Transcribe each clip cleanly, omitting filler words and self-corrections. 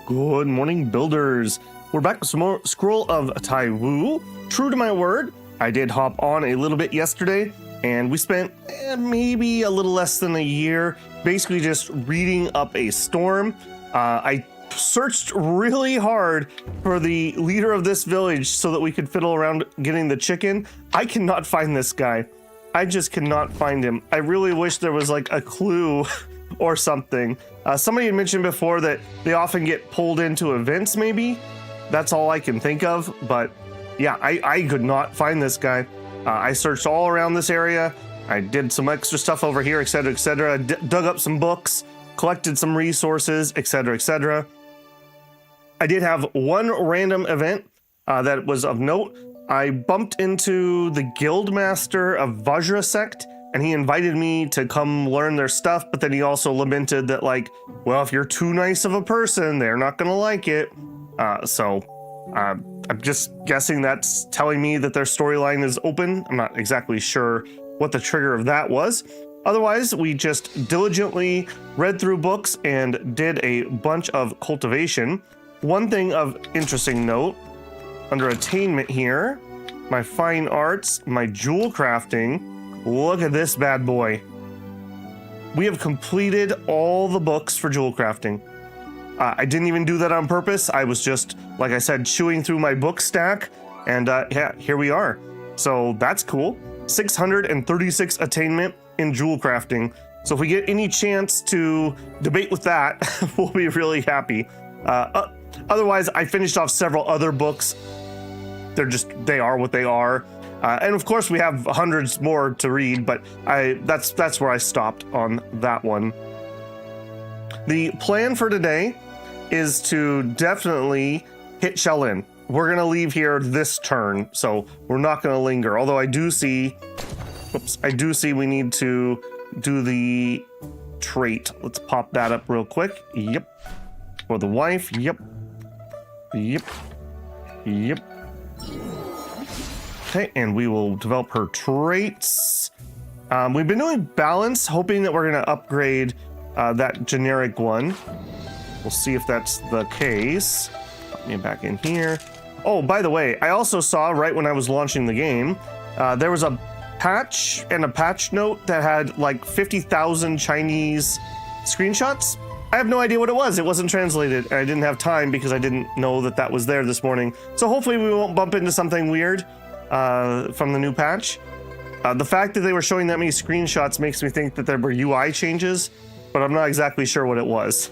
Good morning, builders. We're back with some more Scroll of Taiwu. True to my word, I did hop on a little bit yesterday, and we spent maybe a little less than a year basically just reading up a storm. I searched really hard for the leader of this village so that we could fiddle around getting the chicken. I cannot find this guy. I just cannot find him. I really wish there was like a clue or something. Somebody had mentioned before that they often get pulled into events, maybe. That's all I can think of. But yeah, I could not find this guy. I searched all around this area. I did some extra stuff over here, etc., etc. Dug up some books, collected some resources, etc., etc. I did have one random event that was of note. I bumped into the guild master of Vajra sect, and he invited me to come learn their stuff, but then he also lamented that, like, well, if you're too nice of a person, they're not gonna like it. I'm just guessing that's telling me that their storyline is open. I'm not exactly sure what the trigger of that was. Otherwise, we just diligently read through books and did a bunch of cultivation. One thing of interesting note, under attainment here, my fine arts, my jewel crafting, look at this bad boy. We have completed all the books for jewel crafting. I didn't even do that on purpose. I was just, like I said, chewing through my book stack, and yeah, here we are. So that's cool. 636 attainment in jewel crafting. So if we get any chance to debate with that, we'll be really happy. Otherwise, I finished off several other books. They are what they are. And of course, we have hundreds more to read, but that's where I stopped on that one. The plan for today is to definitely hit Shaolin. We're going to leave here this turn, so we're not going to linger. Although I do see we need to do the trait. Let's pop that up real quick. Yep. For the wife. Yep. Yep. Yep. Okay, and we will develop her traits. We've been doing balance, hoping that we're going to upgrade that generic one. We'll see if that's the case. Put me back in here. Oh, by the way, I also saw right when I was launching the game, there was a patch and a patch note that had like 50,000 Chinese screenshots. I have no idea what it was. It wasn't translated, and I didn't have time because I didn't know that that was there this morning. So hopefully we won't bump into something weird from the new patch. The fact that they were showing that many screenshots makes me think that there were UI changes, but I'm not exactly sure what it was.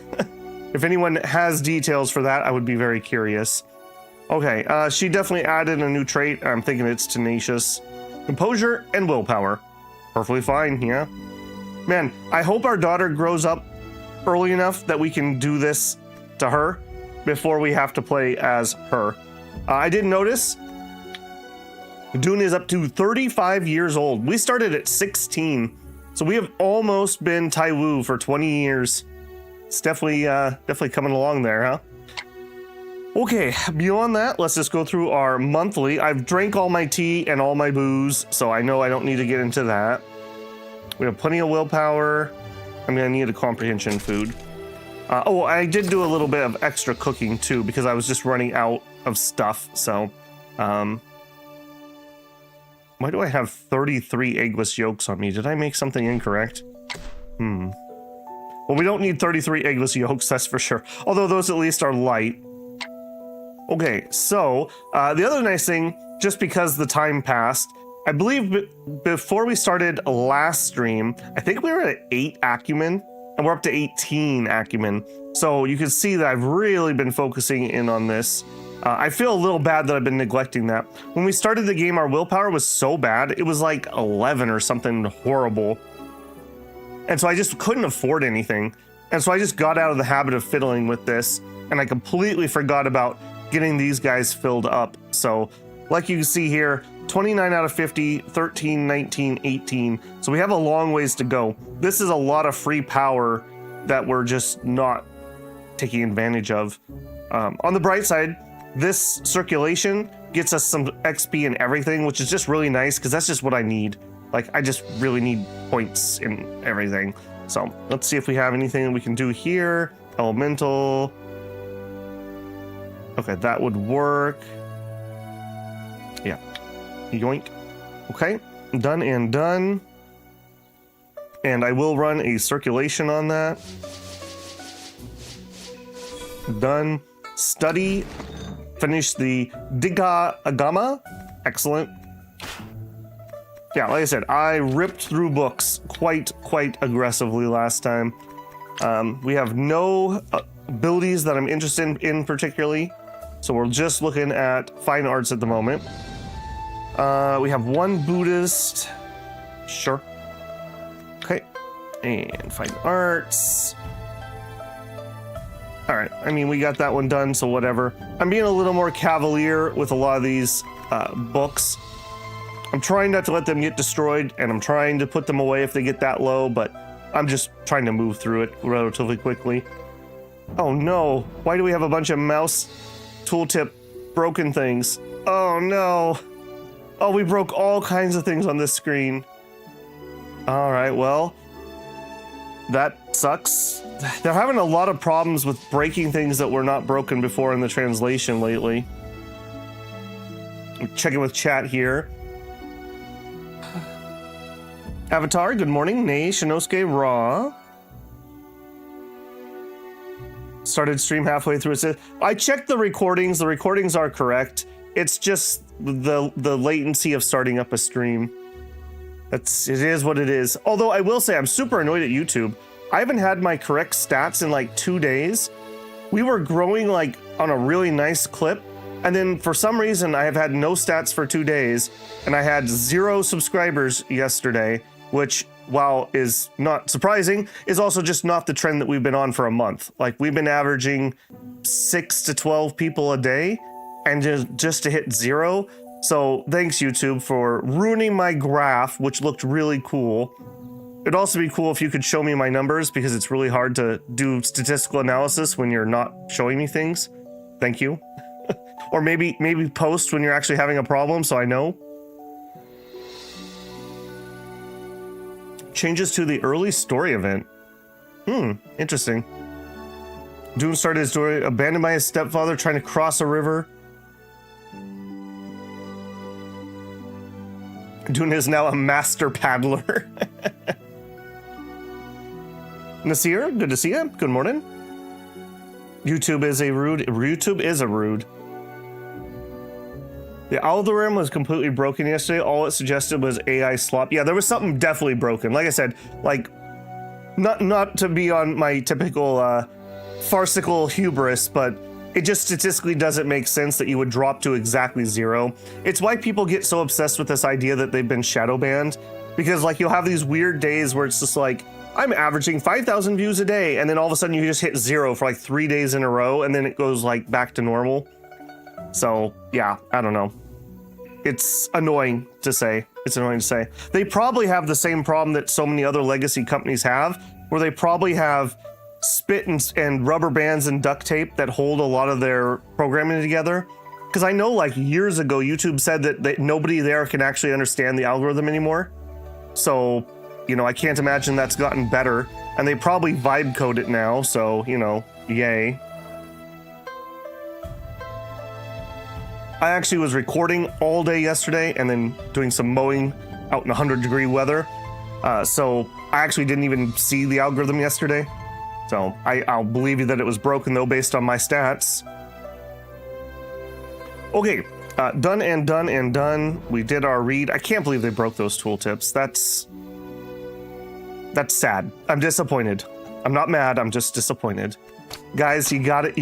If anyone has details for that, I would be very curious. Okay, she definitely added a new trait. I'm thinking it's tenacious. Composure and willpower. Perfectly fine, yeah. Man, I hope our daughter grows up early enough that we can do this to her before we have to play as her. I did notice Dihun is up to 35 years old. We started at 16, so we have almost been Taiwu for 20 years. It's definitely coming along there, huh? Okay, beyond that, let's just go through our monthly. I've drank all my tea and all my booze, so I know I don't need to get into that. We have plenty of willpower. I'm gonna need a comprehension food. Oh, I did do a little bit of extra cooking too, because I was just running out of stuff, so... Why do I have 33 eggless yolks on me? Did I make something incorrect? Well, we don't need 33 eggless yolks, that's for sure. Although those at least are light. Okay, so the other nice thing, just because the time passed, I believe before we started last stream, I think we were at 8 acumen, and we're up to 18 acumen. So you can see that I've really been focusing in on this. I feel a little bad that I've been neglecting that. When we started the game, our willpower was so bad. It was like 11 or something horrible. And so I just couldn't afford anything. And so I just got out of the habit of fiddling with this, and I completely forgot about getting these guys filled up. So like you can see here, 29 out of 50, 13, 19, 18. So we have a long ways to go. This is a lot of free power that we're just not taking advantage of. On the bright side, this circulation gets us some XP and everything, which is just really nice because that's just what I need. Like, I just really need points in everything. So let's see if we have anything that we can do here. Elemental. Okay, that would work. Yeah. Yoink. Okay, done and done. And I will run a circulation on that. Done. Study. Finish the Diga Agama. Excellent. Yeah, like I said, I ripped through books quite aggressively last time. We have no abilities that I'm interested in particularly, so we're just looking at fine arts at the moment. We have one Buddhist. Sure. Okay. And fine arts. All right. I mean, we got that one done, so whatever. I'm being a little more cavalier with a lot of these books. I'm trying not to let them get destroyed, and I'm trying to put them away if they get that low, but I'm just trying to move through it relatively quickly. Oh no, why do we have a bunch of mouse tooltip broken things? Oh no. Oh, we broke all kinds of things on this screen. All right, well, that sucks. They're having a lot of problems with breaking things that were not broken before in the translation lately. I'm checking with chat here. Avatar, good morning. Nay, Shinosuke, Raw. Started stream halfway through. It says, I checked the recordings. The recordings are correct. It's just the latency of starting up a stream. It is what it is. Although I will say I'm super annoyed at YouTube. I haven't had my correct stats in like 2 days. We were growing like on a really nice clip. And then for some reason I have had no stats for 2 days. And I had 0 subscribers yesterday, which, while is not surprising, is also just not the trend that we've been on for a month. Like, we've been averaging 6 to 12 people a day, and just to hit 0. So thanks, YouTube, for ruining my graph, which looked really cool. It'd also be cool if you could show me my numbers, because it's really hard to do statistical analysis when you're not showing me things. Thank you. Or maybe post when you're actually having a problem so I know. Changes to the early story event. Interesting. Dune started his story abandoned by his stepfather trying to cross a river. Dune is now a master paddler. Nasir, good to see you. Good morning. YouTube is a rude. The algorithm was completely broken yesterday. All it suggested was AI slop. Yeah, there was something definitely broken. Like I said, like, not to be on my typical farcical hubris, but it just statistically doesn't make sense that you would drop to exactly 0. It's why people get so obsessed with this idea that they've been shadow banned, because like you'll have these weird days where it's just like, I'm averaging 5,000 views a day, and then all of a sudden you just hit 0 for like 3 days in a row, and then it goes like back to normal. So yeah, I don't know. It's annoying to say. They probably have the same problem that so many other legacy companies have, where they probably have spit and rubber bands and duct tape that hold a lot of their programming together. Because I know like years ago, YouTube said that nobody there can actually understand the algorithm anymore. So, you know, I can't imagine that's gotten better. And they probably vibe code it now, so, you know, yay. I actually was recording all day yesterday and then doing some mowing out in 100-degree weather. So I actually didn't even see the algorithm yesterday. So I'll believe you that it was broken, though, based on my stats. Okay, done and done and done. We did our read. I can't believe they broke those tooltips. That's sad. I'm disappointed. I'm not mad. I'm just disappointed. Guys, you gotta,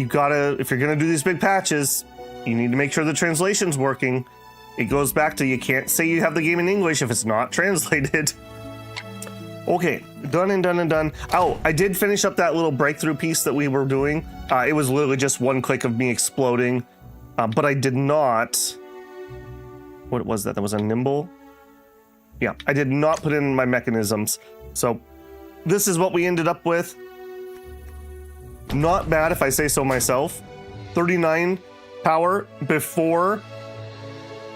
if you're gonna do these big patches, you need to make sure the translation's working. It goes back to you can't say you have the game in English if it's not translated. Okay, done and done and done. Oh, I did finish up that little breakthrough piece that we were doing. It was literally just one click of me exploding, but I did not. What was that? That was a nimble? Yeah, I did not put in my mechanisms. So this is what we ended up with. Not bad if I say so myself. 39 power before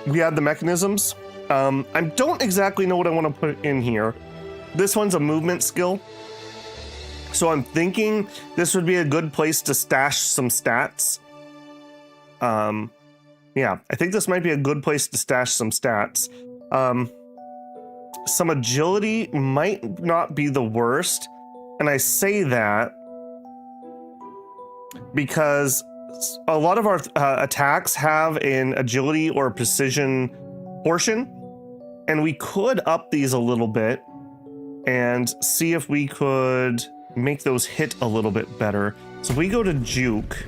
we had the mechanisms. I don't exactly know what I want to put in here. This one's a movement skill. So I'm thinking this would be a good place to stash some stats. Yeah, I think this might be a good place to stash some stats. Some agility might not be the worst, and I say that because a lot of our attacks have an agility or precision portion, and we could up these a little bit and see if we could make those hit a little bit better. So if we go to juke,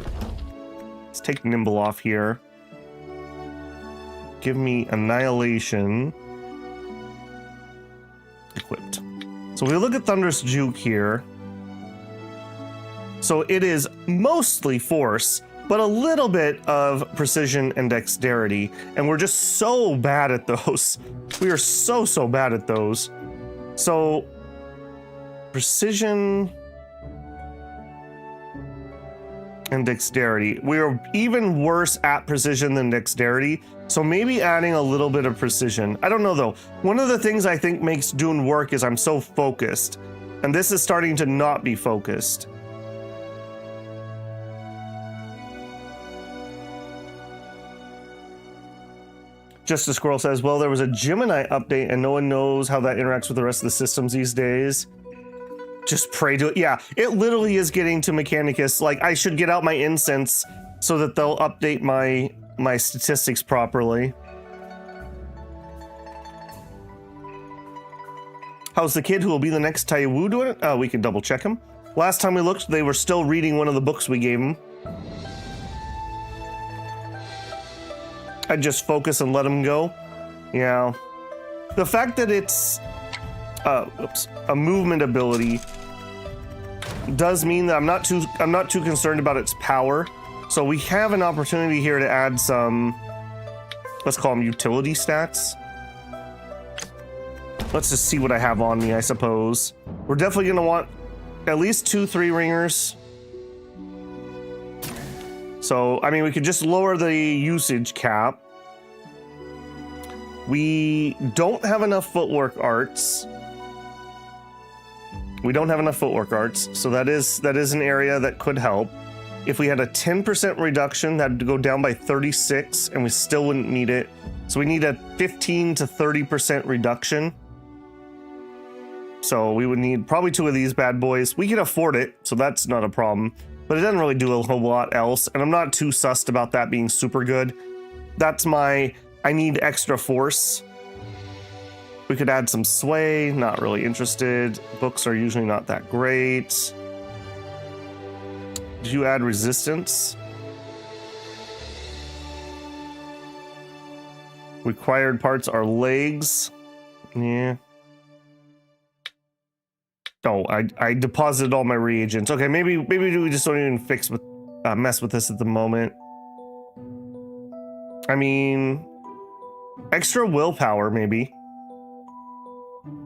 let's take nimble off here. Give me annihilation. Equipped. So we look at thunderous juke here. So it is mostly force, but a little bit of precision and dexterity. And we're just so bad at those. We are so bad at those. So precision and dexterity. We are even worse at precision than dexterity. So maybe adding a little bit of precision. I don't know though. One of the things I think makes Dune work is I'm so focused. And this is starting to not be focused. Just a Squirrel says, well, there was a Gemini update and no one knows how that interacts with the rest of the systems these days. Just pray to it. Yeah, it literally is getting to Mechanicus. Like, I should get out my incense so that they'll update my statistics properly. How's the kid who will be the next Taiwu doing it? Oh, we can double check him. Last time we looked, they were still reading one of the books we gave him. I'd just focus and let him go. Yeah. The fact that it's a movement ability does mean that I'm not too concerned about its power. So we have an opportunity here to add some, let's call them utility stats. Let's just see what I have on me, I suppose. We're definitely gonna want at least 2 3-ringers. So, I mean, we could just lower the usage cap. We don't have enough footwork arts. We don't have enough footwork arts, so that is an area that could help. If we had a 10% reduction, that'd go down by 36, and we still wouldn't need it. So we need a 15 to 30% reduction. So we would need probably 2 of these bad boys. We can afford it, so that's not a problem. But it doesn't really do a whole lot else, and I'm not too sussed about that being super good. That's my, I need extra force. We could add some sway, not really interested. Books are usually not that great. Did you add resistance? Required parts are legs. Yeah. Oh, I deposited all my reagents. Okay, maybe we just don't even mess with this at the moment. I mean, extra willpower maybe.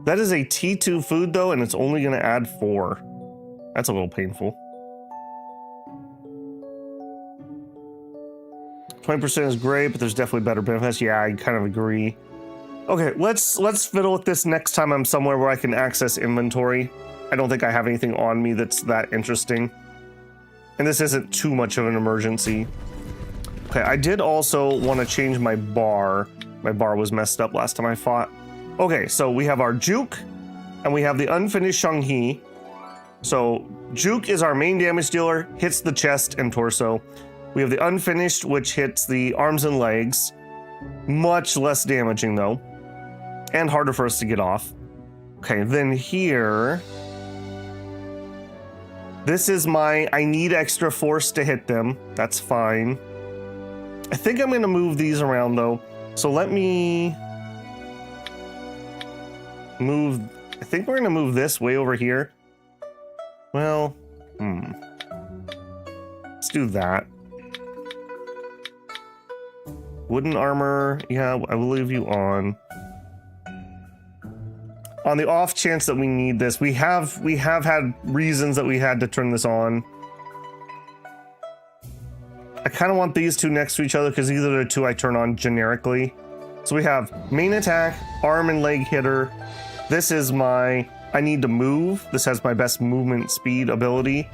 That is a T2 food though, and it's only going to add 4. That's a little painful. 20% is great, but there's definitely better benefits. Yeah, I kind of agree. Okay, let's fiddle with this next time I'm somewhere where I can access inventory. I don't think I have anything on me that's that interesting. And this isn't too much of an emergency. Okay, I did also want to change my bar. My bar was messed up last time I fought. Okay, so we have our Juke, and we have the unfinished Shanghi. So Juke is our main damage dealer, hits the chest and torso. We have the unfinished, which hits the arms and legs. Much less damaging though, and harder for us to get off. Okay, then here, this is my, I need extra force to hit them. That's fine. I think I'm gonna move these around though. So let me move, I think we're gonna move this way over here. Well, let's do that. Wooden armor, yeah, I will leave you on. On the off chance that we need this, we have had reasons that we had to turn this on. I kind of want these two next to each other because these are the two I turn on generically. So we have main attack, arm and leg hitter. This is my, I need to move. This has my best movement speed ability.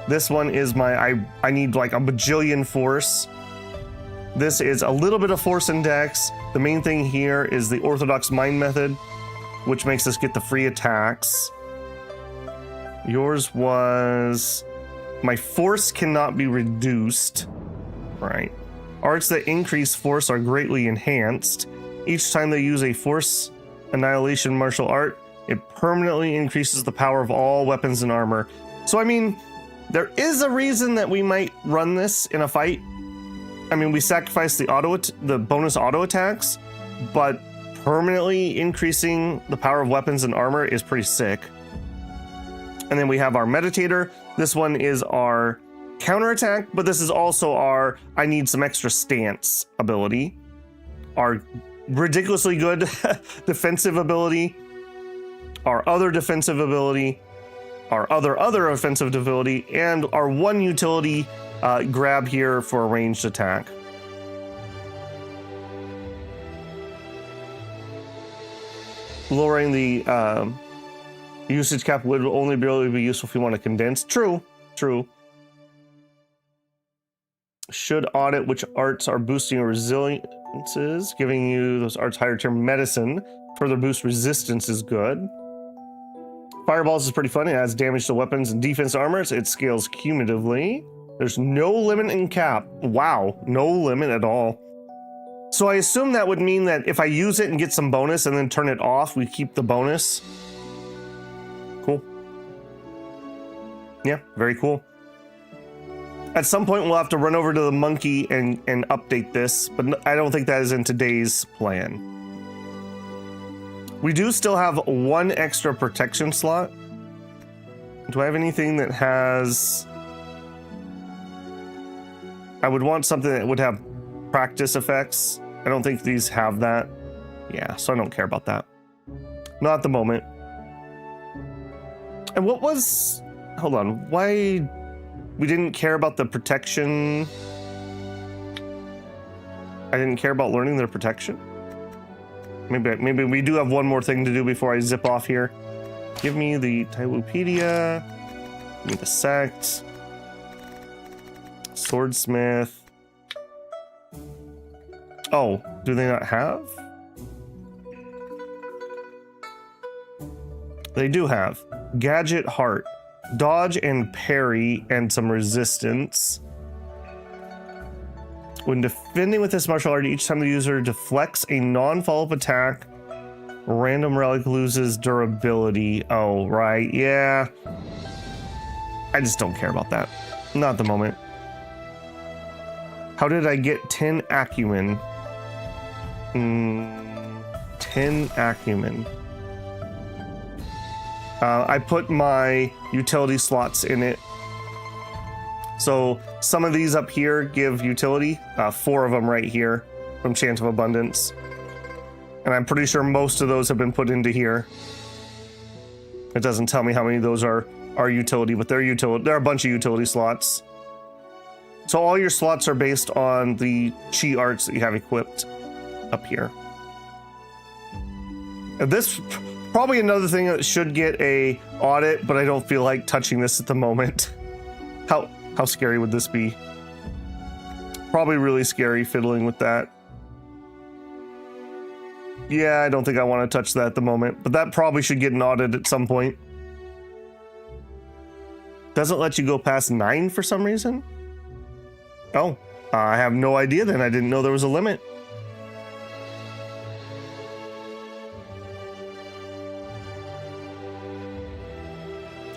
This one is my, I need like a bajillion force. This is a little bit of force index. The main thing here is the orthodox mind method, which makes us get the free attacks. Yours was... My force cannot be reduced. Right. Arts that increase force are greatly enhanced. Each time they use a force annihilation martial art, it permanently increases the power of all weapons and armor. So, I mean, there is a reason that we might run this in a fight. I mean, we sacrifice the bonus auto attacks, but permanently increasing the power of weapons and armor is pretty sick. And then we have our meditator. This one is our counterattack, but this is also our I need some extra stance ability. Our ridiculously good defensive ability. Our other defensive ability. Our other offensive ability. And our one utility grab here for a ranged attack. Lowering the usage cap would only really be useful if you want to condense. True. Should audit which arts are boosting your resiliences, giving you those arts higher tier medicine. Further boost resistance is good. Fireballs is pretty fun. It adds damage to weapons and defense armors. It scales cumulatively. There's no limit in cap. Wow, no limit at all. So I assume that would mean that if I use it and get some bonus and then turn it off, we keep the bonus. Cool. Yeah, very cool. At some point, we'll have to run over to the monkey and update this, but I don't think that is in today's plan. We do still have one extra protection slot. Do I have anything that has... I would want something that would have practice effects. I don't think these have that. Yeah, so I don't care about that. Not at the moment. And what was... Hold on, why... We didn't care about the protection. I didn't care about learning their protection. Maybe we do have one more thing to do before I zip off here. Give me the Taiwupedia. Give me the sect. Swordsmith. Oh, do they not have? They do have Gadget Heart. Dodge and parry and some resistance. When defending with this martial art, each time the user deflects a non-follow-up attack, random relic loses durability. Oh, right. Yeah. I just don't care about that. Not at the moment. How did I get 10 acumen? 10 acumen. I put my utility slots in it. So some of these up here give utility. 4 of them right here from Chant of Abundance. And I'm pretty sure most of those have been put into here. It doesn't tell me how many of those are utility, but they're utility. There are a bunch of utility slots. So all your slots are based on the chi arts that you have equipped up here. And this... Probably another thing that should get a audit, but I don't feel like touching this at the moment. How scary would this be? Probably really scary fiddling with that. Yeah, I don't think I want to touch that at the moment, but that probably should get an audit at some point. Doesn't let you go past 9 for some reason? Oh, I have no idea then. I didn't know there was a limit.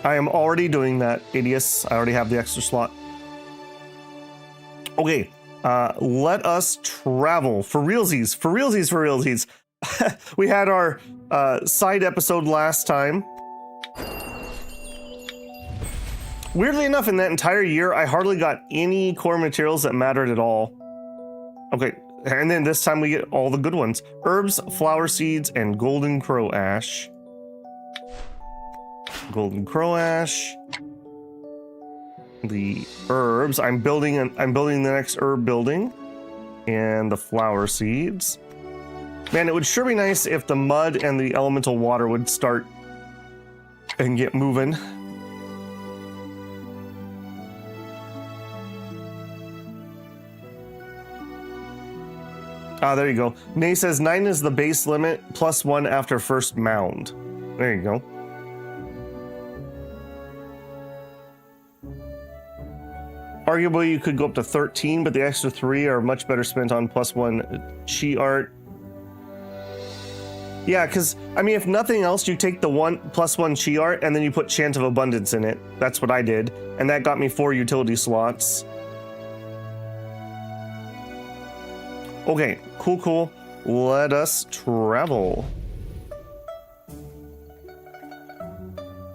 I am already doing that, Idius. I already have the extra slot. Okay, let us travel. For realsies. We had our side episode last time. Weirdly enough, in that entire year, I hardly got any core materials that mattered at all. Okay, and then this time we get all the good ones. Herbs, flower seeds, and golden crow ash. Golden crow ash. The herbs. I'm building the next herb building. And the flower seeds. Man, it would sure be nice if the mud and the elemental water would start and get moving. Ah, there you go. Nay says 9 is the base limit, plus 1 after first mound. There you go. Arguably, you could go up to 13, but the extra 3 are much better spent on plus 1 chi art. Yeah, because, I mean, if nothing else, you take the plus 1 chi art and then you put Chant of Abundance in it. That's what I did. And that got me 4 utility slots. Okay, cool. Let us travel.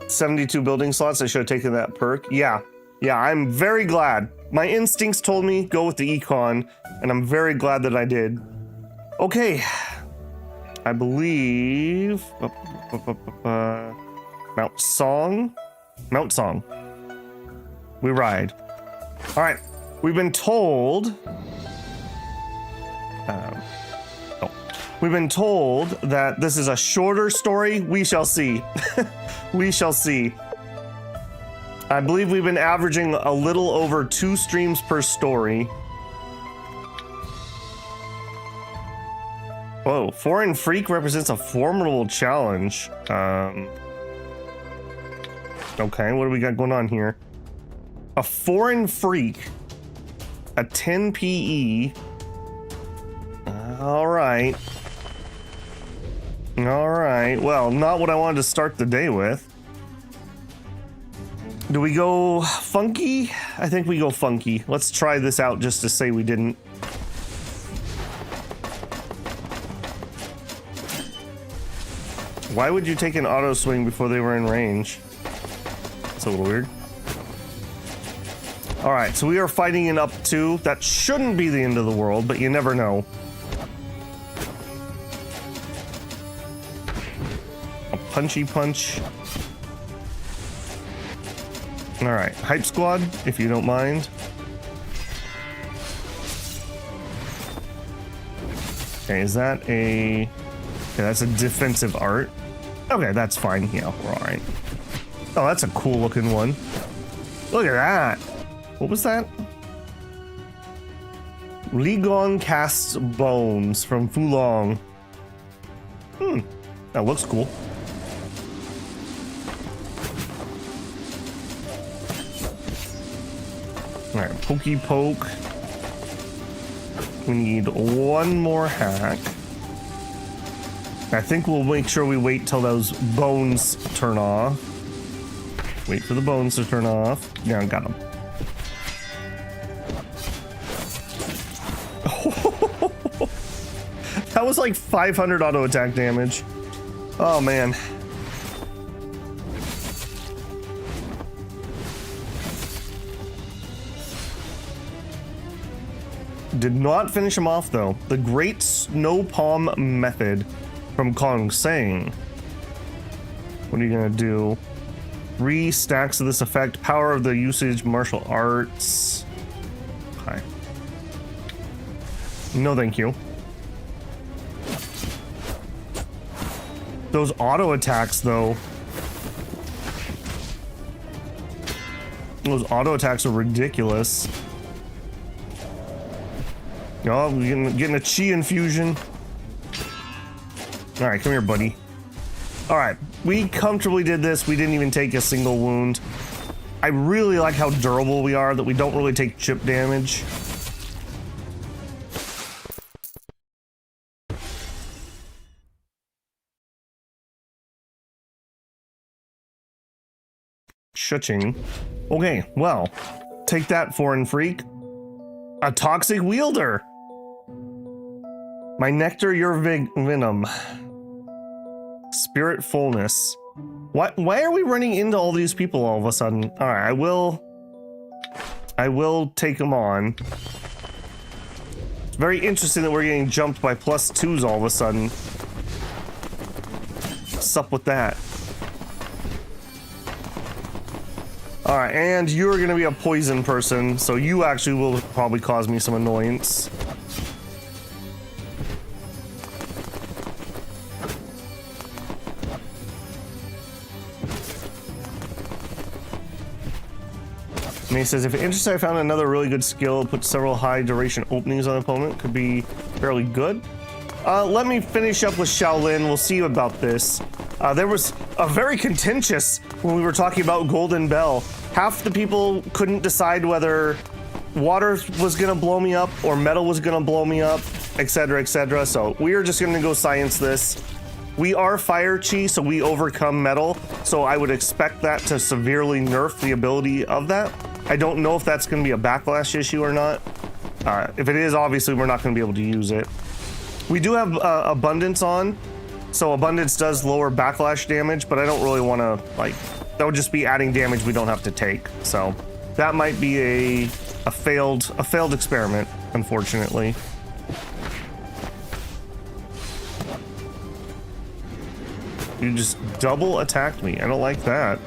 72 building slots. I should have taken that perk. Yeah, I'm very glad. My instincts told me go with the econ, and I'm very glad that I did. Okay. I believe Mount Song. We ride. All right. We've been told. We've been told that this is a shorter story. We shall see. We shall see. I believe we've been averaging a little over 2 streams per story. Whoa, Foreign Freak represents a formidable challenge. Okay, what do we got going on here? A Foreign Freak. A 10 PE. Alright. Well, not what I wanted to start the day with. Do we go funky? I think we go funky. Let's try this out just to say we didn't. Why would you take an auto swing before they were in range? That's a little weird. Alright, so we are fighting an up 2. That shouldn't be the end of the world, but you never know. A punchy punch. Alright, Hype Squad, if you don't mind. Okay, is that a... Okay, that's a defensive art. Okay, that's fine. Yeah, we're alright. Oh, that's a cool looking one. Look at that. What was that? Ligong casts bones from Fulong. That looks cool. Alright, Pokey Poke. We need one more hack. I think we'll make sure we wait till those bones turn off. Wait for the bones to turn off. Yeah, I got them. That was like 500 auto attack damage. Oh man. Did not finish him off though. The Great Snow Palm Method from Kong Sang. What are you gonna do? 3 stacks of this effect. Power of the usage, martial arts. Hi. No, thank you. Those auto attacks, though. Those auto attacks are ridiculous. Oh, we're getting a chi infusion. All right, come here, buddy. All right, we comfortably did this. We didn't even take a single wound. I really like how durable we are, that we don't really take chip damage. Shuching. Okay, well, take that, Foreign Freak. A Toxic Wielder. My Nectar, your Venom. Spirit Fullness. Why are we running into all these people all of a sudden? All right, I will take them on. It's very interesting that we're getting jumped by +2s all of a sudden. What's up with that? All right, and you're gonna be a poison person, so you actually will probably cause me some annoyance. And he says, if interested, I found another really good skill. Put several high duration openings on the opponent. Could be fairly good. Let me finish up with Shaolin. We'll see about this. There was a very contentious when we were talking about Golden Bell. Half the people couldn't decide whether water was gonna blow me up or metal was gonna blow me up, etc., etc. So we are just gonna go science this. We are fire chi, so we overcome metal. So I would expect that to severely nerf the ability of that. I don't know if that's gonna be a backlash issue or not. If it is, obviously we're not gonna be able to use it. We do have abundance on, so abundance does lower backlash damage, but I don't really want to, like, that would just be adding damage we don't have to take. So that might be a failed experiment, unfortunately. You just double attacked me. I don't like that.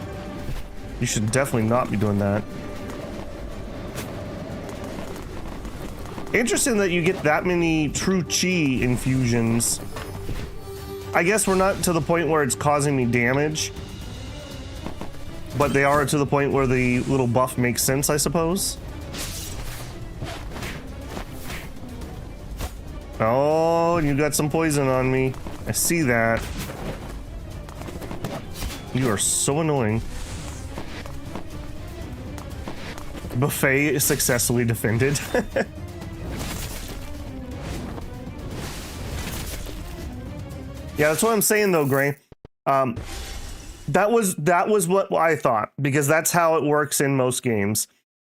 You should definitely not be doing that. Interesting that you get that many true chi infusions. I guess we're not to the point where it's causing me damage, but they are to the point where the little buff makes sense, I suppose. Oh, you got some poison on me. I see that. You are so annoying. Buffet is successfully defended. Yeah, that's what I'm saying though, Gray. That was what I thought, because that's how it works in most games.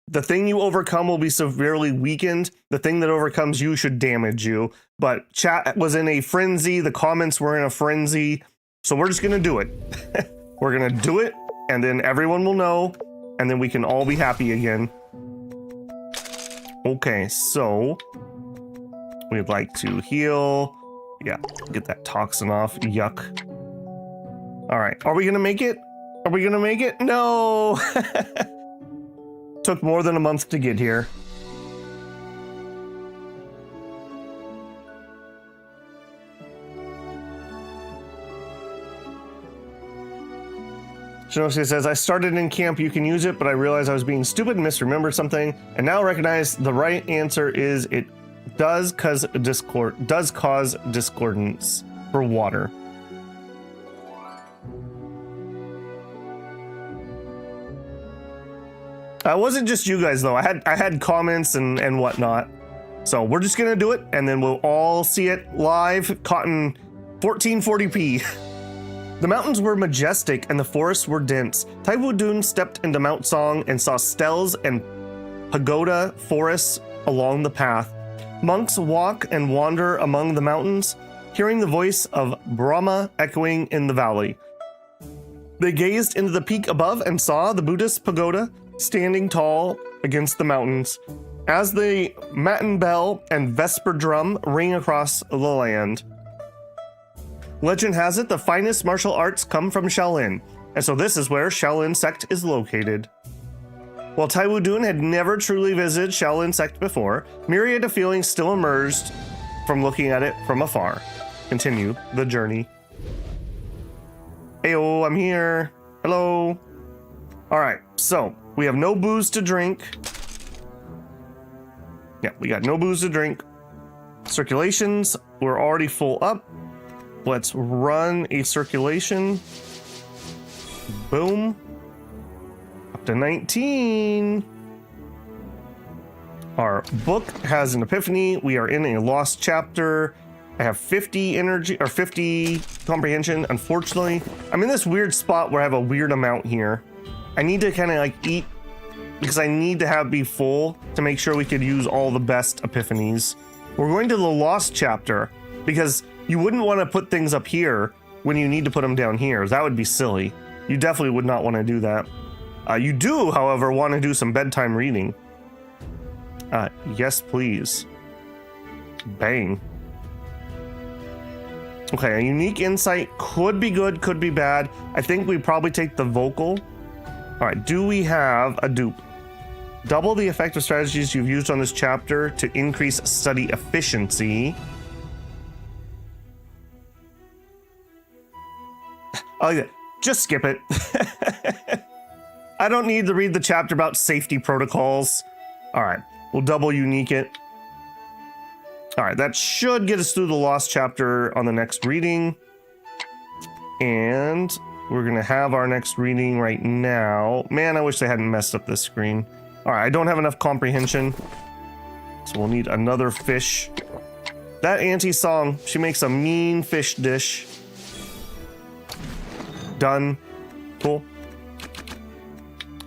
The thing you overcome will be severely weakened. The thing that overcomes you should damage you. But chat was in a frenzy. The comments were in a frenzy. So we're just gonna do it. We're gonna do it, and then everyone will know, and then we can all be happy again. Okay, so we'd like to heal. Yeah, get that toxin off. Yuck. All right, are we gonna make it? Are we gonna make it? No! Took more than a month to get here. Shinosuke says, I started in camp, you can use it, but I realized I was being stupid and misremembered something, and now recognize the right answer is it does cause discordance for water. It wasn't just you guys though. I had comments and whatnot. So we're just gonna do it, and then we'll all see it live, caught in 1440p. The mountains were majestic and the forests were dense. Taiwu Dun stepped into Mount Song and saw stels and pagoda forests along the path. Monks walk and wander among the mountains, hearing the voice of Brahma echoing in the valley. They gazed into the peak above and saw the Buddhist pagoda standing tall against the mountains as the matin bell and vesper drum ring across the land. Legend has it the finest martial arts come from Shaolin, and so this is where Shaolin sect is located. While Taiwu Dun had never truly visited Shaolin sect before, myriad of feelings still emerged from looking at it from afar. Continue the journey. Heyo, I'm here. Hello. All right, so we have no booze to drink. Yeah, we got no booze to drink. Circulations, we're already full up. Let's run a circulation. Boom. Up to 19. Our book has an epiphany. We are in a lost chapter. I have 50 energy or 50 comprehension. Unfortunately, I'm in this weird spot where I have a weird amount here. I need to kind of like eat because I need to be full to make sure we could use all the best epiphanies. We're going to the lost chapter because you wouldn't want to put things up here when you need to put them down here. That would be silly. You definitely would not want to do that. You do, however, want to do some bedtime reading. Yes, please. Bang. Okay, a unique insight could be good, could be bad. I think we probably take the vocal. All right, do we have a dupe? Double the effective strategies you've used on this chapter to increase study efficiency. Oh, yeah. Just skip it. I don't need to read the chapter about safety protocols. All right, we'll double unique it. All right, that should get us through the lost chapter on the next reading. And we're gonna have our next reading right now. Man, I wish they hadn't messed up this screen. All right, I don't have enough comprehension, so we'll need another fish. That auntie song, she makes a mean fish dish. Done. Cool.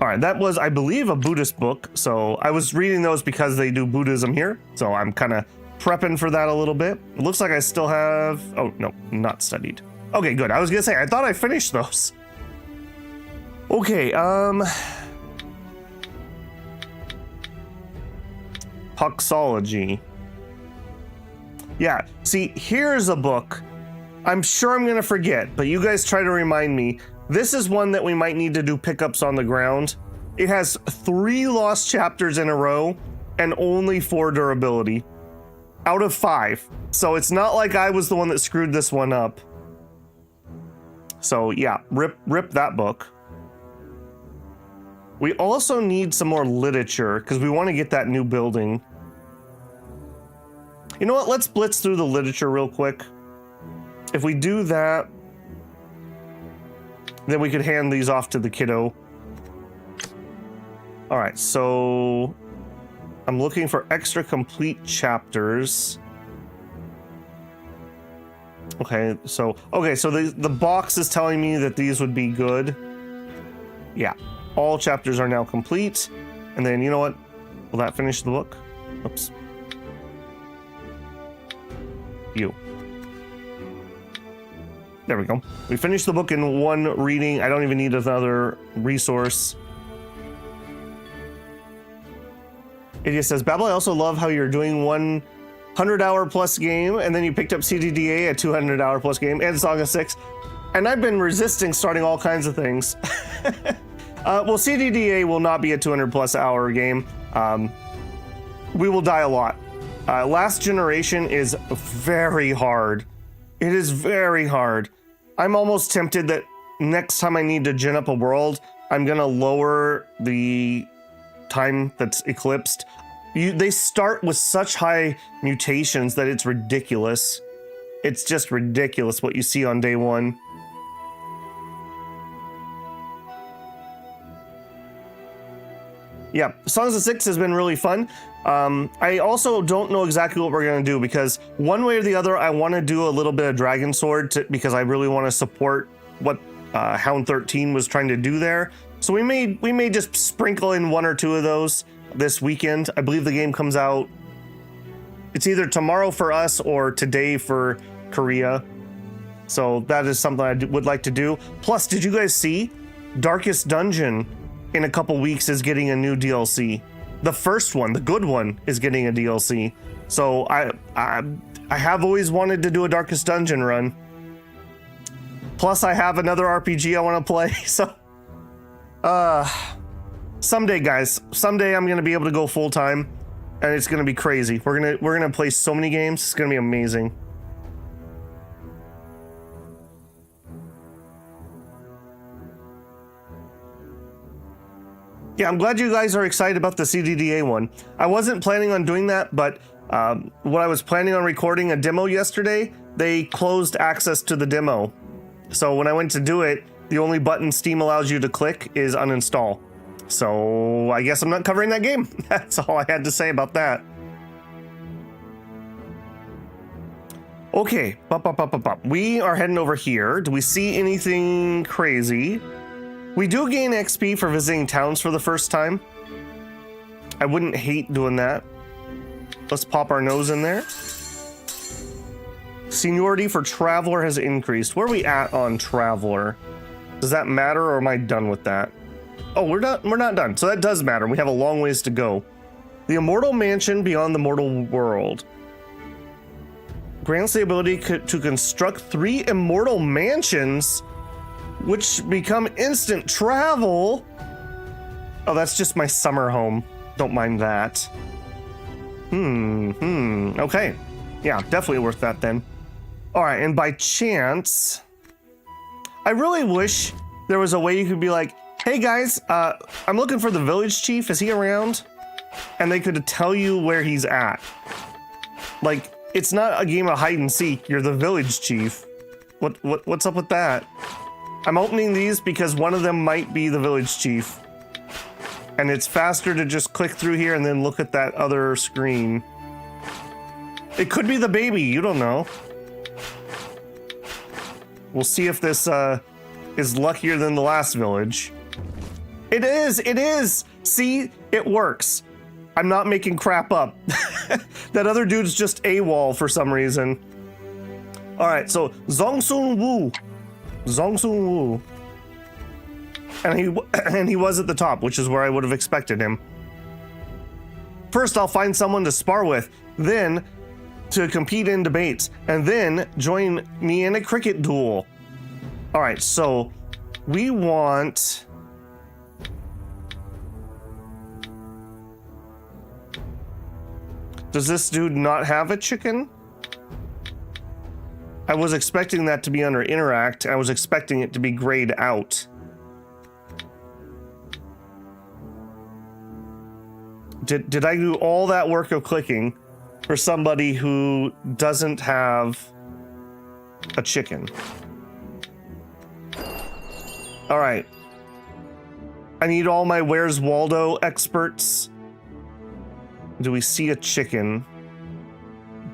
All right, that was, I believe, a Buddhist book. So I was reading those because they do Buddhism here. So I'm kind of prepping for that a little bit. It looks like I still have, oh, no, not studied. Okay, good. I was gonna say, I thought I finished those. Okay, Puxology. Yeah, see, here's a book. I'm sure I'm gonna forget, but you guys try to remind me. This is one that we might need to do pickups on the ground. It has 3 lost chapters in a row and only 4 durability out of 5. So it's not like I was the one that screwed this one up. So yeah, rip that book. We also need some more literature because we want to get that new building. You know what? Let's blitz through the literature real quick. If we do that, then we could hand these off to the kiddo. All right, so I'm looking for extra complete chapters. Okay, so the box is telling me that these would be good. Yeah, all chapters are now complete. And then, you know what? Will that finish the book? Oops. You. There we go. We finished the book in 1 reading. I don't even need another resource. It just says, Babel, I also love how you're doing 100-hour plus game, and then you picked up CDDA, a 200-hour plus game, and Song of Six. And I've been resisting starting all kinds of things. Well, CDDA will not be a 200+ hour game. We will die a lot. Last Generation is very hard. It is very hard. I'm almost tempted that next time I need to gin up a world, I'm gonna lower the time that's eclipsed. They start with such high mutations that it's ridiculous. It's just ridiculous what you see on day 1. Yeah, Songs of Six has been really fun. I also don't know exactly what we're going to do because one way or the other, I want to do a little bit of Dragon Sword because I really want to support what Hound 13 was trying to do there. So we may just sprinkle in 1 or 2 of those this weekend. I believe the game comes out. It's either tomorrow for us or today for Korea. So that is something I would like to do. Plus, did you guys see Darkest Dungeon in a couple weeks is getting a new DLC? The first one, the good one, is getting a DLC. So I have always wanted to do a Darkest Dungeon run. Plus, I have another RPG I want to play. So, someday, guys, someday I'm gonna be able to go full time, and it's gonna be crazy. We're gonna play so many games. It's gonna be amazing. Yeah, I'm glad you guys are excited about the CDDA one. I wasn't planning on doing that, but when I was planning on recording a demo yesterday, they closed access to the demo. So when I went to do it, the only button Steam allows you to click is uninstall. So I guess I'm not covering that game. That's all I had to say about that. Okay, we are heading over here. Do we see anything crazy? We do gain XP for visiting towns for the first time. I wouldn't hate doing that. Let's pop our nose in there. Seniority for Traveler has increased. Where are we at on Traveler? Does that matter, or am I done with that? Oh, we're not done. So that does matter. We have a long ways to go. The Immortal Mansion Beyond the Mortal World grants the ability to construct 3 immortal mansions which become instant travel. Oh, that's just my summer home. Don't mind that. Okay. Yeah, definitely worth that then. All right, and by chance, I really wish there was a way you could be like, hey guys, I'm looking for the village chief. Is he around? And they could tell you where he's at. Like, It's not a game of hide and seek. You're the village chief. What's up with that? I'm opening these because one of them might be the village chief. And it's faster to just click through here and then look at that other screen. It could be the baby, you don't know. We'll see if this is luckier than the last village. It is! See, it works. I'm not making crap up. That other dude's just AWOL for some reason. Alright, so Zongsun Wu. Zongsun Wu. And he was at the top, which is where I would have expected him. First, I'll find someone to spar with, then to compete in debates, and then join me in a cricket duel. Alright, so we want... Does this dude not have a chicken? I was expecting that to be under interact. I was expecting it to be grayed out. Did I do all that work of clicking for somebody who doesn't have a chicken? All right. I need all my Where's Waldo experts. Do we see a chicken?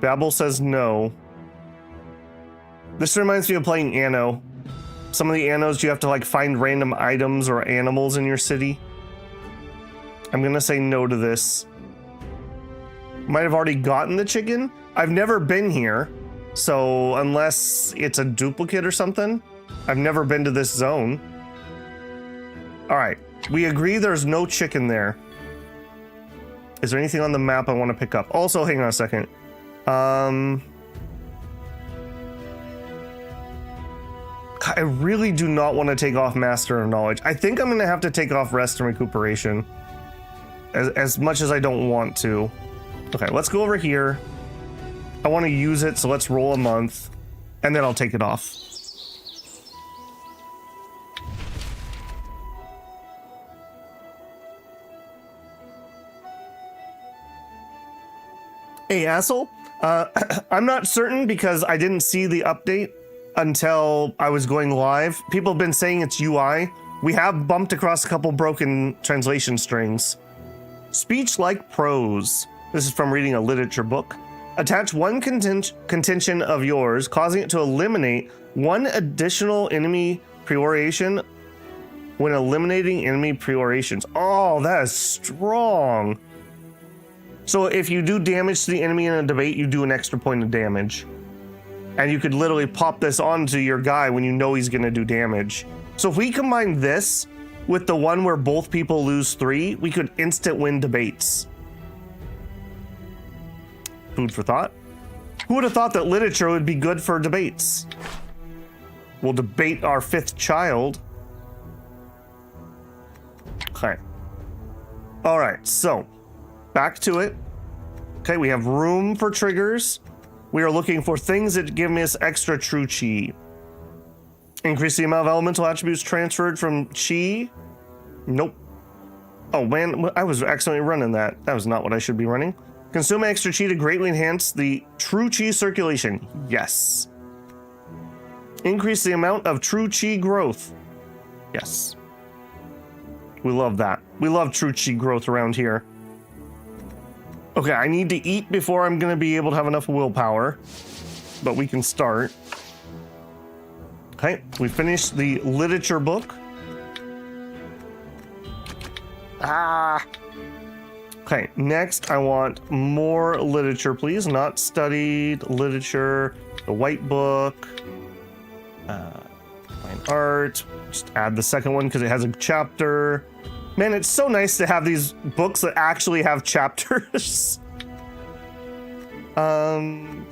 Babel says no. This reminds me of playing Anno. Some of the Annos, you have to like find random items or animals in your city. I'm gonna say no to this. Might have already gotten the chicken. I've never been here, so unless it's a duplicate or something, I've never been to this zone. All right, we agree there's no chicken there. Is there anything on the map I want to pick up? Also, hang on a second. I really do not want to take off Master of Knowledge. I think I'm going to have to take off Rest and Recuperation. As much as I don't want to. Okay, let's go over here. I want to use it, so let's roll a month. And then I'll take it off. Hey, asshole. I'm not certain because I didn't see the update until I was going live. People have been saying it's UI. We have bumped across a couple broken translation strings. Speech like prose. This is from reading a literature book. Attach one contention of yours, causing it to eliminate one additional enemy peroration when eliminating enemy perorations. Oh, that is strong. So if you do damage to the enemy in a debate, you do an extra point of damage. And you could literally pop this onto your guy when you know he's going to do damage. So if we combine this with the one where both people lose 3, we could instant win debates. Food for thought. Who would have thought that literature would be good for debates? We'll debate our 5th child. Okay. All right, so back to it. Okay, we have room for triggers. We are looking for things that give us extra true chi. Increase the amount of elemental attributes transferred from chi. Nope. Oh man, I was accidentally running that. That was not what I should be running. Consume extra chi to greatly enhance the true chi circulation. Yes. Increase the amount of true chi growth. Yes. We love that. We love true chi growth around here. Okay, I need to eat before I'm going to be able to have enough willpower. But we can start. Okay, we finished the literature book. Okay, next I want more literature, please. Not studied literature. The white book. Fine art. Just add the second one because it has a chapter. Man, it's so nice to have these books that actually have chapters. Okay,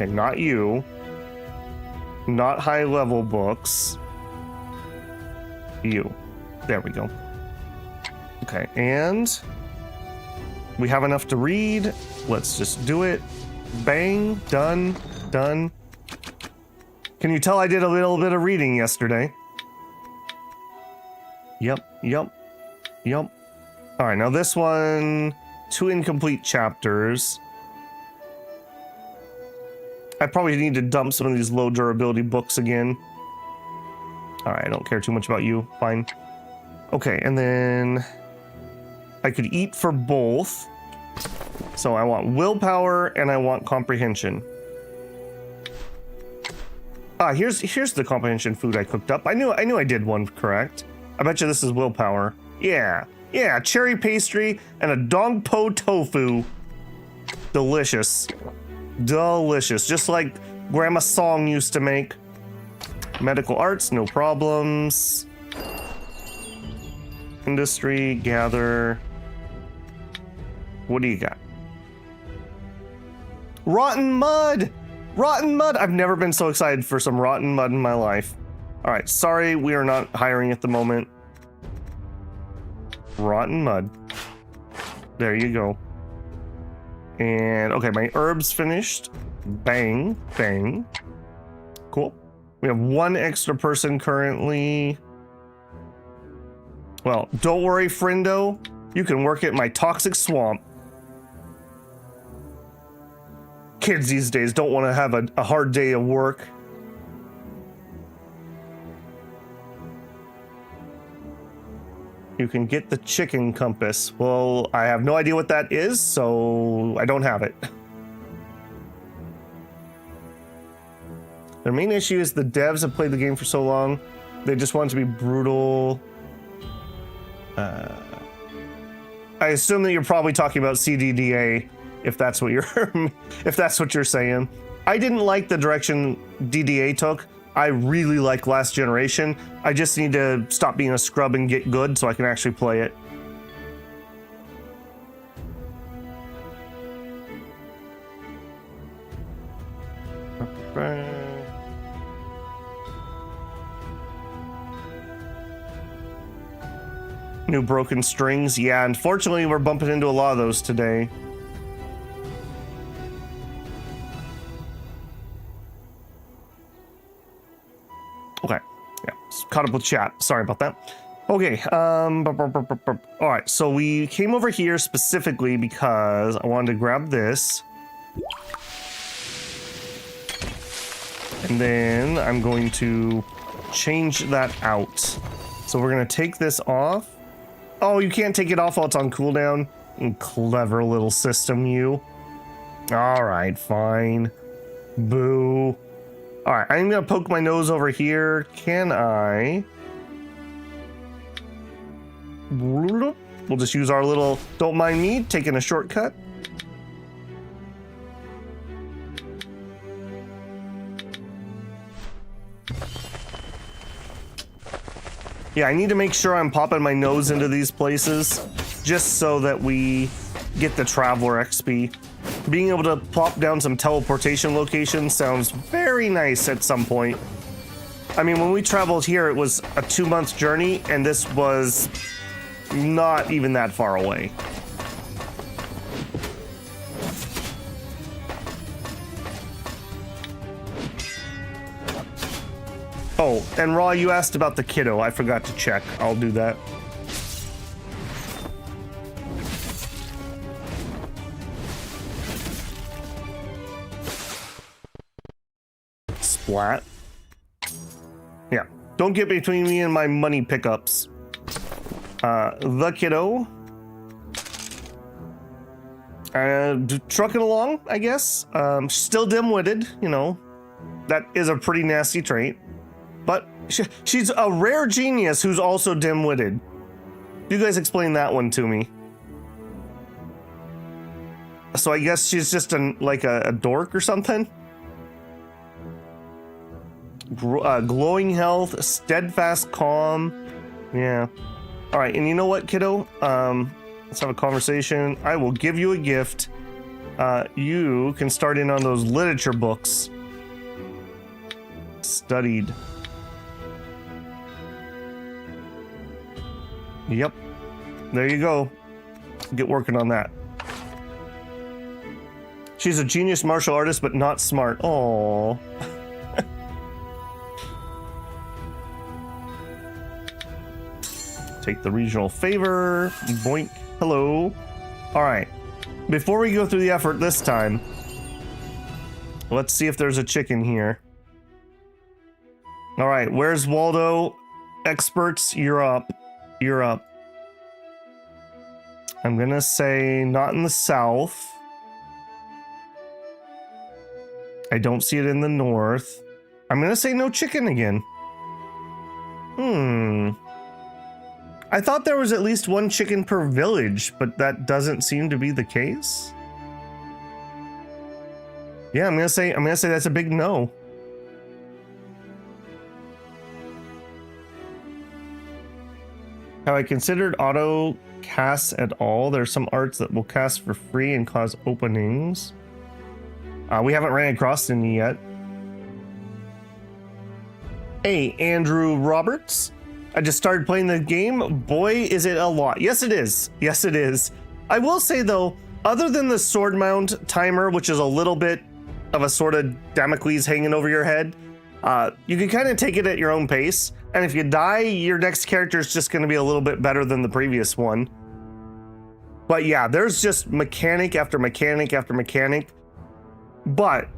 not you. Not high level books. You. There we go. Okay, and we have enough to read. Let's just do it. Bang, done, done. Can you tell I did a little bit of reading yesterday? Yep. All right, now this one, 2 incomplete chapters. I probably need to dump some of these low durability books again. Alright, I don't care too much about you. Fine. Okay, and then I could eat for both. So I want willpower and I want comprehension. Ah, here's the comprehension food I cooked up. I knew I did one correct. I bet you this is willpower. Yeah, cherry pastry and a dong po tofu. Delicious. Delicious. Just like Grandma Song used to make. Medical arts, no problems. Industry, gather. What do you got? Rotten mud! Rotten mud! I've never been so excited for some rotten mud in my life. Alright, sorry, we are not hiring at the moment. Rotten mud. There you go. And, okay, my herbs finished. Bang, bang. Cool. We have one extra person currently. Well, don't worry, friendo. You can work at my toxic swamp. Kids these days don't want to have a hard day of work. You can get the chicken compass. Well, I have no idea what that is, so I don't have it. Their main issue is the devs have played the game for so long, they just want it to be brutal. I assume that you're probably talking about CDDA, if that's what you're saying. I didn't like the direction DDA took. I really like Last Generation. I just need to stop being a scrub and get good so I can actually play it. New broken strings. Yeah, unfortunately, we're bumping into a lot of those today. Okay, yeah, caught up with chat. Sorry about that. Okay, all right, so we came over here specifically because I wanted to grab this. And then I'm going to change that out. So we're gonna take this off. Oh, you can't take it off while it's on cooldown? Clever little system, you. All right, fine. Boo. All right, I'm gonna poke my nose over here. Can I? We'll just use our little, don't mind me, taking a shortcut. Yeah, I need to make sure I'm popping my nose into these places just so that we get the Traveler XP. Being able to plop down some teleportation locations sounds very nice at some point. I mean, when we traveled here, it was a 2-month journey, and this was not even that far away. Oh, and Raw, you asked about the kiddo. I forgot to check. I'll do that. Splat. Yeah, don't get between me and my money pickups. The kiddo. Trucking along, I guess. Still dim-witted, you know. That is a pretty nasty trait. But she's a rare genius who's also dim-witted. You guys explain that one to me. So I guess she's just like a dork or something? Glowing health, steadfast calm. Yeah. All right, and you know what, kiddo? Let's have a conversation. I will give you a gift. You can start in on those literature books. Studied. Yep. There you go. Get working on that. She's a genius martial artist, but not smart. Aww. Take the regional favor. Boink. Hello. All right. Before we go through the effort this time, Let's see if there's a chicken here. All right, where's Waldo? Experts, you're up. You're up. I'm gonna say not in the south. I don't see it in the north. I'm gonna say no chicken again. I thought there was at least one chicken per village, but that doesn't seem to be the case. Yeah, I'm gonna say that's a big no. Have I considered auto casts at all? There's some arts that will cast for free and cause openings. We haven't ran across any yet. Hey, Andrew Roberts. I just started playing the game. Boy, is it a lot. Yes, it is. Yes, it is. I will say, though, other than the sword mount timer, which is a little bit of a sort of Damocles hanging over your head, you can kind of take it at your own pace. And if you die, your next character is just going to be a little bit better than the previous one. But yeah, there's just mechanic after mechanic after mechanic. But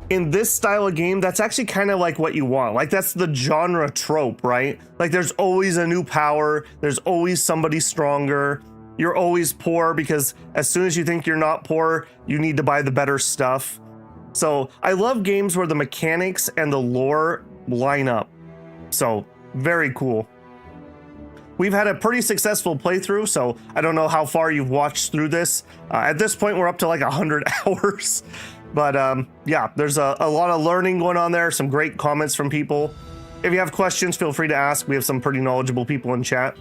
in this style of game, that's actually kind of like what you want. Like, that's the genre trope, right? Like, there's always a new power. There's always somebody stronger. You're always poor because as soon as you think you're not poor, you need to buy the better stuff. So I love games where the mechanics and the lore line up. So very cool. We've had a pretty successful playthrough, so I don't know how far you've watched through this. At this point, we're up to like 100 hours. But yeah, there's a lot of learning going on there. Some great comments from people. If you have questions, feel free to ask. We have some pretty knowledgeable people in chat.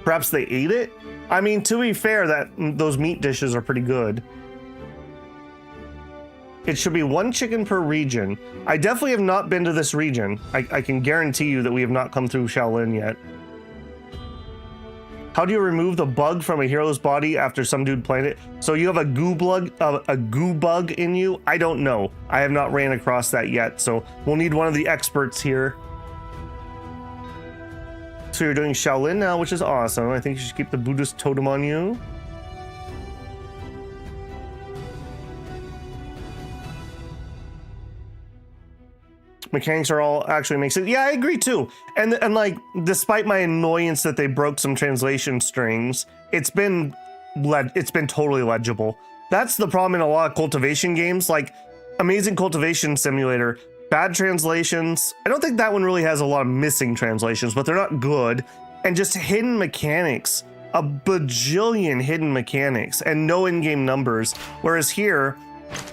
Perhaps they ate it? I mean, to be fair, those meat dishes are pretty good. It should be one chicken per region. I definitely have not been to this region. I can guarantee you that we have not come through Shaolin yet. How do you remove the bug from a hero's body after some dude played it? So you have a goo bug in you? I don't know. I have not ran across that yet, so we'll need one of the experts here. So you're doing Shaolin now, which is awesome. I think you should keep the Buddhist totem on you. Mechanics are all actually makes it. Yeah, I agree too. And like, despite my annoyance that they broke some translation strings, it's been totally legible. That's the problem in a lot of cultivation games, like Amazing Cultivation Simulator. Bad translations. I don't think that one really has a lot of missing translations, but they're not good. And just hidden mechanics, a bajillion hidden mechanics, and no in-game numbers. Whereas here,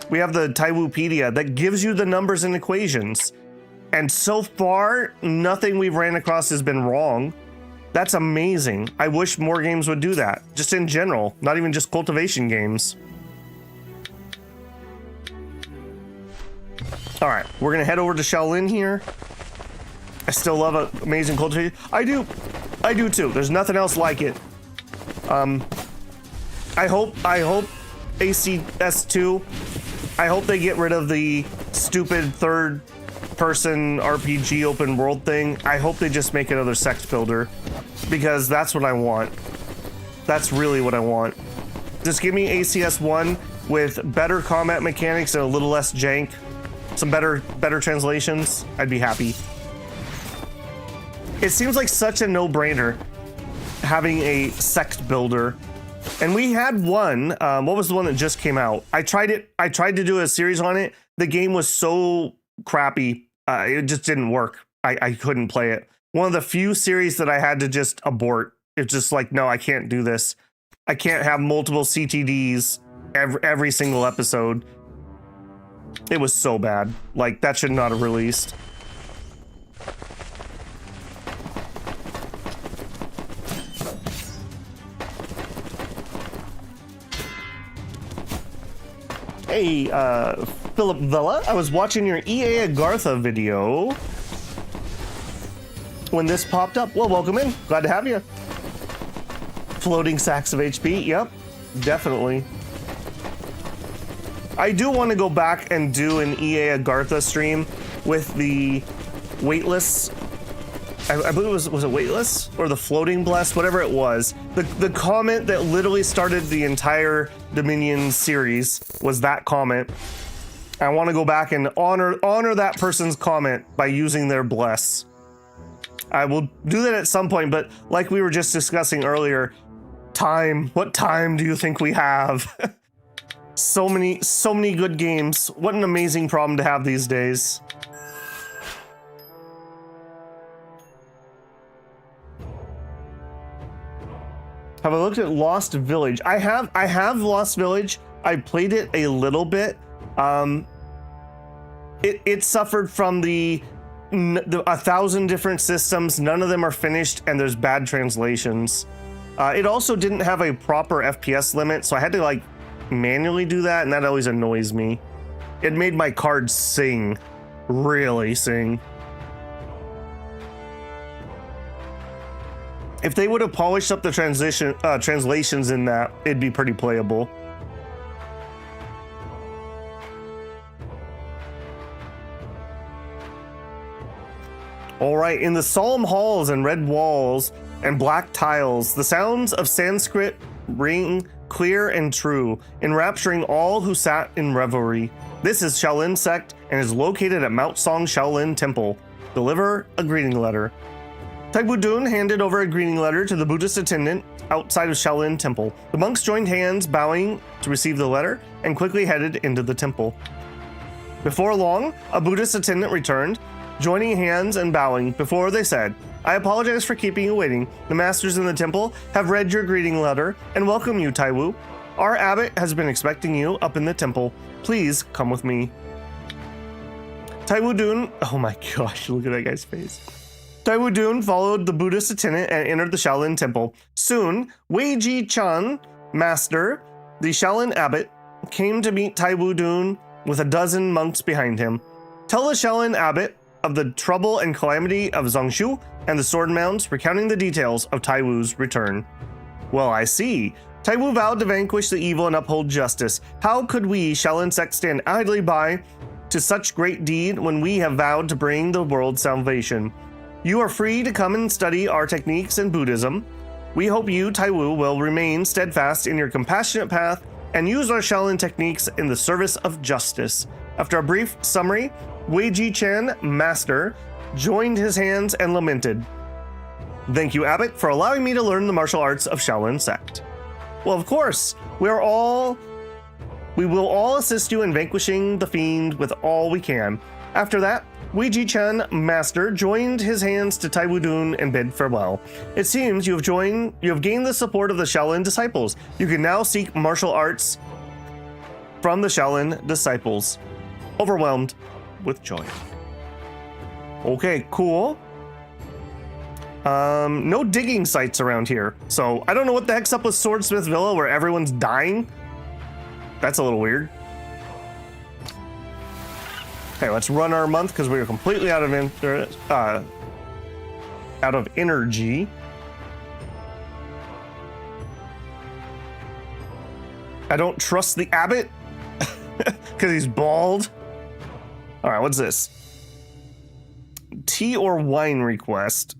we have the Taiwupedia that gives you the numbers and equations. And so far, nothing we've ran across has been wrong. That's amazing. I wish more games would do that, just in general, not even just cultivation games. All right, we're gonna head over to Shaolin here. I still love Amazing Cultivation. I do too. There's nothing else like it. I hope ACS2, I hope they get rid of the stupid third person RPG open world thing. I hope they just make another sect builder, because that's what I want. That's really what I want. Just give me ACS1 with better combat mechanics and a little less jank, some better translations. I'd be happy. It seems like such a no-brainer having a sect builder. And we had one. What was the one that just came out? I tried to do a series on it. The game was so crappy. It just didn't work. I couldn't play it. One of the few series that I had to just abort. It's just like, no, I can't do this. I can't have multiple CTDs every single episode. It was so bad. Like, that should not have released. Hey, Philip Villa, I was watching your EA Agartha video when this popped up. Well, welcome in. Glad to have you. Floating sacks of HP. Yep, definitely. I do want to go back and do an EA Agartha stream with the weightless. I believe it was it weightless or the floating blessed, whatever it was. The comment that literally started the entire Dominion series was that comment. I want to go back and honor that person's comment by using their bless. I will do that at some point, but like we were just discussing earlier, time. What time do you think we have? So many good games. What an amazing problem to have these days. Have I looked at Lost Village? I have Lost Village. I played it a little bit. It suffered from the 1,000 different systems. None of them are finished, and there's bad translations. It also didn't have a proper FPS limit, so I had to like manually do that, and that always annoys me. It made my cards sing, really sing. If they would have polished up the translations in that, it'd be pretty playable. All right, in the solemn halls and red walls and black tiles, the sounds of Sanskrit ring clear and true, enrapturing all who sat in revelry. This is Shaolin Sect and is located at Mount Song Shaolin Temple. Deliver a greeting letter. Taiwu Dun handed over a greeting letter to the Buddhist attendant outside of Shaolin Temple. The monks joined hands, bowing to receive the letter, and quickly headed into the temple. Before long, a Buddhist attendant returned, joining hands and bowing. Before they said, "I apologize for keeping you waiting. The masters in the temple have read your greeting letter and welcome you, Taiwu. Our abbot has been expecting you up in the temple. Please come with me." Taiwu Dun, oh my gosh, look at that guy's face. Taiwu Dun followed the Buddhist attendant and entered the Shaolin Temple. Soon, Wei Ji Chan, master, the Shaolin abbot, came to meet Taiwu Dun with a dozen monks behind him. Tell the Shaolin abbot of the trouble and calamity of Zongshu and the sword mounds, recounting the details of Taiwu's return. Well, I see. Taiwu vowed to vanquish the evil and uphold justice. How could we, Shaolin Sect, stand idly by to such great deed when we have vowed to bring the world salvation? You are free to come and study our techniques in Buddhism. We hope you, Taiwu, will remain steadfast in your compassionate path and use our Shaolin techniques in the service of justice. After a brief summary, Wei Ji Chan, master, joined his hands and lamented. Thank you, Abbot, for allowing me to learn the martial arts of Shaolin Sect. Well, of course, we will all assist you in vanquishing the fiend with all we can. After that, Wei Ji Chan, master, joined his hands to Taiwu Dun and bid farewell. It seems you have gained the support of the Shaolin disciples. You can now seek martial arts from the Shaolin disciples. Overwhelmed with joy. Okay, cool. No digging sites around here. So I don't know what the heck's up with Swordsmith Villa where everyone's dying. That's a little weird. Okay, let's run our month because we are completely out of energy. I don't trust the abbot because he's bald. All right, what's this? Tea or wine request.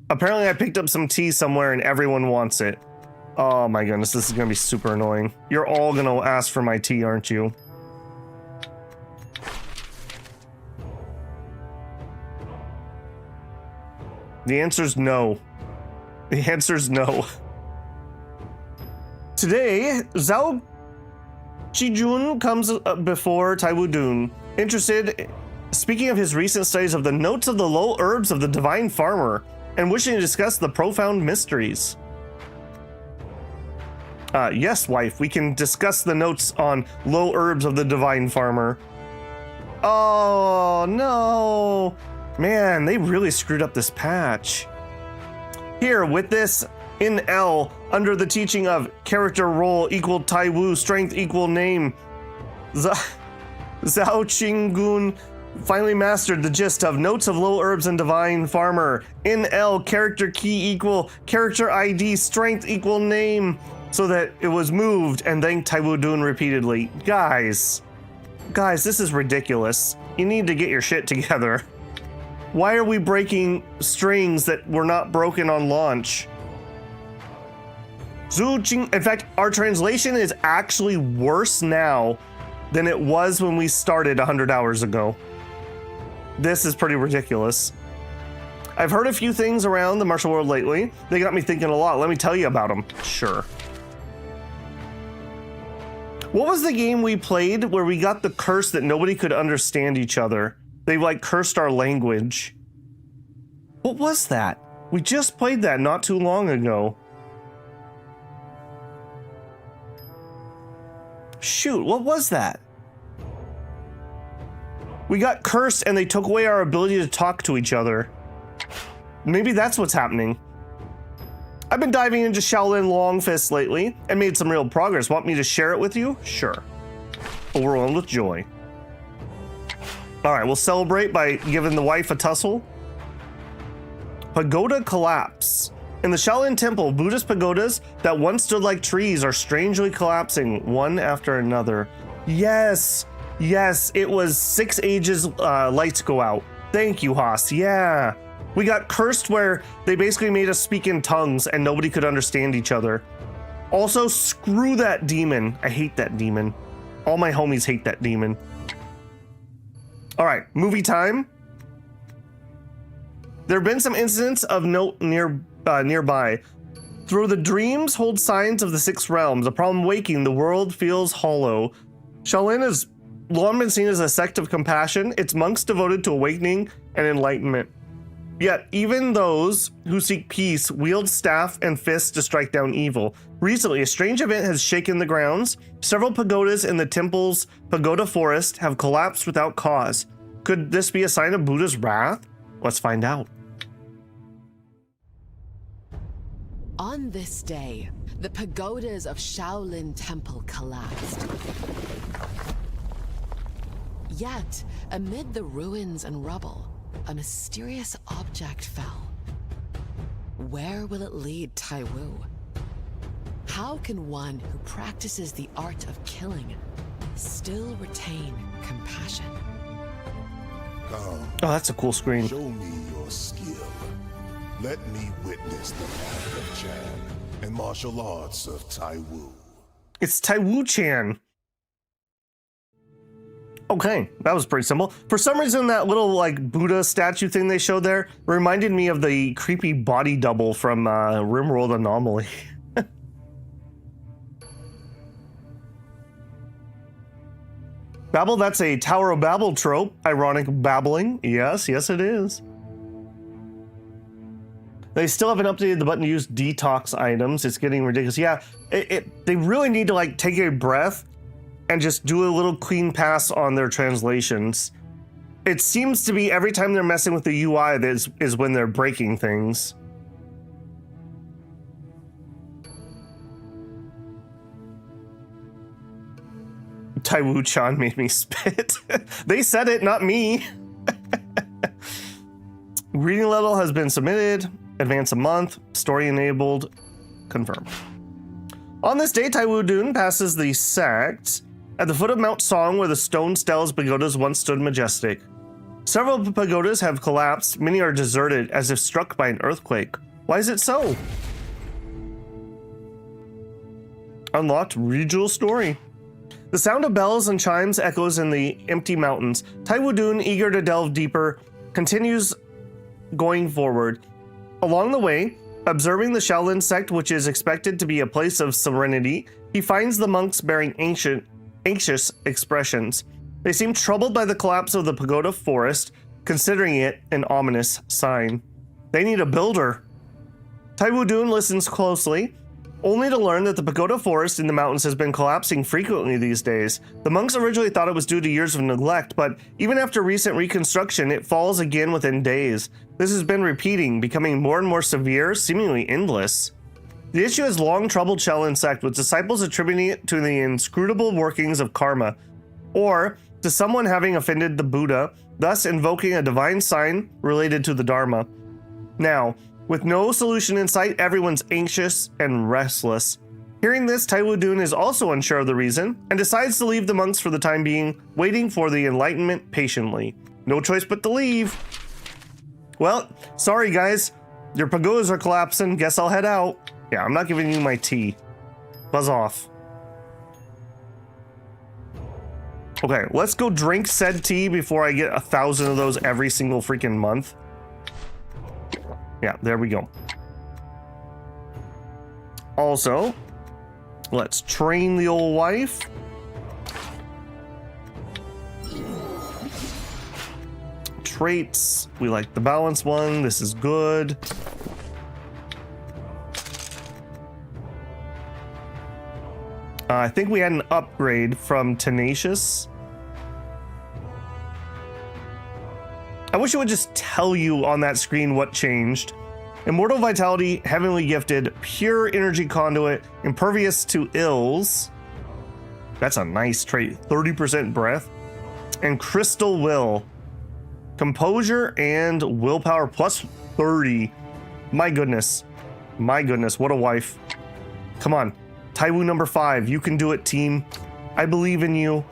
Apparently I picked up some tea somewhere and everyone wants it. Oh my goodness, this is gonna be super annoying. You're all gonna ask for my tea, aren't you? The answer's no. The answer's no. Today, Zhao Qijun comes before Taiwu Dun, speaking of his recent studies of the notes of the low herbs of the divine farmer, and wishing to discuss the profound mysteries. Yes, wife, we can discuss the notes on low herbs of the divine farmer. Oh, no. Man, they really screwed up this patch. Here, with this in L, under the teaching of character role equal Taiwu, strength equal name, Zhao Qinggun finally mastered the gist of notes of low herbs and divine farmer. In L, character key equal character ID, strength equal name, so that it was moved and thanked Taiwu Dun repeatedly. Guys, this is ridiculous. You need to get your shit together. Why are we breaking strings that were not broken on launch? In fact, our translation is actually worse now than it was when we started 100 hours ago. This is pretty ridiculous. I've heard a few things around the martial world lately. They got me thinking a lot. Let me tell you about them. Sure. What was the game we played where we got the curse that nobody could understand each other? They like cursed our language. What was that? We just played that not too long ago. Shoot, what was that? We got cursed and they took away our ability to talk to each other. Maybe that's what's happening. I've been diving into Shaolin Long Fist lately and made some real progress. Want me to share it with you? Sure. Overwhelmed with joy. All right, we'll celebrate by giving the wife a tussle. Pagoda collapse. In the Shaolin Temple, Buddhist pagodas that once stood like trees are strangely collapsing one after another. Yes, yes, it was 6 ages lights go out. Thank you, Haas. Yeah. We got cursed where they basically made us speak in tongues and nobody could understand each other. Also, screw that demon. I hate that demon. All my homies hate that demon. All right, movie time. There have been some incidents of note nearby. Through the dreams hold signs of the 6 realms. Upon waking, the world feels hollow. Shaolin has long been seen as a sect of compassion, its monks devoted to awakening and enlightenment. Yet, even those who seek peace wield staff and fists to strike down evil. Recently, a strange event has shaken the grounds. Several pagodas in the temple's pagoda forest have collapsed without cause. Could this be a sign of Buddha's wrath? Let's find out. On this day, the pagodas of Shaolin Temple collapsed. Yet, amid the ruins and rubble, a mysterious object fell. Where will it lead Taiwu? How can one who practices the art of killing still retain compassion? Oh, that's a cool screen. Show me your skill. Let me witness the path of Chan and martial arts of Taiwu. It's Taiwu-chan. Okay, that was pretty simple. For some reason, that little like Buddha statue thing they showed there reminded me of the creepy body double from Rimworld Anomaly. Babble, that's a Tower of Babel trope. Ironic babbling. Yes, yes it is. They still haven't updated the button to use detox items. It's getting ridiculous. Yeah, they really need to like take a breath and just do a little clean pass on their translations. It seems to be every time they're messing with the UI that is when they're breaking things. Taiwu-chan made me spit. They said it, not me. Reading level has been submitted. Advance a month. Story enabled. Confirmed. On this day, Dihun Dun passes the sect at the foot of Mount Song, where the stone steles pagodas once stood majestic. Several pagodas have collapsed. Many are deserted, as if struck by an earthquake. Why is it so? Unlocked regional story. The sound of bells and chimes echoes in the empty mountains. Dihun Dun, eager to delve deeper, continues going forward. Along the way, observing the Shaolin sect, which is expected to be a place of serenity, he finds the monks bearing anxious expressions. They seem troubled by the collapse of the pagoda forest, considering it an ominous sign. They need a builder. Dihun Dun listens closely, only to learn that the pagoda forest in the mountains has been collapsing frequently these days. The monks originally thought it was due to years of neglect, but even after recent reconstruction, it falls again within days. This has been repeating, becoming more and more severe, seemingly endless. The issue has long troubled Shaolin sect, with disciples attributing it to the inscrutable workings of karma, or to someone having offended the Buddha, thus invoking a divine sign related to the Dharma. Now, with no solution in sight, everyone's anxious and restless. Hearing this, Dihun Dun is also unsure of the reason, and decides to leave the monks for the time being, waiting for the enlightenment patiently. No choice but to leave. Well, sorry guys, your pagodas are collapsing, guess I'll head out. Yeah, I'm not giving you my tea. Buzz off. Okay, let's go drink said tea before I get 1,000 of those every single freaking month. Yeah, there we go. Also, let's train the old wife. Traits, we like the balance one. This is good. I think we had an upgrade from Tenacious. I wish it would just tell you on that screen what changed. Immortal Vitality, Heavenly Gifted, Pure Energy Conduit, Impervious to Ills. That's a nice trait. 30% Breath. And Crystal Will. Composure and Willpower plus 30. My goodness. My goodness, what a wife. Come on. Taiwu number 5, you can do it, team. I believe in you.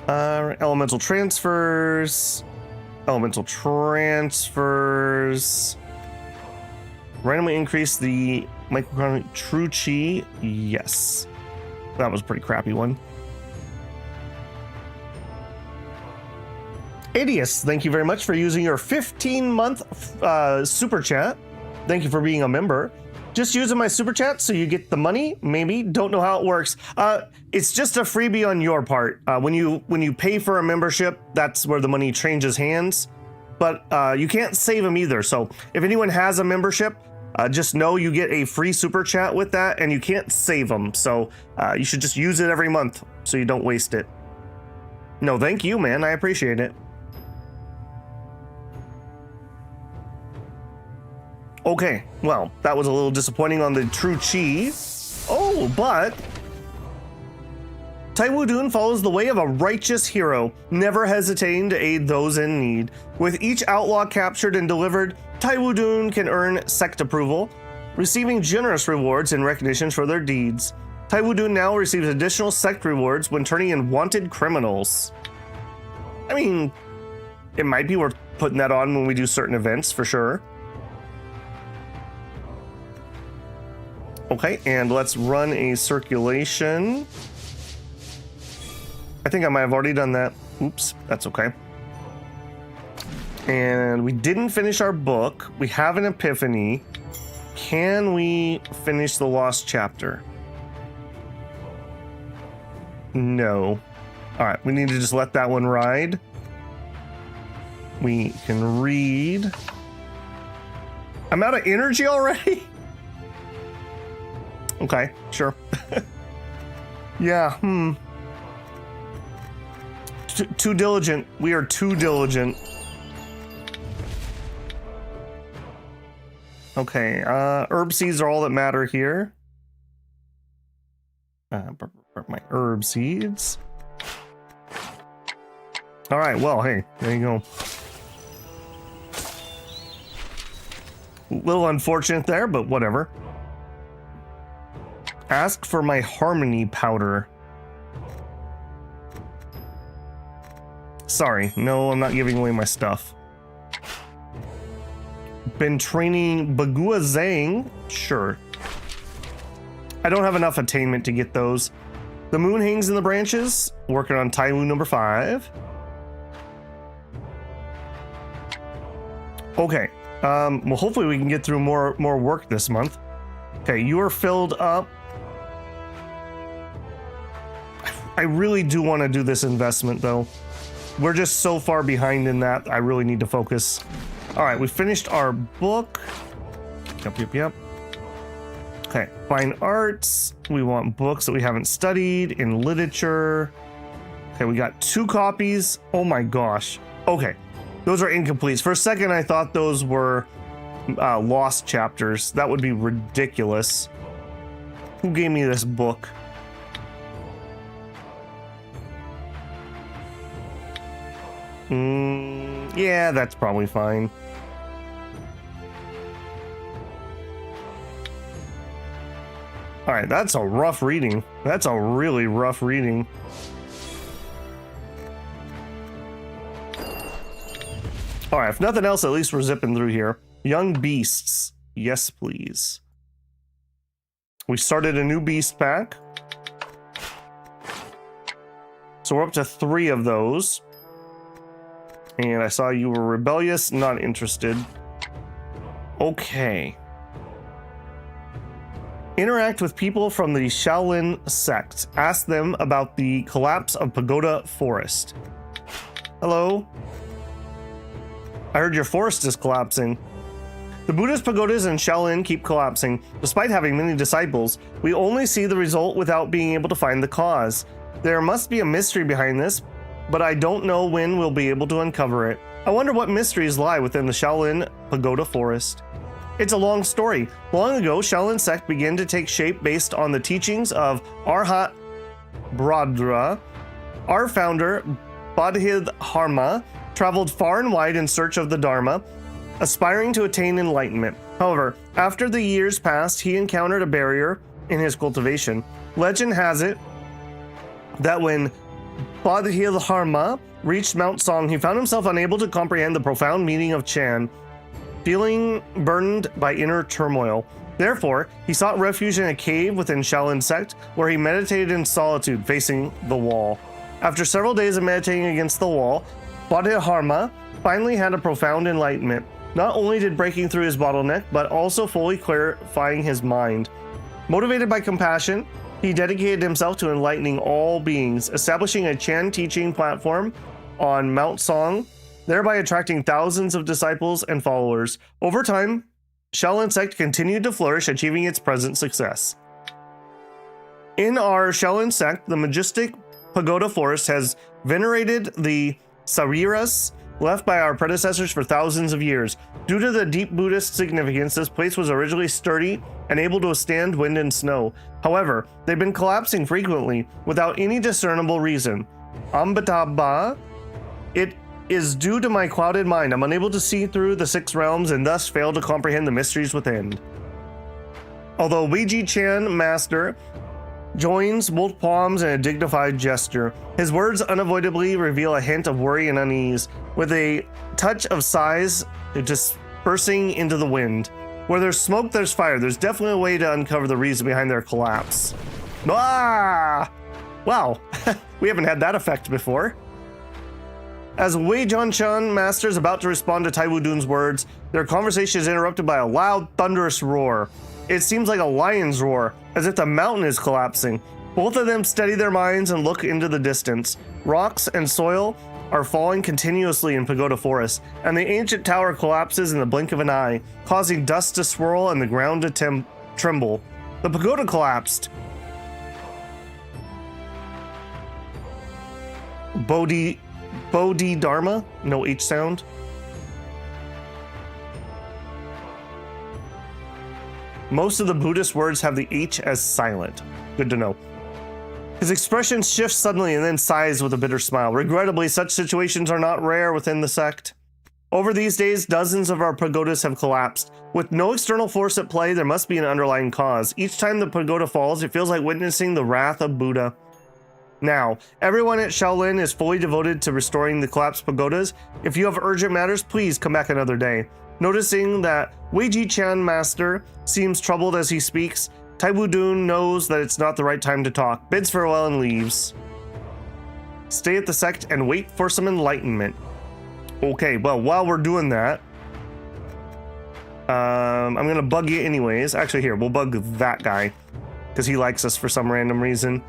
Elemental transfers. Elemental transfers. Randomly increase the micromanagement true chi. Yes. That was a pretty crappy one. Adius, thank you very much for using your 15-month super chat. Thank you for being a member. Just using my super chat so you get the money, maybe. Don't know how it works. It's just a freebie on your part. When you pay for a membership, that's where the money changes hands. But you can't save them either. So if anyone has a membership, just know you get a free super chat with that, and you can't save them. So you should just use it every month so you don't waste it. No, thank you, man. I appreciate it. Okay, well, that was a little disappointing on the true chi. Oh, but Taiwu Dun follows the way of a righteous hero, never hesitating to aid those in need. With each outlaw captured and delivered, Taiwu Dun can earn sect approval, receiving generous rewards in recognition for their deeds. Taiwu Dun now receives additional sect rewards when turning in wanted criminals. I mean, it might be worth putting that on when we do certain events, for sure. Okay, and let's run a circulation. I think I might have already done that. Oops, that's okay. And we didn't finish our book. We have an epiphany. Can we finish the lost chapter? No. All right, we need to just let that one ride. We can read. I'm out of energy already? Okay, sure. Yeah, Too diligent. We are too diligent. Okay, herb seeds are all that matter here. My herb seeds. All right, well, hey, there you go. A little unfortunate there, but whatever. Ask for my harmony powder. Sorry, no, I'm not giving away my stuff. Been training Bagua Zhang? Sure. I don't have enough attainment to get those. The moon hangs in the branches. Working on Taiwu number 5. Okay. Well, hopefully we can get through more work this month. Okay, you are filled up. I really do want to do this investment, though. We're just so far behind in that. I really need to focus. All right, we finished our book. Yep. Okay, fine arts. We want books that we haven't studied in literature. Okay, we got 2 copies. Oh my gosh. Okay, those are incomplete. For a second, I thought those were lost chapters. That would be ridiculous. Who gave me this book? Yeah, that's probably fine. All right, that's a rough reading. That's a really rough reading. All right, if nothing else, at least we're zipping through here. Young beasts. Yes, please. We started a new beast pack. So we're up to 3 of those. And I saw you were rebellious, not interested. Okay. Interact with people from the Shaolin sect. Ask them about the collapse of Pagoda Forest. Hello? I heard your forest is collapsing. The Buddhist pagodas in Shaolin keep collapsing. Despite having many disciples, we only see the result without being able to find the cause. There must be a mystery behind this, but I don't know when we'll be able to uncover it. I wonder what mysteries lie within the Shaolin Pagoda Forest. It's a long story. Long ago, Shaolin sect began to take shape based on the teachings of Arhat Bradra. Our founder, Bodhidharma, traveled far and wide in search of the Dharma, aspiring to attain enlightenment. However, after the years passed, he encountered a barrier in his cultivation. Legend has it that when Bodhidharma reached Mount Song, he found himself unable to comprehend the profound meaning of Chan, feeling burdened by inner turmoil. Therefore, he sought refuge in a cave within Shaolin sect, where he meditated in solitude, facing the wall. After several days of meditating against the wall, Bodhidharma finally had a profound enlightenment. Not only did breaking through his bottleneck, but also fully clarifying his mind. Motivated by compassion, he dedicated himself to enlightening all beings, establishing a Chan teaching platform on Mount Song, thereby attracting thousands of disciples and followers. Over time, Shaolin sect continued to flourish, achieving its present success. In our Shaolin sect, the majestic Pagoda Forest has venerated the Sariras left by our predecessors for thousands of years. Due to the deep Buddhist significance, this place was originally sturdy and able to withstand wind and snow. However, they've been collapsing frequently without any discernible reason. Ambataba, it is due to my clouded mind. I'm unable to see through the 6 realms and thus fail to comprehend the mysteries within. Although Weiji Chan Master joins both palms in a dignified gesture, his words unavoidably reveal a hint of worry and unease, with a touch of sighs dispersing into the wind. Where there's smoke, there's fire. There's definitely a way to uncover the reason behind their collapse. Ah! Wow, we haven't had that effect before. As Wei Zhanshan Master is about to respond to Taiwu Dun's words, their conversation is interrupted by a loud, thunderous roar. It seems like a lion's roar, as if the mountain is collapsing. Both of them steady their minds and look into the distance. Rocks and soil are falling continuously in Pagoda Forest, and the ancient tower collapses in the blink of an eye, causing dust to swirl and the ground to tremble. The pagoda collapsed. Bodhidharma? No H sound. Most of the Buddhist words have the H as silent. Good to know. His expression shifts suddenly and then sighs with a bitter smile. Regrettably, such situations are not rare within the sect. Over these days, dozens of our pagodas have collapsed. With no external force at play, there must be an underlying cause. Each time the pagoda falls, it feels like witnessing the wrath of Buddha. Now, everyone at Shaolin is fully devoted to restoring the collapsed pagodas. If you have urgent matters, please come back another day. Noticing that Weiji Chan Master seems troubled as he speaks, Taiwu Dun knows that it's not the right time to talk, bids farewell and leaves. Stay at the sect and wait for some enlightenment. Okay, well, while we're doing that, I'm gonna bug you anyways. Actually, here, we'll bug that guy, because he likes us for some random reason.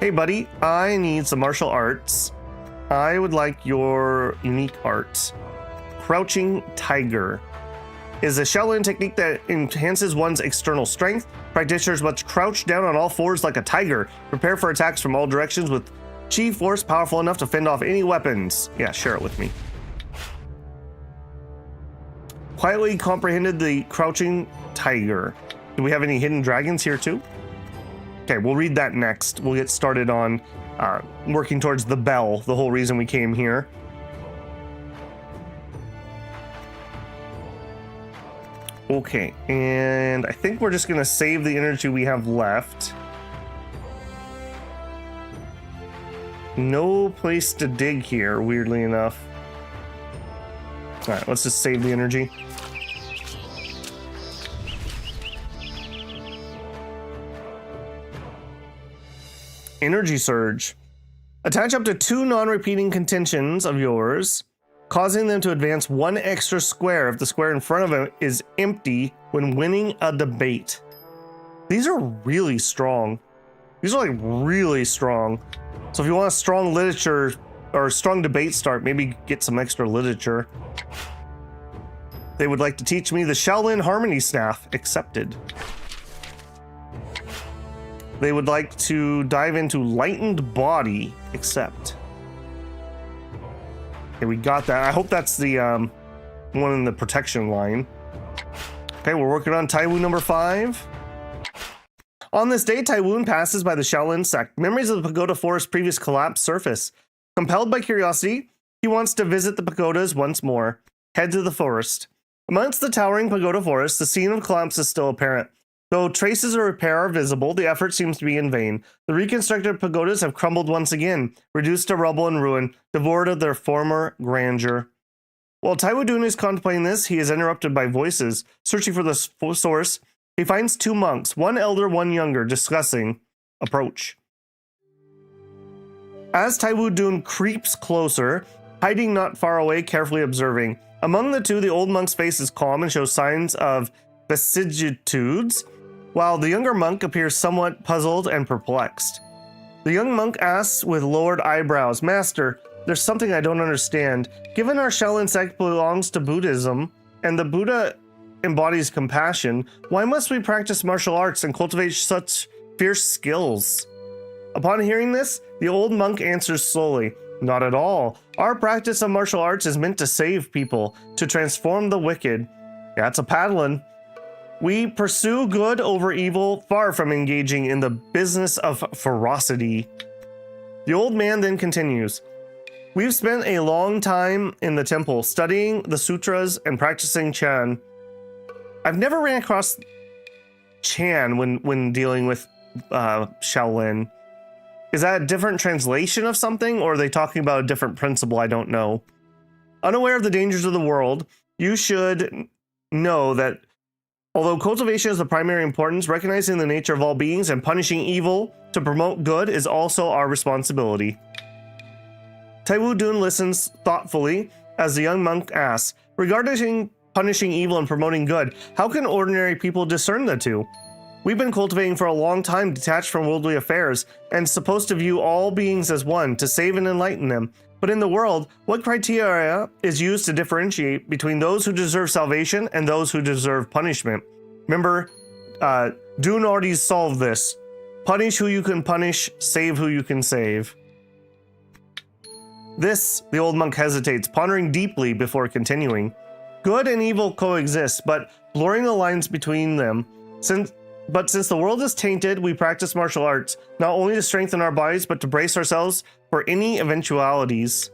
Hey buddy, I need some martial arts. I would like your unique art. Crouching Tiger is a Shaolin technique that enhances one's external strength. Practitioners must crouch down on all fours like a tiger. Prepare for attacks from all directions with chi force powerful enough to fend off any weapons. Yeah, share it with me. Quietly comprehended the Crouching Tiger. Do we have any hidden dragons here too? Okay, we'll read that next. We'll get started on working towards the bell, the whole reason we came here. Okay, and I think we're just gonna save the energy we have left. No place to dig here, weirdly enough. All right, let's just save the energy. Energy surge. Attach up to 2 non-repeating contentions of yours, causing them to advance 1 extra square if the square in front of them is empty when winning a debate. These are really strong. These are like really strong. So if you want a strong literature or a strong debate start, maybe get some extra literature. They would like to teach me the Shaolin Harmony Staff. Accepted. They would like to dive into Lightened Body. Accept. Okay, we got that. I hope that's the one in the protection line. Okay, we're working on Taiwu number 5. On this day, Taiwu passes by the Shaolin sect. Memories of the pagoda forest's previous collapse surface. Compelled by curiosity, he wants to visit the pagodas once more. Head to the forest. Amongst the towering pagoda forest, the scene of collapse is still apparent. Though traces of repair are visible, the effort seems to be in vain. The reconstructed pagodas have crumbled once again, reduced to rubble and ruin, devoid of their former grandeur. While Taiwu Dun is contemplating this, he is interrupted by voices. Searching for the source, he finds 2 monks, one elder, one younger, discussing approach. As Taiwu Dun creeps closer, hiding not far away, carefully observing. Among the 2, the old monk's face is calm and shows signs of vicissitudes, while the younger monk appears somewhat puzzled and perplexed. The young monk asks with lowered eyebrows, "Master, there's something I don't understand. Given our Shaolin sect belongs to Buddhism, and the Buddha embodies compassion, why must we practice martial arts and cultivate such fierce skills?" Upon hearing this, the old monk answers slowly, "Not at all. Our practice of martial arts is meant to save people, to transform the wicked." Yeah, it's a paddling. "We pursue good over evil, far from engaging in the business of ferocity." The old man then continues, "We've spent a long time in the temple, studying the sutras and practicing Chan." I've never ran across Chan when dealing with Shaolin. Is that a different translation of something, or are they talking about a different principle? I don't know. Unaware of the dangers of the world, you should know that although cultivation is the primary importance, recognizing the nature of all beings and punishing evil to promote good is also our responsibility. Taiwu Dun listens thoughtfully as the young monk asks, "Regarding punishing evil and promoting good, how can ordinary people discern the two? We've been cultivating for a long time, detached from worldly affairs, and supposed to view all beings as one, to save and enlighten them. But in the world, what criteria is used to differentiate between those who deserve salvation and those who deserve punishment?" Remember, Dune already solved this. Punish who you can punish, save who you can save. This, the old monk hesitates, pondering deeply before continuing. Good and evil coexist, but blurring the lines between them. Since the world is tainted, we practice martial arts, not only to strengthen our bodies, but to brace ourselves for any eventualities.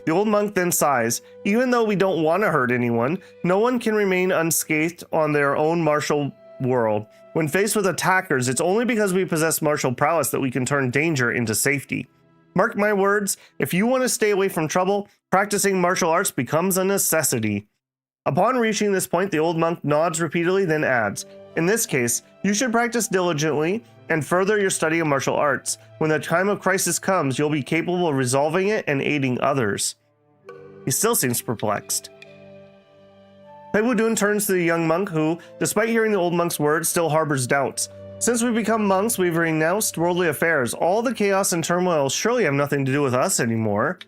The old monk then sighs. Even though we don't want to hurt anyone, no one can remain unscathed on their own martial world. When faced with attackers, it's only because we possess martial prowess that we can turn danger into safety. Mark my words, if you want to stay away from trouble, practicing martial arts becomes a necessity. Upon reaching this point, the old monk nods repeatedly, then adds, "In this case, you should practice diligently and further your study of martial arts. When the time of crisis comes, you'll be capable of resolving it and aiding others." He still seems perplexed. Taiwu Dun turns to the young monk who, despite hearing the old monk's words, still harbors doubts. "Since we become monks, we've renounced worldly affairs. All the chaos and turmoil surely have nothing to do with us anymore."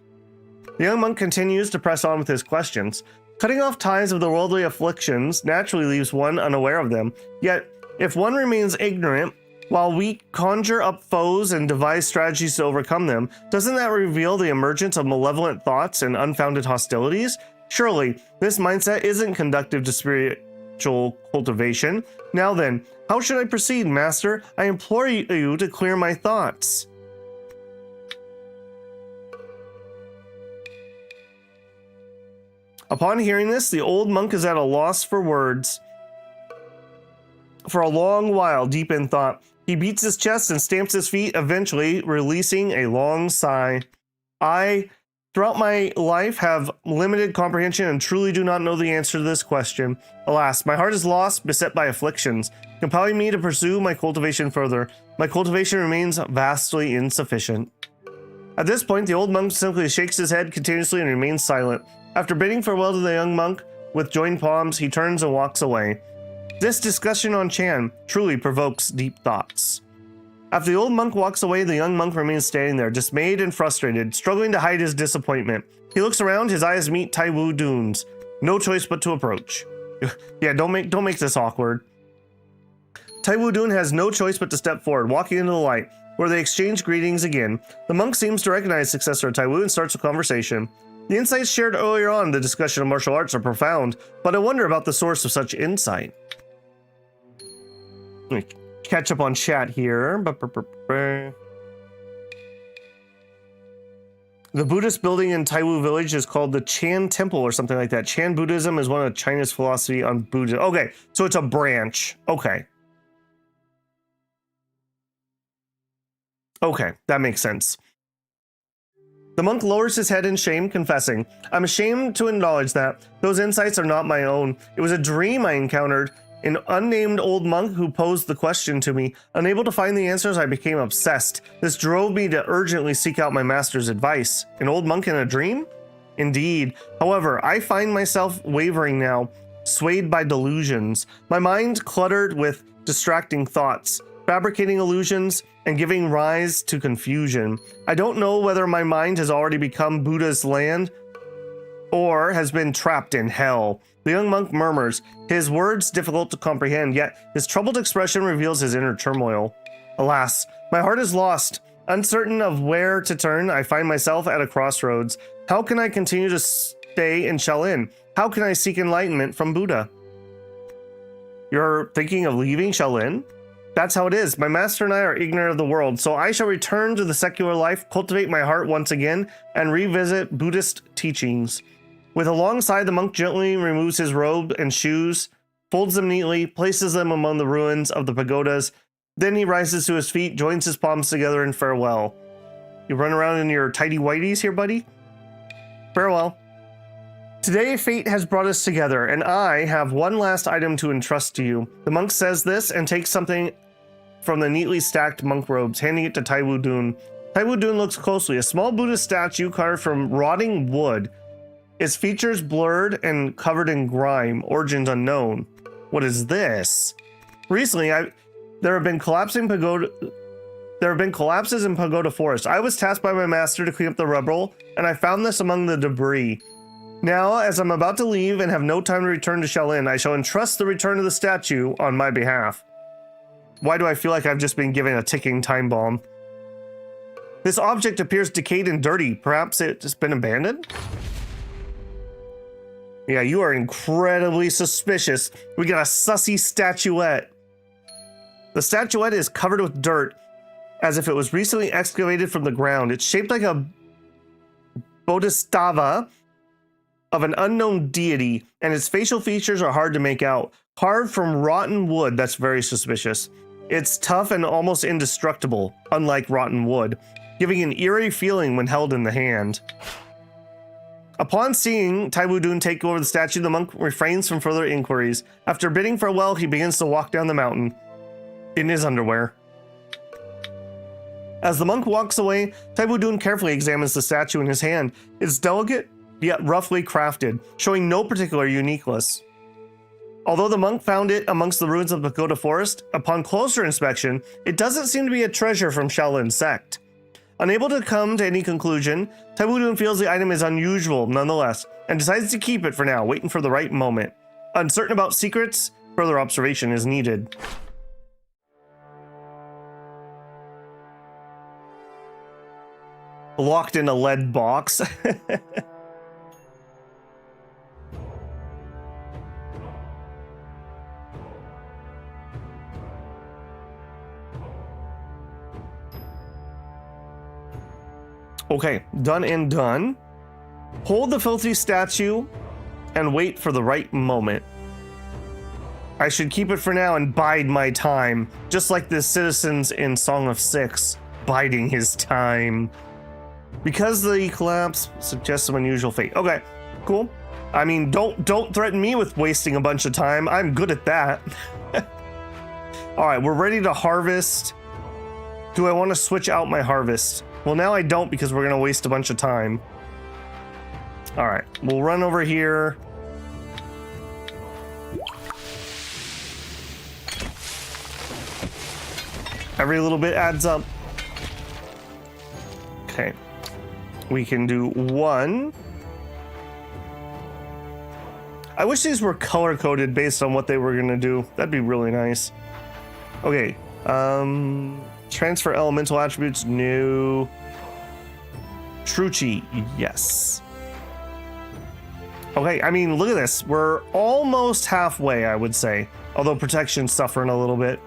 The young monk continues to press on with his questions. Cutting off ties of the worldly afflictions naturally leaves one unaware of them. Yet, if one remains ignorant, while we conjure up foes and devise strategies to overcome them, doesn't that reveal the emergence of malevolent thoughts and unfounded hostilities? Surely, this mindset isn't conducive to spiritual cultivation. Now then, how should I proceed, Master? I implore you to clear my thoughts. Upon hearing this, the old monk is at a loss for words. For a long while, deep in thought, he beats his chest and stamps his feet, eventually releasing a long sigh. "I, throughout my life, have limited comprehension and truly do not know the answer to this question. Alas, my heart is lost, beset by afflictions, compelling me to pursue my cultivation further. My cultivation remains vastly insufficient." At this point, the old monk simply shakes his head continuously and remains silent. After bidding farewell to the young monk with joined palms, he turns and walks away. This discussion on Chan truly provokes deep thoughts. After the old monk walks away, the young monk remains standing there, dismayed and frustrated, struggling to hide his disappointment. He looks around, his eyes meet Taiwu Dun's. No choice but to approach. Yeah, don't make this awkward. Taiwu Dun has no choice but to step forward, walking into the light, where they exchange greetings again. The monk seems to recognize successor Taiwu and starts a conversation. The insights shared earlier on in the discussion of martial arts are profound, but I wonder about the source of such insight. Let me catch up on chat here. The Buddhist building in Taiwu village is called the Chan Temple or something like that. Chan Buddhism is one of China's philosophy on Buddhism. Okay, so it's a branch. Okay. Okay, that makes sense. The monk lowers his head in shame, confessing, I'm ashamed to acknowledge that. Those insights are not my own. It was a dream I encountered. An unnamed old monk who posed the question to me. Unable to find the answers, I became obsessed. This drove me to urgently seek out my master's advice. An old monk in a dream? Indeed. However, I find myself wavering now, swayed by delusions. My mind cluttered with distracting thoughts, fabricating illusions, and giving rise to confusion. I don't know whether my mind has already become Buddha's land or has been trapped in hell. The young monk murmurs, his words difficult to comprehend, yet his troubled expression reveals his inner turmoil. Alas, my heart is lost. Uncertain of where to turn, I find myself at a crossroads. How can I continue to stay in Shaolin? How can I seek enlightenment from Buddha? You're thinking of leaving Shaolin? That's how it is. My master and I are ignorant of the world, so I shall return to the secular life, cultivate my heart once again, and revisit Buddhist teachings. With a long sigh, the monk gently removes his robe and shoes, folds them neatly, places them among the ruins of the pagodas. Then he rises to his feet, joins his palms together in farewell. You run around in your tidy whities here, buddy? Farewell. Today, fate has brought us together, and I have one last item to entrust to you. The monk says this and takes something from the neatly stacked monk robes, handing it to Taiwu Dun. Taiwu Dun looks closely. A small Buddhist statue carved from rotting wood. Its features blurred and covered in grime, origins unknown. What is this? Recently, there have been collapses in Pagoda Forest. I was tasked by my master to clean up the rubble, and I found this among the debris. Now, as I'm about to leave and have no time to return to Shaolin, I shall entrust the return of the statue on my behalf. Why do I feel like I've just been given a ticking time bomb? This object appears decayed and dirty. Perhaps it's been abandoned? Yeah, you are incredibly suspicious. We got a sussy statuette. The statuette is covered with dirt, as if it was recently excavated from the ground. It's shaped like a bodhisattva of an unknown deity, and its facial features are hard to make out. Carved from rotten wood, that's very suspicious. It's tough and almost indestructible, unlike rotten wood, giving an eerie feeling when held in the hand. Upon seeing Taiwu Dun take over the statue, the monk refrains from further inquiries. After bidding farewell, he begins to walk down the mountain in his underwear. As the monk walks away, Taiwu Dun carefully examines the statue in his hand. It's delicate, yet roughly crafted, showing no particular uniqueness. Although the monk found it amongst the ruins of the Pagoda Forest, upon closer inspection, it doesn't seem to be a treasure from Shaolin sect. Unable to come to any conclusion, Taiwu Dun feels the item is unusual nonetheless, and decides to keep it for now, waiting for the right moment. Uncertain about secrets, further observation is needed. Locked in a lead box. Okay, done and done. Hold the filthy statue and wait for the right moment. I should keep it for now and bide my time, just like the citizens in Song of Six, biding his time. Because the collapse suggests some unusual fate. Okay, cool. I mean, don't threaten me with wasting a bunch of time. I'm good at that. All right, we're ready to harvest. Do I want to switch out my harvest? Well, now I don't because we're gonna waste a bunch of time. All right, we'll run over here. Every little bit adds up. Okay. We can do 1. I wish these were color-coded based on what they were gonna do. That'd be really nice. Okay. Transfer elemental attributes, no. Truchi, yes. Okay, I mean, look at this. We're almost halfway, I would say. Although protection's suffering a little bit.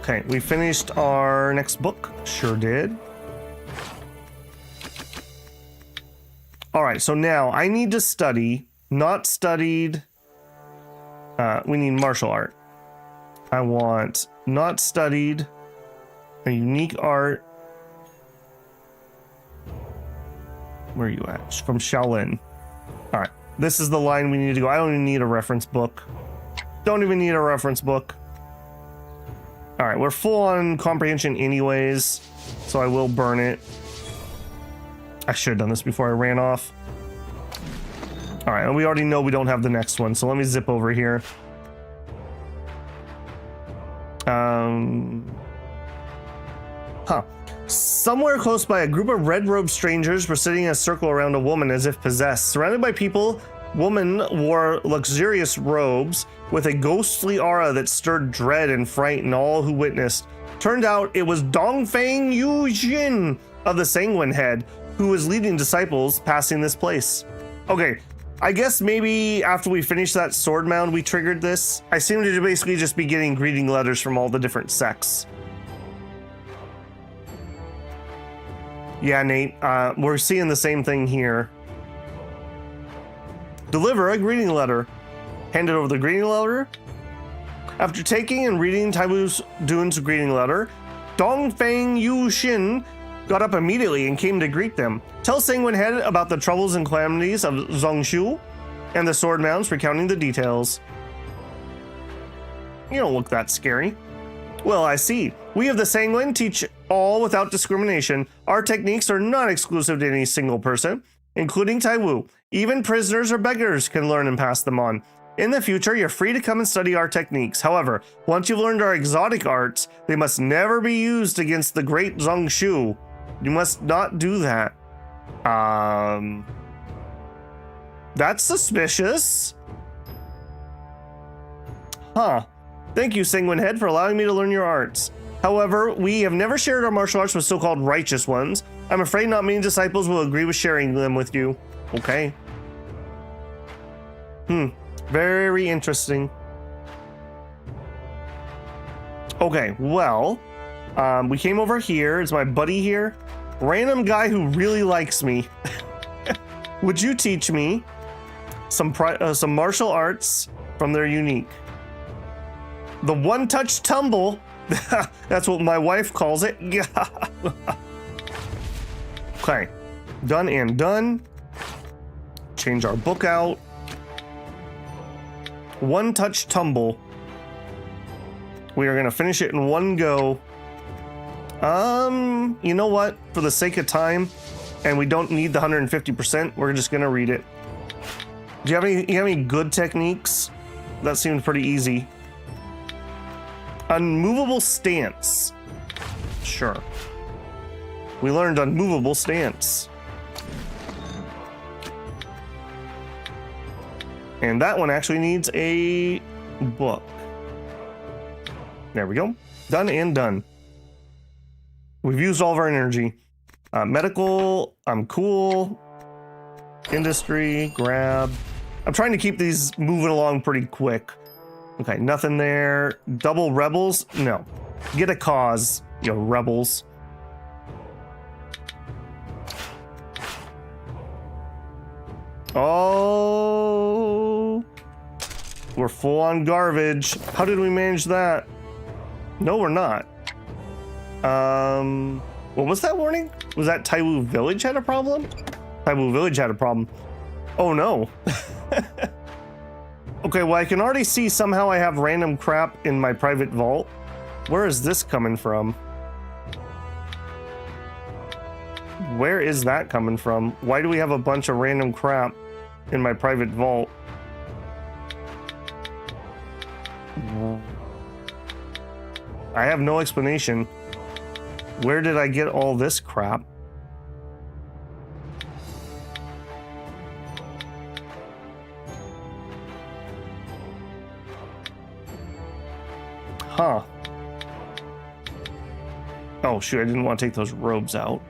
Okay, we finished our next book. Sure did. All right, so now I need to study, not studied. We need martial art. I want not studied, a unique art. Where are you at? From Shaolin. All right, this is the line we need to go. I don't even need a reference book. Don't even need a reference book. All right, we're full on comprehension anyways, so I will burn it. I should have done this before I ran off. All right, and we already know we don't have the next one, so let me zip over here. Somewhere close by, a group of red-robed strangers were sitting in a circle around a woman as if possessed. Surrounded by people, woman wore luxurious robes with a ghostly aura that stirred dread and fright in all who witnessed. Turned out it was Dongfang Yujin of the Sanguine Head, who was leading disciples passing this place. Okay, I guess maybe after we finish that sword mound, we triggered this. I seem to basically just be getting greeting letters from all the different sects. Yeah, Nate, we're seeing the same thing here. Deliver a greeting letter. Handed over the greeting letter. After taking and reading Taiwu Dun's greeting letter, Dongfang Yushin got up immediately and came to greet them. Tell Sanguine Head about the troubles and calamities of Zongshu and the sword mounds, recounting the details. You don't look that scary. Well, I see. We of the Sanguine teach all without discrimination. Our techniques are not exclusive to any single person, including Taiwu. Even prisoners or beggars can learn and pass them on. In the future, you're free to come and study our techniques. However, once you've learned our exotic arts, they must never be used against the great Zongshu. You must not do that. That's suspicious. Huh. Thank you, Sanguine Head, for allowing me to learn your arts. However, we have never shared our martial arts with so-called righteous ones. I'm afraid not many disciples will agree with sharing them with you. Okay. Very interesting. Okay, well, we came over here. Is my buddy here? Random guy who really likes me. Would you teach me some martial arts from their unique? The one-touch tumble. That's what my wife calls it. Okay, done and done. Change our book out. One-touch tumble. We are gonna finish it in one go. You know what? For the sake of time, and we don't need the 150%, we're just gonna read it. Do you have any good techniques? That seemed pretty easy. Unmovable stance. Sure. We learned unmovable stance. And that one actually needs a book. There we go. Done and done. We've used all of our energy. Medical, I'm cool. Industry, grab. I'm trying to keep these moving along pretty quick. Okay, nothing there. Double rebels? No. Get a cause, you rebels. Oh, we're full on garbage. How did we manage that? No, we're not. What was that warning? Was that Taiwu Village had a problem? Taiwu Village had a problem. Oh no. Okay, well I can already see somehow I have random crap in my private vault. Where is this coming from? Where is that coming from? Why do we have a bunch of random crap in my private vault? I have no explanation. Where did I get all this crap? Huh. Oh shoot, I didn't want to take those robes out.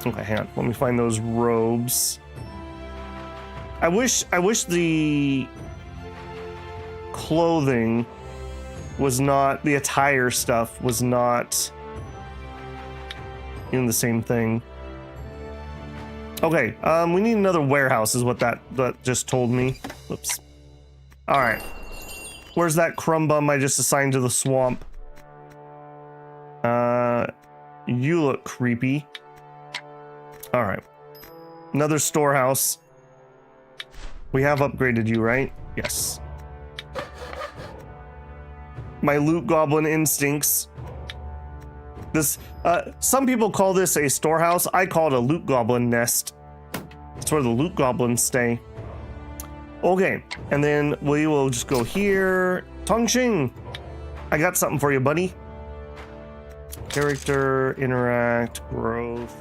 Okay, hang on. Let me find those robes. I wish the clothing was not, the attire stuff was not in the same thing. Okay, we need another warehouse is what that just told me. Whoops. All right. Where's that crumb bum I just assigned to the swamp? You look creepy. All right. Another storehouse. We have upgraded you, right? Yes. My loot goblin instincts. This, some people call this a storehouse. I call it a loot goblin nest. It's where the loot goblins stay. Okay, and then we will just go here. Tongxing, I got something for you, buddy. Character, interact, growth.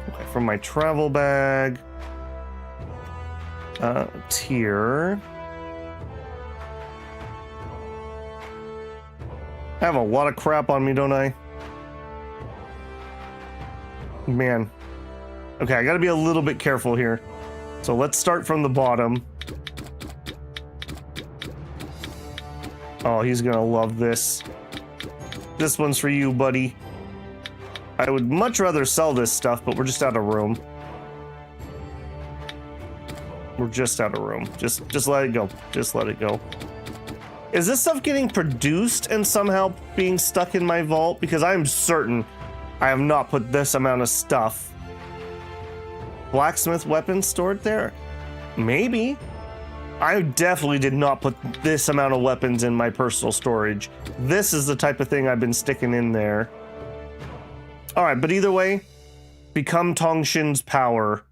Okay, from my travel bag. Tier. I have a lot of crap on me, don't I? Man. Okay, I gotta be a little bit careful here. So let's start from the bottom. Oh, he's gonna love this. This one's for you, buddy. I would much rather sell this stuff, but we're just out of room. We're just out of room. Just let it go. Just let it go. Is this stuff getting produced and somehow being stuck in my vault? Because I'm certain I have not put this amount of stuff. Blacksmith weapons stored there? Maybe. I definitely did not put this amount of weapons in my personal storage. This is the type of thing I've been sticking in there. All right, but either way, become Tongxin's power.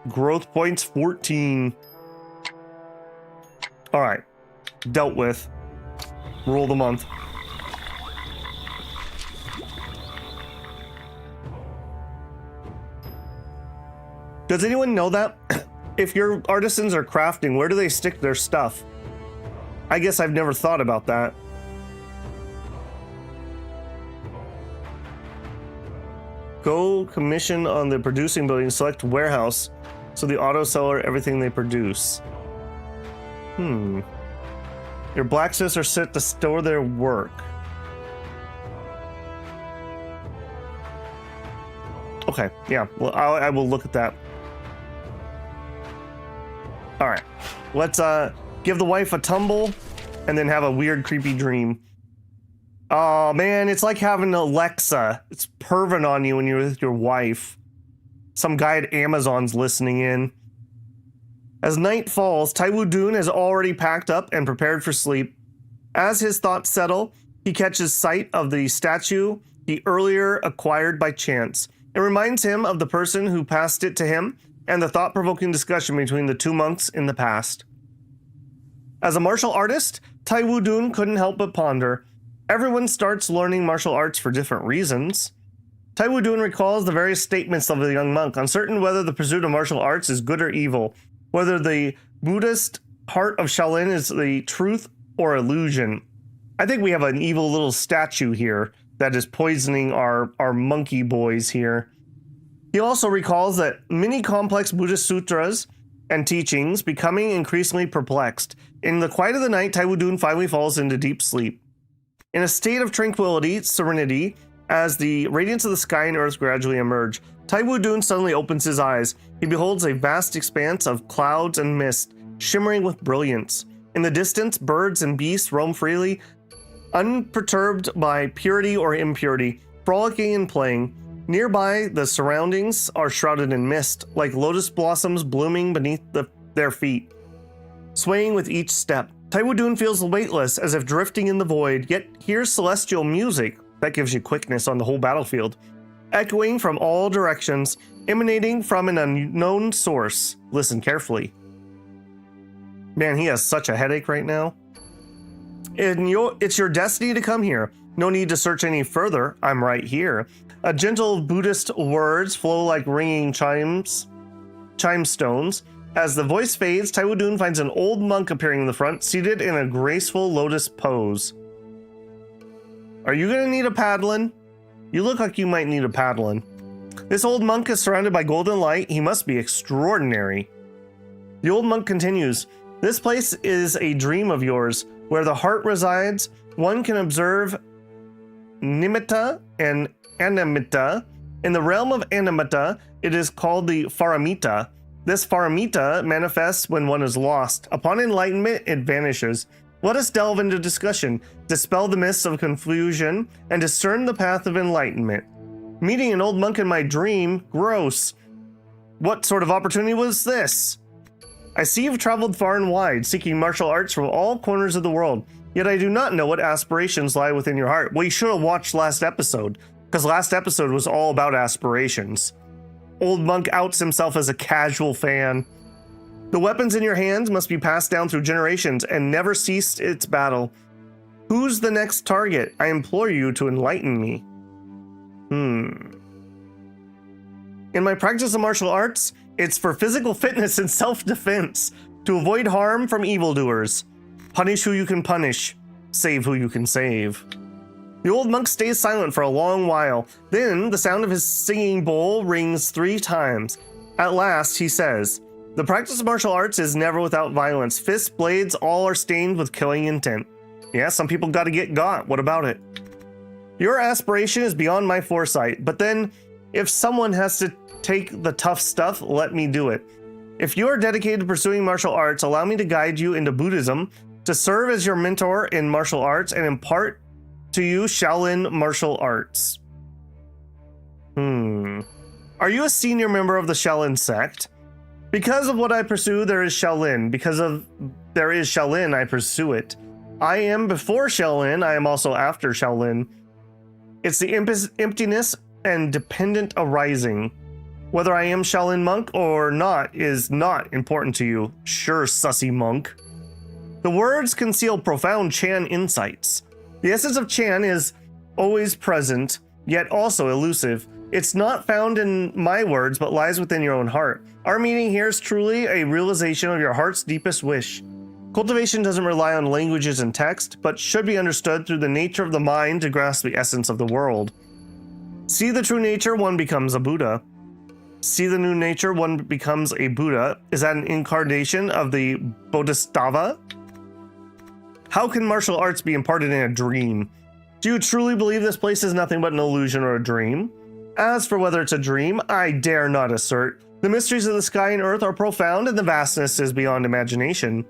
Growth points 14. All right, dealt with. Roll the month. Does anyone know that? If your artisans are crafting, where do they stick their stuff? I guess I've never thought about that. Go commission on the producing building, select warehouse, so the auto seller everything they produce. Your blacksmiths are set to store their work. Okay, yeah, well, I will look at that. All right, let's give the wife a tumble and then have a weird, creepy dream. Oh man, it's like having Alexa. It's perving on you when you're with your wife. Some guy at Amazon's listening in. As night falls, Taiwu Dun has already packed up and prepared for sleep. As his thoughts settle, he catches sight of the statue he earlier acquired by chance. It reminds him of the person who passed it to him and the thought-provoking discussion between the two monks in the past. As a martial artist, Taiwu Dun couldn't help but ponder. Everyone starts learning martial arts for different reasons. Taiwu Dun recalls the various statements of the young monk, uncertain whether the pursuit of martial arts is good or evil, whether the Buddhist heart of Shaolin is the truth or illusion. I think we have an evil little statue here that is poisoning our monkey boys here. He also recalls that many complex Buddhist sutras and teachings becoming increasingly perplexed. In the quiet of the night, Taiwu Dun finally falls into deep sleep. In a state of tranquility, serenity, as the radiance of the sky and earth gradually emerge, Taiwu Dun suddenly opens his eyes. He beholds a vast expanse of clouds and mist, shimmering with brilliance. In the distance, birds and beasts roam freely, unperturbed by purity or impurity, frolicking and playing. Nearby, the surroundings are shrouded in mist, like lotus blossoms blooming beneath their feet, swaying with each step. Taiwu Dun feels weightless, as if drifting in the void, yet hears celestial music that gives you quickness on the whole battlefield, echoing from all directions, emanating from an unknown source. Listen carefully. Man, he has such a headache right now. It's your destiny to come here. No need to search any further. I'm right here. A gentle Buddhist words flow like ringing chime stones. As the voice fades, Taiwu Dun finds an old monk appearing in the front, seated in a graceful lotus pose. Are you gonna need a paddling? You look like you might need a paddling. This old monk is surrounded by golden light. He must be extraordinary. The old monk continues, this place is a dream of yours. Where the heart resides, one can observe nimitta and animita. In the realm of animita, it is called the paramita. This paramita manifests when one is lost. Upon enlightenment, it vanishes. Let us delve into discussion, dispel the mists of confusion, and discern the path of enlightenment. Meeting an old monk in my dream? Gross. What sort of opportunity was this? I see you've traveled far and wide, seeking martial arts from all corners of the world, yet I do not know what aspirations lie within your heart. Well, you should have watched last episode, because last episode was all about aspirations. Old monk outs himself as a casual fan. The weapons in your hands must be passed down through generations and never cease its battle. Who's the next target? I implore you to enlighten me. In my practice of martial arts, it's for physical fitness and self-defense, to avoid harm from evildoers. Punish who you can punish, save who you can save. The old monk stays silent for a long while. Then the sound of his singing bowl rings 3 times. At last, he says, the practice of martial arts is never without violence. Fists, blades, all are stained with killing intent. Yeah, some people gotta get got. What about it? Your aspiration is beyond my foresight, but then, if someone has to take the tough stuff, let me do it. If you are dedicated to pursuing martial arts, allow me to guide you into Buddhism, to serve as your mentor in martial arts, and impart to you Shaolin martial arts. Are you a senior member of the Shaolin sect? Because of what I pursue, there is Shaolin. Because of there is Shaolin, I pursue it. I am before Shaolin, I am also after Shaolin. It's the emptiness and dependent arising. Whether I am Shaolin monk or not is not important to you. Sure, sussy monk. The words conceal profound Chan insights. The essence of Chan is always present, yet also elusive. It's not found in my words, but lies within your own heart. Our meeting here is truly a realization of your heart's deepest wish. Cultivation doesn't rely on languages and text, but should be understood through the nature of the mind to grasp the essence of the world. See the true nature, one becomes a Buddha. See the new nature, one becomes a Buddha. Is that an incarnation of the Bodhisattva? How can martial arts be imparted in a dream? Do you truly believe this place is nothing but an illusion or a dream? As for whether it's a dream, I dare not assert. The mysteries of the sky and earth are profound, and the vastness is beyond imagination.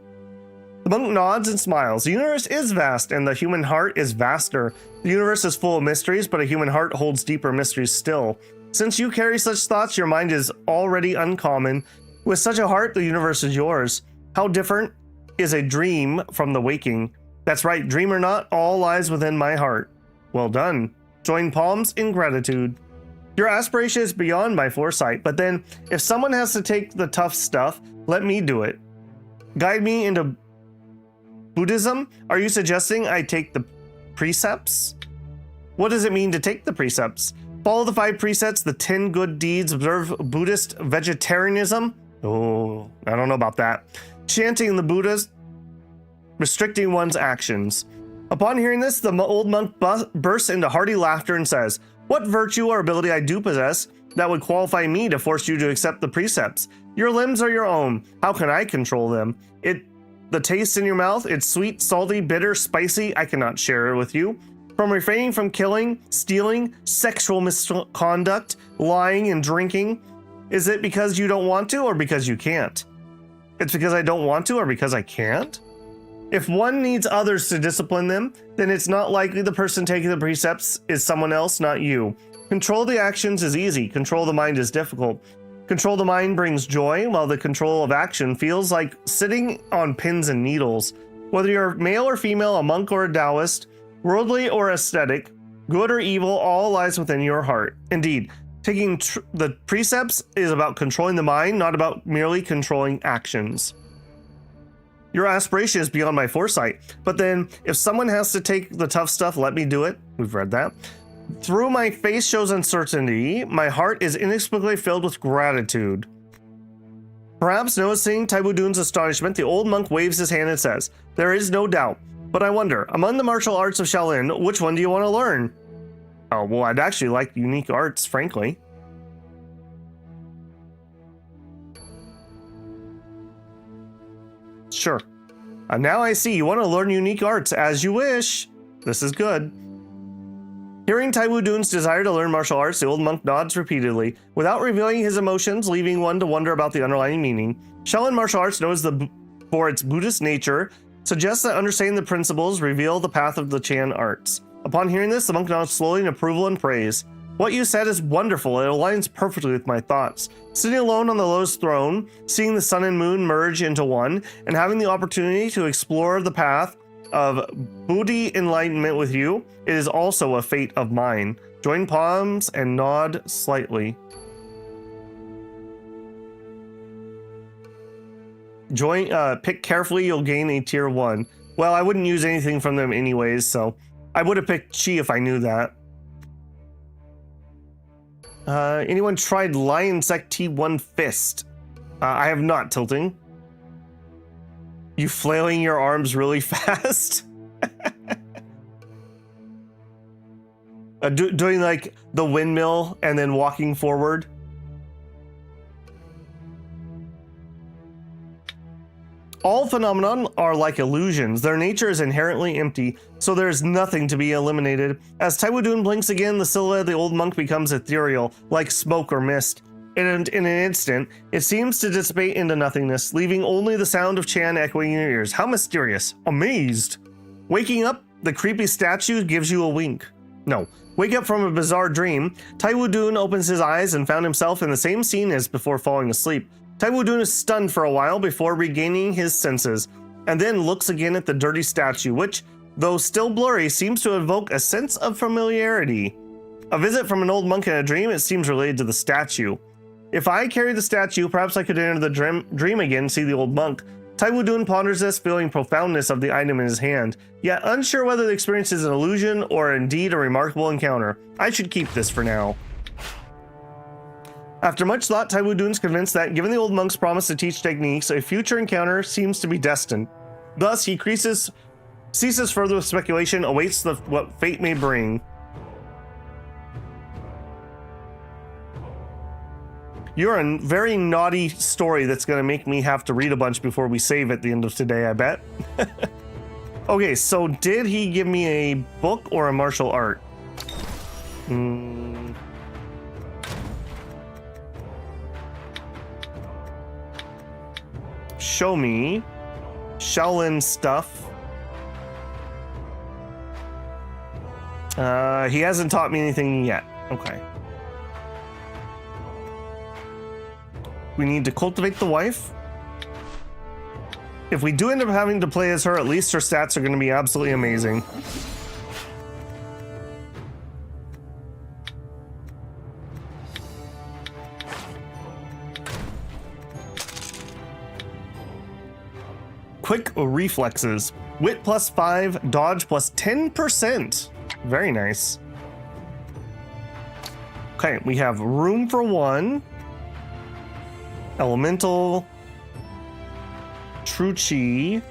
The monk nods and smiles. The universe is vast, and the human heart is vaster. The universe is full of mysteries, but a human heart holds deeper mysteries still. Since you carry such thoughts, your mind is already uncommon. With such a heart, the universe is yours. How different is a dream from the waking? That's right, dream or not, all lies within my heart. Well done. Join palms in gratitude. Your aspiration is beyond my foresight, but then, if someone has to take the tough stuff, let me do it. Guide me into Buddhism? Are you suggesting I take the precepts? What does it mean to take the precepts? Follow the 5 precepts, the 10 good deeds, observe Buddhist vegetarianism. Oh, I don't know about that. Chanting the Buddhas, restricting one's actions. Upon hearing this, the old monk bursts into hearty laughter and says, what virtue or ability I do possess that would qualify me to force you to accept the precepts? Your limbs are your own. How can I control them? The taste in your mouth, it's sweet, salty, bitter, spicy. I cannot share it with you. From refraining from killing, stealing, sexual misconduct, lying, and drinking. Is it because you don't want to or because you can't? It's because I don't want to or because I can't? If one needs others to discipline them, then it's not likely the person taking the precepts is someone else, not you. Control the actions is easy. Control the mind is difficult. Control the mind brings joy, while the control of action feels like sitting on pins and needles. Whether you're male or female, a monk or a Taoist, worldly or aesthetic, good or evil, all lies within your heart. Indeed, taking the precepts is about controlling the mind, not about merely controlling actions. Your aspiration is beyond my foresight, but then if someone has to take the tough stuff, let me do it. We've read that. Through my face shows uncertainty, my heart is inexplicably filled with gratitude. Perhaps noticing Taiwu Dun's astonishment, the old monk waves his hand and says, "There is no doubt, but I wonder, among the martial arts of Shaolin, which one do you want to learn?" Oh, well, I'd actually like unique arts, frankly. Sure. Now I see, you want to learn unique arts, as you wish. This is good. Hearing Taiwu Dun's desire to learn martial arts, the old monk nods repeatedly, without revealing his emotions, leaving one to wonder about the underlying meaning. Shaolin martial arts, known for its Buddhist nature, suggests that understanding the principles reveal the path of the Chan arts. Upon hearing this, the monk nods slowly in approval and praise. What you said is wonderful. It aligns perfectly with my thoughts. Sitting alone on the Lotus throne, seeing the sun and moon merge into one, and having the opportunity to explore the path of Buddhi enlightenment with you, it is also a fate of mine. Join palms and nod slightly. Pick carefully, you'll gain a tier 1. Well, I wouldn't use anything from them anyways, so I would have picked Chi if I knew that. Anyone tried Lion Sect T1 Fist? I have not, Tilting. You flailing your arms really fast? Doing like the windmill and then walking forward. All phenomenon are like illusions. Their nature is inherently empty, so there is nothing to be eliminated. As Taiwu Dun blinks again, the silhouette of the old monk becomes ethereal, like smoke or mist. And in an instant, it seems to dissipate into nothingness, leaving only the sound of Chan echoing in your ears. How mysterious. Amazed. Waking up, the creepy statue gives you a wink. No. Wake up from a bizarre dream. Taiwu Dun opens his eyes and found himself in the same scene as before falling asleep. Taiwu Dun is stunned for a while before regaining his senses, and then looks again at the dirty statue, which, though still blurry, seems to evoke a sense of familiarity. A visit from an old monk in a dream, it seems related to the statue. If I carry the statue, perhaps I could enter the dream again and see the old monk. Taiwu Dun ponders this, feeling profoundness of the item in his hand, yet unsure whether the experience is an illusion or indeed a remarkable encounter. I should keep this for now. After much thought, Taiwu Dun is convinced that, given the old monk's promise to teach techniques, a future encounter seems to be destined. Thus, he ceases further speculation, awaits what fate may bring. You're a very naughty story that's going to make me have to read a bunch before we save at the end of today, I bet. Okay, so did he give me a book or a martial art? Show me Shaolin stuff. He hasn't taught me anything yet. Okay. We need to cultivate the wife. If we do end up having to play as her, at least her stats are going to be absolutely amazing. Quick reflexes. Wit +5, dodge +10%. Very nice. Okay, we have room for 1. Elemental. True Chi.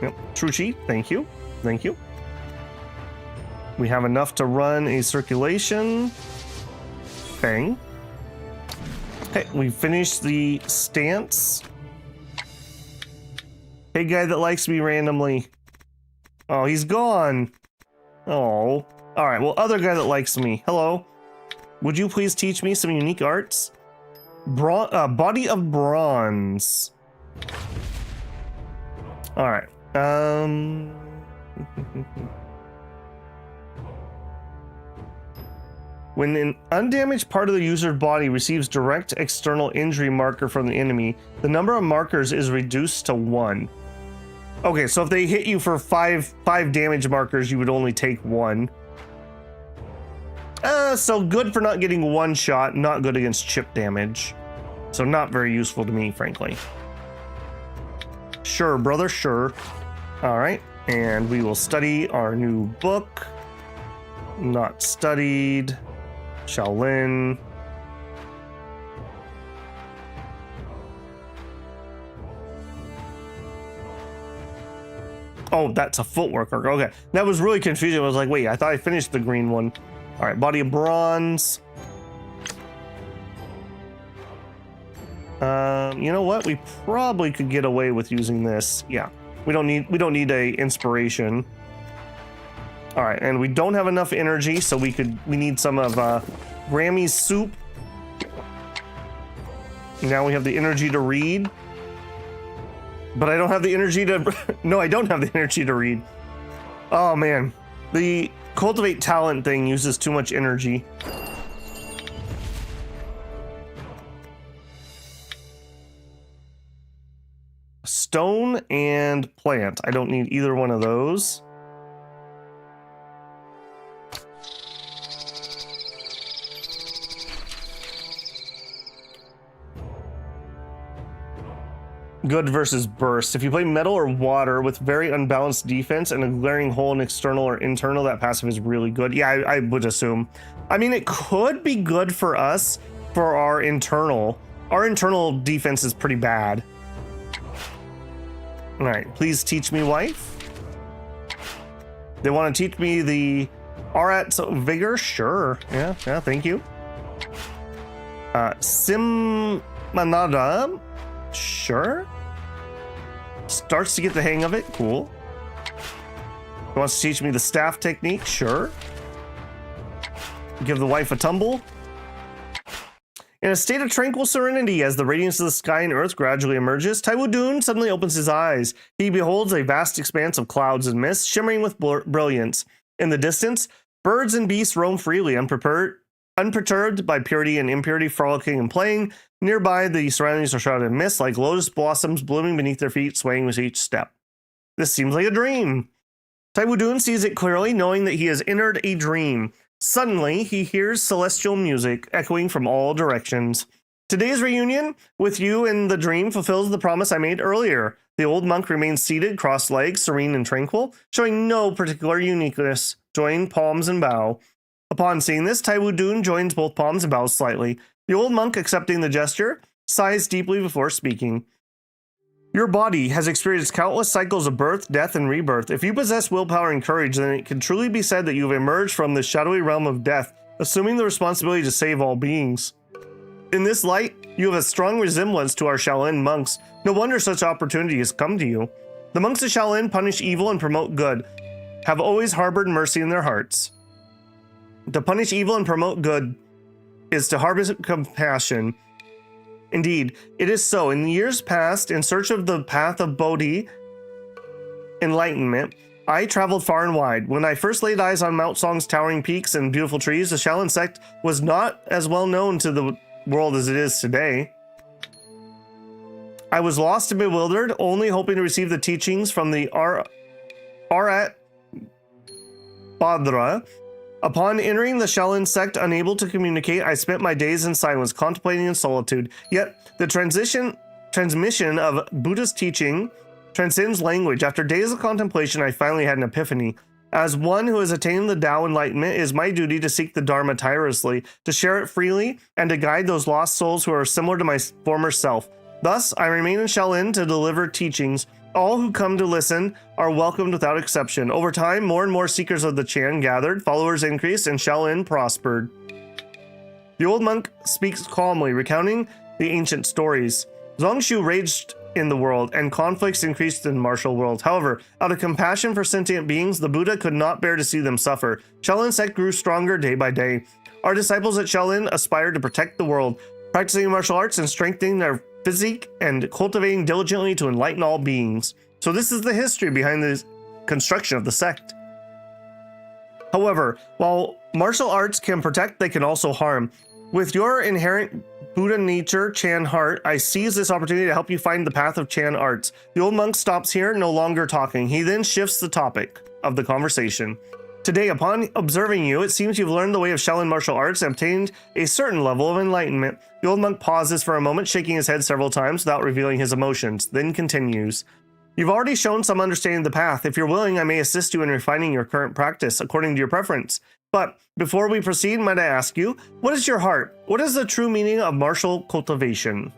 Yep, True Chi, thank you. Thank you. We have enough to run a circulation. Bang. Okay, we finished the stance. Hey, guy that likes me randomly. Oh, he's gone. Oh. Alright, well, other guy that likes me. Hello. Would you please teach me some unique arts? Body of bronze. Alright. When an undamaged part of the user's body receives direct external injury marker from the enemy, the number of markers is reduced to 1. Okay, so if they hit you for five damage markers, you would only take 1. So good for not getting one shot, not good against chip damage. So not very useful to me, frankly. Sure, brother, sure. All right, and we will study our new book. Not studied. Shaolin. Oh, that's a footwork. Okay, that was really confusing. I was like, wait, I thought I finished the green one. All right, body of bronze. You know what? We probably could get away with using this. Yeah, we don't need a inspiration. All right, and we don't have enough energy, so we need some of Grammy's soup. Now we have the energy to read. But I don't have the energy to... No, I don't have the energy to read. Oh, man. The cultivate talent thing uses too much energy. Stone and plant. I don't need either one of those. Good versus burst. If you play metal or water with very unbalanced defense and a glaring hole in external or internal, that passive is really good. Yeah, I would assume. I mean, it could be good for us for our internal. Our internal defense is pretty bad. All right, please teach me, wife. They want to teach me the Arat vigor? Sure. Yeah, thank you. Simmanada? Sure. Starts to get the hang of it. Cool. Wants to teach me the staff technique. Sure. Give the wife a tumble. In a state of tranquil serenity, as the radiance of the sky and earth gradually emerges, Taiwu Dun suddenly opens his eyes. He beholds a vast expanse of clouds and mist, shimmering with brilliance. In the distance, birds and beasts roam freely, unperturbed by purity and impurity, frolicking and playing. Nearby, the surroundings are shrouded in mist, like lotus blossoms blooming beneath their feet, swaying with each step. This seems like a dream. Taiwu Dun sees it clearly, knowing that he has entered a dream. Suddenly, he hears celestial music echoing from all directions. Today's reunion with you in the dream fulfills the promise I made earlier. The old monk remains seated, crossed legs, serene and tranquil, showing no particular uniqueness. Join palms and bow. Upon seeing this, Taiwu Dun joins both palms and bows slightly. The old monk, accepting the gesture, sighs deeply before speaking. Your body has experienced countless cycles of birth, death, and rebirth. If you possess willpower and courage, then it can truly be said that you have emerged from the shadowy realm of death, assuming the responsibility to save all beings. In this light, you have a strong resemblance to our Shaolin monks. No wonder such opportunity has come to you. The monks of Shaolin punish evil and promote good, have always harbored mercy in their hearts. To punish evil and promote good is to harbor compassion. Indeed, it is so. In years past, in search of the path of Bodhi, enlightenment, I traveled far and wide. When I first laid eyes on Mount Song's towering peaks and beautiful trees, the Shaolin sect was not as well known to the world as it is today. I was lost and bewildered, only hoping to receive the teachings from the Arat Badra. Upon entering the Shaolin sect, unable to communicate, I spent my days in silence, contemplating in solitude. Yet, the transmission of Buddha's teaching transcends language. After days of contemplation, I finally had an epiphany. As one who has attained the Tao enlightenment, it is my duty to seek the Dharma tirelessly, to share it freely, and to guide those lost souls who are similar to my former self. Thus, I remain in Shaolin to deliver teachings. All who come to listen are welcomed without exception. Over time, more and more seekers of the Chan gathered, followers increased, and Shaolin prospered. The old monk speaks calmly, recounting the ancient stories. Zongshu raged in the world, and conflicts increased in the martial world. However, out of compassion for sentient beings, the Buddha could not bear to see them suffer. Shaolin sect grew stronger day by day. Our disciples at Shaolin aspired to protect the world, practicing martial arts and strengthening their physique and cultivating diligently to enlighten all beings. So this is the history behind the construction of the sect. However, while Martial arts can protect, they can also harm. With your inherent Buddha nature, Chan heart, I seize this opportunity to help you find the path of Chan arts. The old monk stops here, no longer talking. He then shifts the topic of the conversation. Today, upon observing you, it seems you've learned the way of Shaolin martial arts and obtained a certain level of enlightenment. The old monk pauses for a moment, shaking his head several times without revealing his emotions, then continues. You've already shown some understanding of the path. If you're willing, I may assist you in refining your current practice according to your preference. But before we proceed, might I ask you, what is your heart? What is the true meaning of martial cultivation?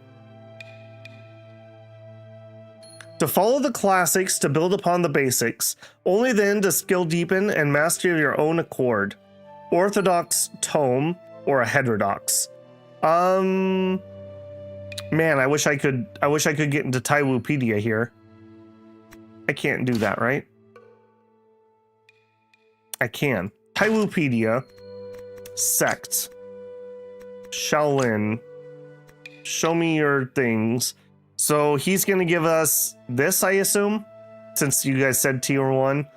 To follow the classics, to build upon the basics. Only then does skill deepen and mastery of your own accord. Orthodox tome or a heterodox? Man, I wish I could get into Taiwupedia here. I can't do that, right? I can. Taiwupedia, sect, Shaolin, show me your things. So he's going to give us this, I assume, since you guys said tier 1.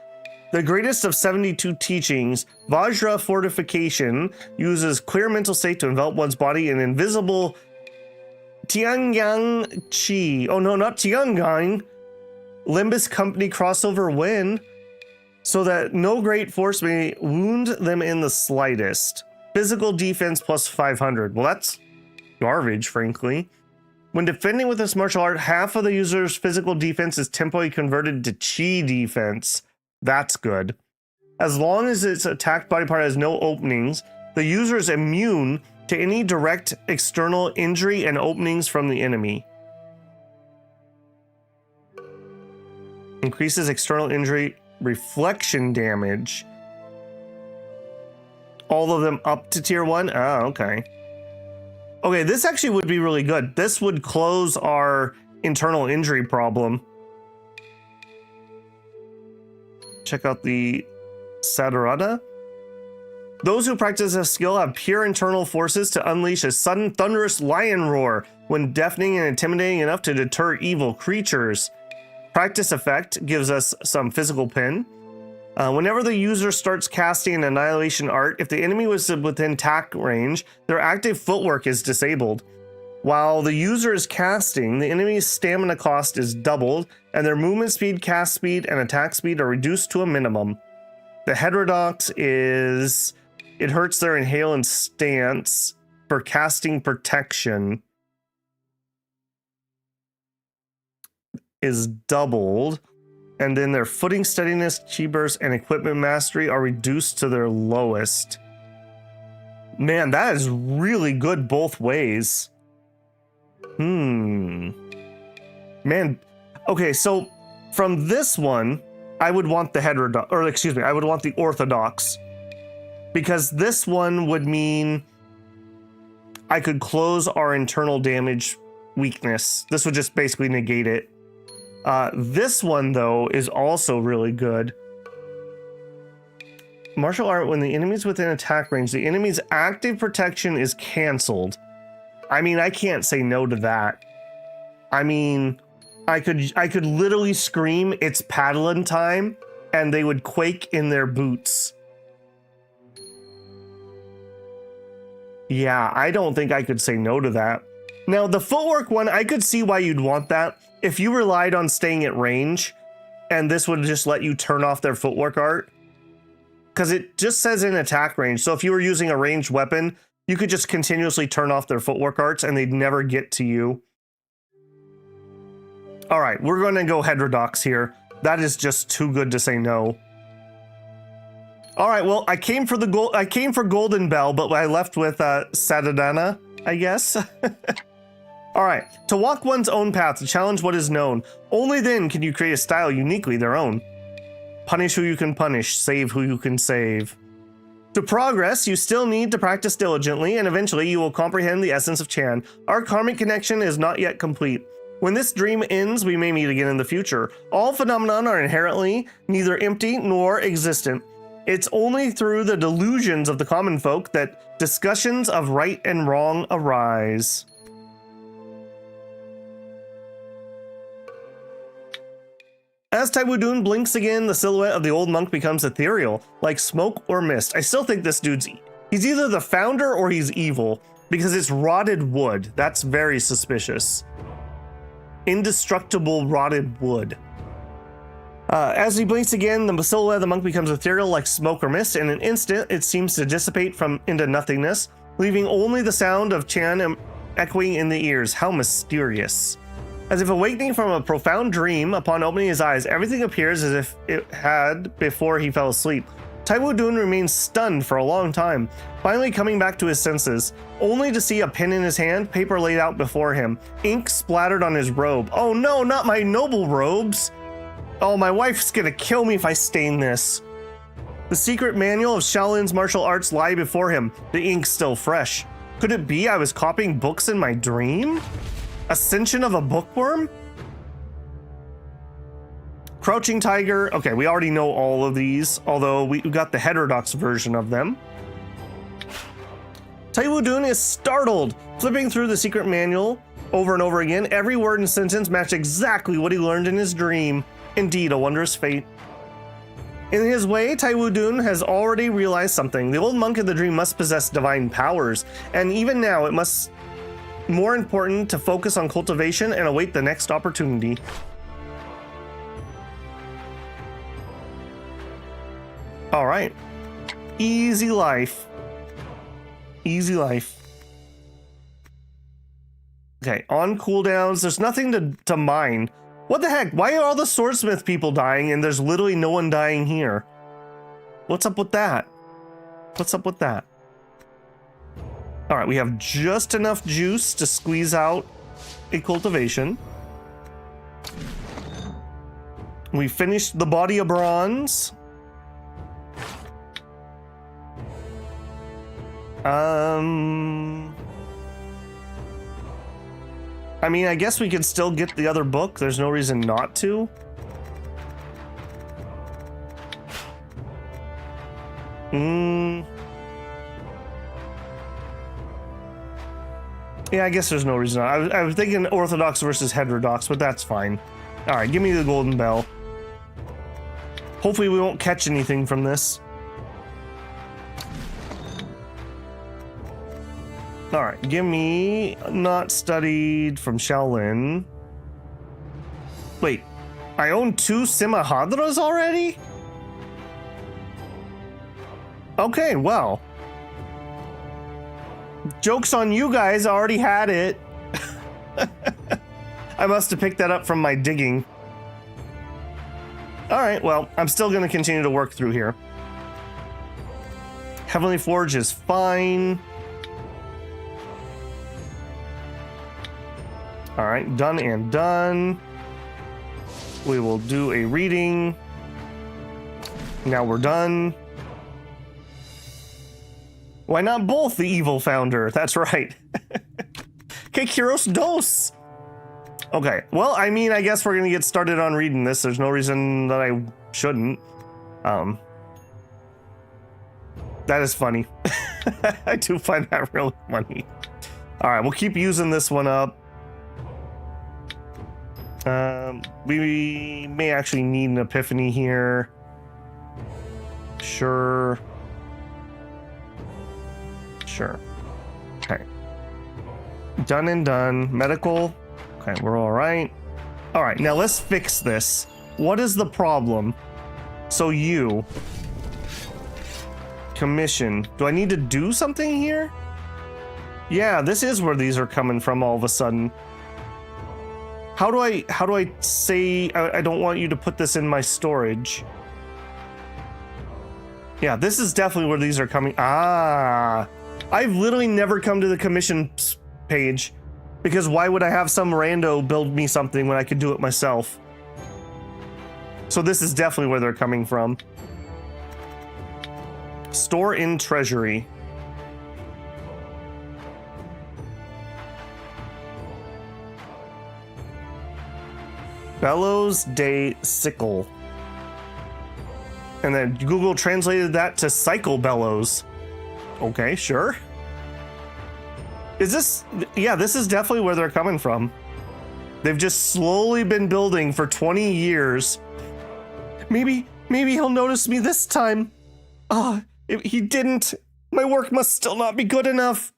The greatest of 72 teachings, Vajra fortification, uses clear mental state to envelop one's body in invisible Tianyang Chi. Oh no, not Tiangang. Limbus company crossover win, so that no great force may wound them in the slightest. Physical defense plus 500. Well, that's garbage, frankly. When defending with this martial art, half of the user's physical defense is temporarily converted to chi defense. That's good. As long as its attacked body part has no openings, the user is immune to any direct external injury and openings from the enemy. Increases external injury reflection damage. All of them up to tier 1? Oh, okay. Okay, this actually would be really good. This would close our internal injury problem. Check out the Sadarada. Those who practice a skill have pure internal forces to unleash a sudden thunderous lion roar when deafening and intimidating enough to deter evil creatures. Practice effect gives us some physical pin. Whenever the user starts casting an annihilation art, if the enemy was within attack range, their active footwork is disabled. While the user is casting, the enemy's stamina cost is doubled, and their movement speed, cast speed, and attack speed are reduced to a minimum. The heterodox is, it hurts their inhale and stance for casting protection is doubled. And then their footing steadiness, chi burst, and equipment mastery are reduced to their lowest. Man, that is really good both ways. Man. Okay, so from this one, I would want the heterodox, or excuse me, I would want the orthodox. Because this one would mean I could close our internal damage weakness. This would just basically negate it. This one, though, is also really good. Martial art, when the enemy's within attack range, the enemy's active protection is canceled. I mean, I can't say no to that. I mean, I could literally scream, "It's paddling time," and they would quake in their boots. Yeah, I don't think I could say no to that. Now, the footwork one, I could see why you'd want that. If you relied on staying at range, and this would just let you turn off their footwork art, because it just says in attack range. So if you were using a ranged weapon, you could just continuously turn off their footwork arts and they'd never get to you. All right, we're going to go heterodox here. That is just too good to say no. All right, well, I came for Golden Bell, but I left with Sadadana, I guess. All right, to walk one's own path, to challenge what is known. Only then can you create a style uniquely their own. Punish who you can punish, save who you can save. To progress, you still need to practice diligently, and eventually you will comprehend the essence of Chan. Our karmic connection is not yet complete. When this dream ends, we may meet again in the future. All phenomena are inherently neither empty nor existent. It's only through the delusions of the common folk that discussions of right and wrong arise. As Taiwu Dun blinks again, the silhouette of the old monk becomes ethereal, like smoke or mist. I still think this dude's... He's either the founder or he's evil, because it's rotted wood. That's very suspicious. Indestructible rotted wood. As he blinks again, the silhouette of the monk becomes ethereal like smoke or mist. In an instant, it seems to dissipate into nothingness, leaving only the sound of Chan echoing in the ears. How mysterious. As if awakening from a profound dream, upon opening his eyes, everything appears as if it had before he fell asleep. Taiwu Dun remains stunned for a long time, finally coming back to his senses, only to see a pen in his hand, paper laid out before him, ink splattered on his robe. Oh no, not my noble robes! Oh, my wife's gonna kill me if I stain this. The secret manual of Shaolin's martial arts lie before him, the ink still fresh. Could it be I was copying books in my dream? Ascension of a bookworm? Crouching Tiger. Okay, we already know all of these, although we got the heterodox version of them. Taiwu Dun is startled, flipping through the secret manual over and over again. Every word and sentence matched exactly what he learned in his dream. Indeed, a wondrous fate. In his way, Taiwu Dun has already realized something. The old monk in the dream must possess divine powers, and even now it must more important to focus on cultivation and await the next opportunity. All right. Easy life. Easy life. Okay, on cooldowns, there's nothing to mine. What the heck? Why are all the swordsmith people dying and there's literally no one dying here? What's up with that? What's up with that? All right, we have just enough juice to squeeze out a cultivation. We finished the body of bronze. I mean, I guess we could still get the other book. There's no reason not to. Yeah, I guess there's no reason. I was thinking orthodox versus heterodox, but that's fine. All right, give me the golden bell. Hopefully we won't catch anything from this. All right, give me not studied from Shaolin. Wait, I own 2 Simahadras already? Okay, well. Joke's on you guys, I already had it. I must have picked that up from my digging. All right, well, I'm still gonna continue to work through here. Heavenly Forge is fine. All right, done and done. We will do a reading. Now we're done. Why not both the evil founder? That's right. Que Kiros dos. Okay, well, I mean, I guess we're gonna get started on reading this. There's no reason that I shouldn't. That is funny. I do find that really funny. All right, we'll keep using this one up. We may actually need an epiphany here. Sure. Sure. Okay. Done and done. Medical. Okay, we're all right. All right, now let's fix this. What is the problem? So you. Commission. Do I need to do something here? Yeah, this is where these are coming from all of a sudden. How do I say I don't want you to put this in my storage? Yeah, this is definitely where these are coming. Ah, I've literally never come to the commission page because why would I have some rando build me something when I could do it myself? So this is definitely where they're coming from. Store in treasury. Bellows de sickle. And then Google translated that to cycle bellows. Okay, sure. Is this... Yeah, this is definitely where they're coming from. They've just slowly been building for 20 years maybe he'll notice me this time. If he didn't, my work must still not be good enough.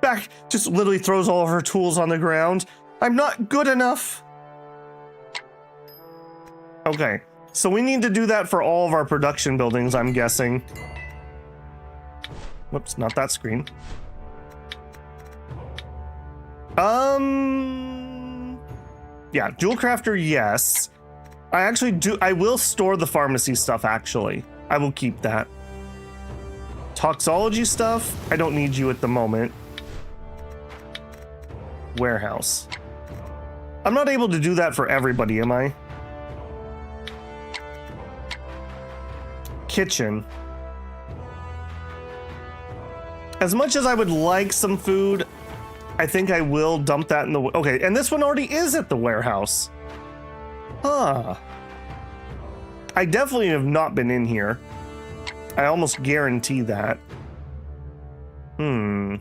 Back just literally throws all of her tools on the ground. I'm not good enough. Okay, so we need to do that for all of our production buildings, I'm guessing. Whoops, not that screen. Yeah, jewel crafter, yes. I will store the pharmacy stuff, actually. I will keep that. Toxology stuff, I don't need you at the moment. Warehouse. I'm not able to do that for everybody, am I? Kitchen. As much as I would like some food, I think I will dump that in the... Okay, and this one already is at the warehouse. Huh. I definitely have not been in here. I almost guarantee that. You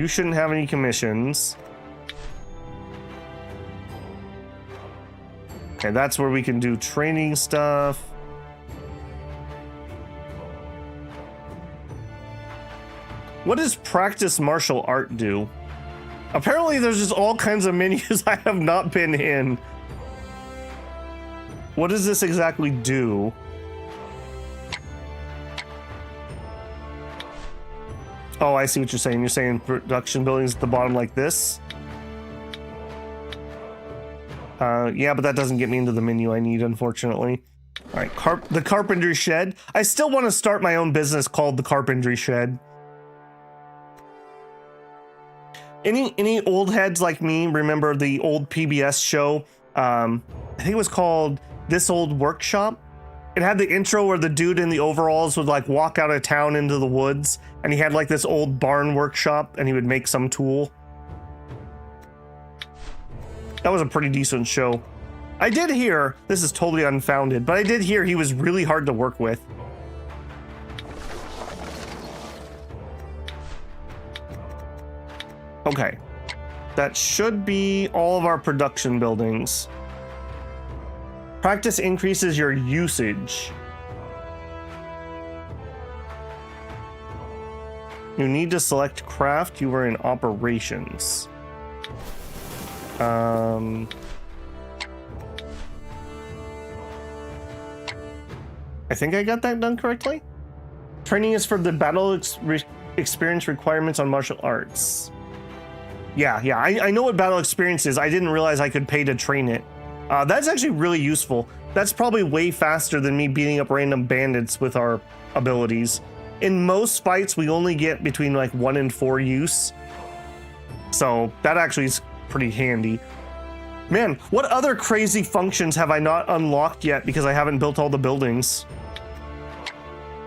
shouldn't have any commissions. Okay, that's where we can do training stuff. What does practice martial art do? Apparently there's just all kinds of menus I have not been in. What does this exactly do? Oh, I see what you're saying. You're saying production buildings at the bottom like this? Yeah, but that doesn't get me into the menu I need, unfortunately. All right, the carpentry shed. I still want to start my own business called the carpentry shed. Any old heads like me remember the old PBS show? I think it was called This Old Workshop. It had the intro where the dude in the overalls would like walk out of town into the woods, and he had like this old barn workshop, and he would make some tool. That was a pretty decent show. I did hear, this is totally unfounded, but I did hear he was really hard to work with. Okay, that should be all of our production buildings. Practice increases your usage. You need to select craft. You are in operations. I think I got that done correctly. Training is for the battle experience requirements on martial arts. Yeah, I know what battle experience is. I didn't realize I could pay to train it. That's actually really useful. That's probably way faster than me beating up random bandits with our abilities. In most fights, we only get between like 1 and 4 use. So that actually is pretty handy. Man, what other crazy functions have I not unlocked yet because I haven't built all the buildings?